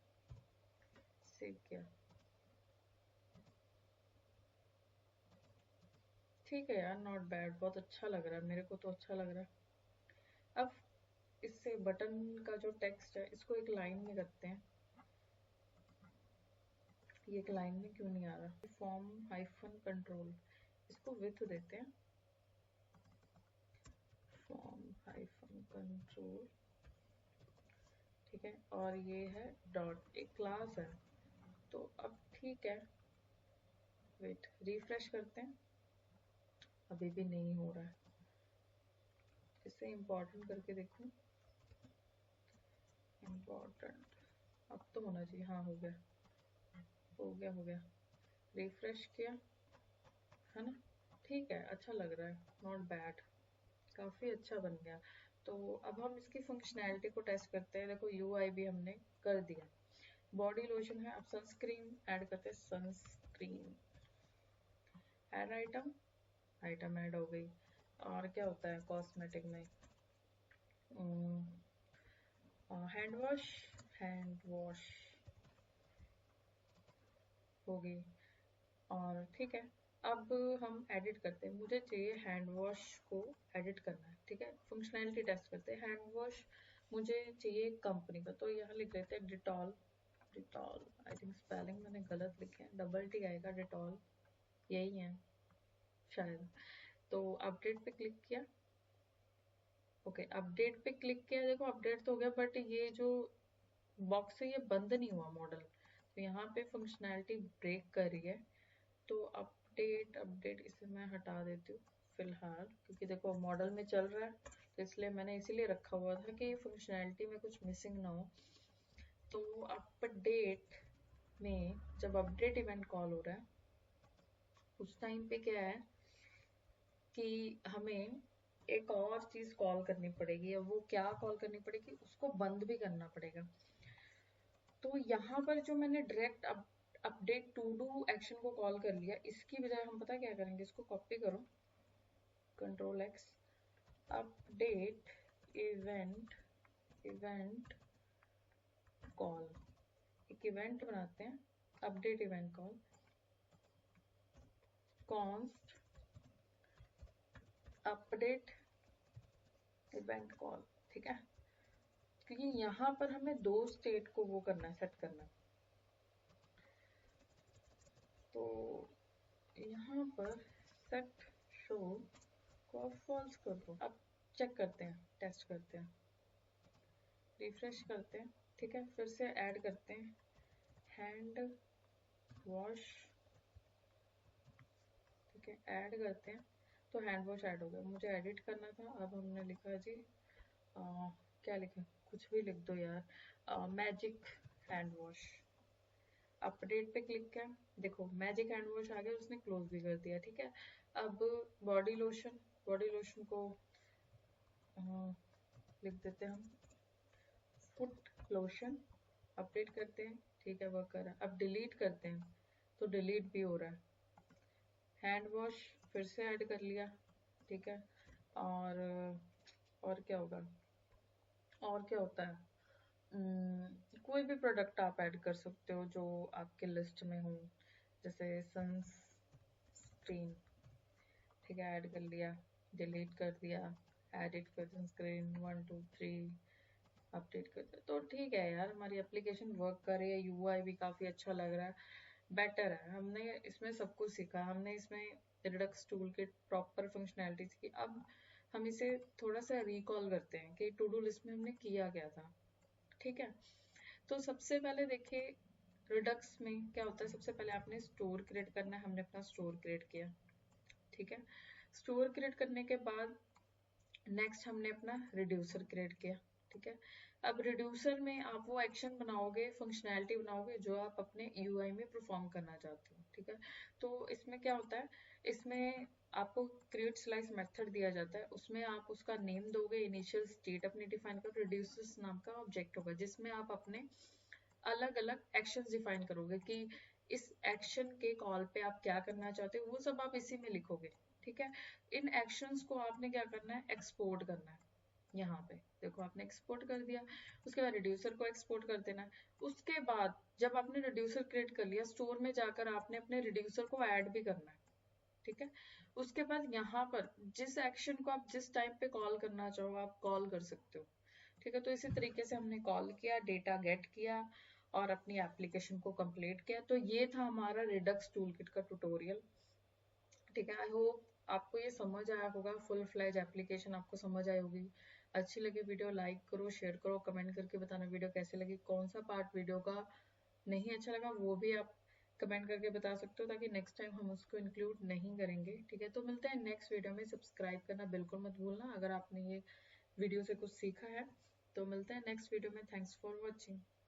सेव किया। ठीक है यार, नॉट बैड, बहुत अच्छा लग रहा है, मेरे को तो अच्छा लग रहा है। अब इससे बटन का जो टेक्स्ट है इसको एक लाइन में करते हैं। ये एक लाइन में क्यों नहीं आ रहा? फॉर्म हाइफन कंट्रोल, इसको विथ देते हैं, फॉर्म हाइफन कंट्रोल, ठीक है। और ये है डॉट, एक क्लास है, तो अब ठीक है। वेट, रिफ्रेश करते हैं, अभी भी नहीं हो रहा है। इसे इम्पोर्टेंट करके देखूं, इम्पोर्टेंट, अब तो होना चाहिए। हाँ, हो गया, हो गया, हो गया। रिफ्रेश किया, है ना? ठीक है, अच्छा लग रहा है, नॉट बैड, काफ़ी अच्छा बन गया। तो अब हम इसकी फंक्शनैलिटी को टेस्ट करते हैं। देखो यूआई भी हमने कर दिया, बॉडी लोशन है, अब सनस्क्रीन ऐड करते हैं। Sunscreen add item, item add हो गई। और क्या होता है कॉस्मेटिक में? हैंड वॉश, हैंड वॉश हो गई। और ठीक है, अब हम एडिट करते हैं। मुझे चाहिए हैंड वॉश को एडिट करना है, ठीक है। फंक्शनैलिटी टेस्ट करते हैं। हैंड वॉश मुझे चाहिए कंपनी का, तो यहाँ लिख लेते हैं Dettol. Dettol, I think spelling मैंने गलत लिखे हैं, डबल टी आएगा, डिटॉल यही है शायद। तो अपडेट पे क्लिक किया, ओके, अपडेट पे क्लिक किया। देखो अपडेट तो हो गया, बट ये जो बॉक्स है ये बंद नहीं हुआ मॉडल, तो यहाँ पे फंक्शनैलिटी ब्रेक कर रही है। तो अपडेट, अपडेट इसे मैं हटा देती हूँ फिलहाल, क्योंकि देखो मॉडल में चल रहा है, तो इसलिए मैंने इसीलिए रखा हुआ था कि फंक्शनैलिटी में कुछ मिसिंग ना हो। तो अपडेट में जब अपडेट इवेंट कॉल हो रहा है उस टाइम पे क्या है कि हमें एक और चीज कॉल करनी पड़ेगी, और वो क्या कॉल करनी पड़ेगी, उसको बंद भी करना पड़ेगा। तो यहाँ पर जो मैंने direct update to do action को कॉल कर लिया, इसकी बजाय हम पता क्या करेंगे, इसको कॉपी करो, control x, update event, event call, एक इवेंट बनाते हैं, update event call, const update event call, ठीक है। क्योंकि यहाँ पर हमें दो स्टेट को वो करना है, सेट करना है। तो यहाँ पर सेट शो को फॉल्स कर दो। अब चेक करते हैं, टेस्ट करते हैं, रिफ्रेश करते हैं, ठीक है। फिर से ऐड करते हैं हैंड वॉश, ठीक है, ऐड करते हैं। तो हैंड वॉश ऐड हो गया, मुझे एडिट करना था। अब हमने लिखा जी क्या लिखे, कुछ भी लिख दो यार, मैजिक हैंड वॉश। अपडेट पे क्लिक किया, देखो मैजिक हैंड वॉश आ गया, उसने क्लोज भी कर दिया, ठीक है। अब बॉडी लोशन, बॉडी लोशन को लिख देते हैं हम फुट लोशन, अपडेट करते हैं, ठीक है, वर्क कर रहा है। अब डिलीट करते हैं, तो डिलीट भी हो रहा है। हैंड वॉश फिर से ऐड कर लिया, ठीक है। और और क्या होगा, और क्या होता है? कोई भी प्रोडक्ट आप ऐड कर सकते हो जो आपके लिस्ट में हो, जैसे सनस्क्रीन, ठीक है, ऐड कर लिया, डिलीट कर दिया, एडिट कर सनस्क्रीन 1 2 3, अपडेट कर दिया। तो ठीक है यार, हमारी एप्लीकेशन वर्क कर रही है, यूआई भी काफ़ी अच्छा लग रहा है। बेटर है। हमने इसमें सब कुछ सीखा, हमने इसमें Redux tool kit proper functionality सीखी। अब हम इसे थोड़ा सा रिकॉल करते हैं कि टू डू लिस्ट में हमने किया क्या था। ठीक है, तो सबसे पहले देखिए रिडक्स में क्या होता है। सबसे पहले आपने स्टोर क्रिएट करना है। हमने अपना स्टोर क्रिएट किया। ठीक है, स्टोर क्रिएट करने के बाद नेक्स्ट हमने अपना रिड्यूसर क्रिएट किया। ठीक है, अब रिड्यूसर में आप वो एक्शन बनाओगे, फंक्शनैलिटी बनाओगे जो आप अपने यूआई में परफॉर्म करना चाहते हो। ठीक है, तो इसमें क्या होता है, इसमें आपको क्रिएट स्लाइस मेथड दिया जाता है। उसमें आप उसका नेम दोगे, इनिशियल स्टेट अपनी डिफाइन करो, रिड्यूसर्स नाम का ऑब्जेक्ट होगा जिसमें आप अपने अलग अलग एक्शंस डिफाइन करोगे कि इस एक्शन के कॉल पे आप क्या करना चाहते हो, वो सब आप इसी में लिखोगे। ठीक है, इन एक्शंस को आपने क्या करना है, एक्सपोर्ट करना है। यहाँ पे देखो आपने एक्सपोर्ट कर दिया, उसके बाद रिड्यूसर को एक्सपोर्ट कर देना है। उसके बाद जब आपने रिड्यूसर क्रिएट कर लिया, स्टोर में जाकर आपने अपने रिड्यूसर को ऐड भी करना है। ठीक है, उसके बाद यहाँ पर जिस एक्शन को आप जिस टाइम पे कॉल करना चाहो आप कॉल कर सकते हो। ठीक है, तो इसी तरीके से हमने कॉल किया, डेटा गेट किया और अपनी एप्लीकेशन को कंप्लीट किया। तो ये था हमारा रिडक्स टूलकिट का ट्यूटोरियल। ठीक है, आई होप आपको ये समझ आया होगा, फुल फ्लैज एप्लीकेशन आपको समझ आई होगी। अच्छी लगी वीडियो लाइक करो, शेयर करो, कमेंट करके बताना वीडियो कैसे लगी। कौन सा पार्ट वीडियो का नहीं अच्छा लगा वो भी आप कमेंट करके बता सकते हो, ताकि नेक्स्ट टाइम हम उसको इंक्लूड नहीं करेंगे। ठीक है, तो मिलते हैं नेक्स्ट वीडियो में। सब्सक्राइब करना बिल्कुल मत भूलना अगर आपने ये वीडियो से कुछ सीखा है। तो मिलते हैं नेक्स्ट वीडियो में। Thanks for watching.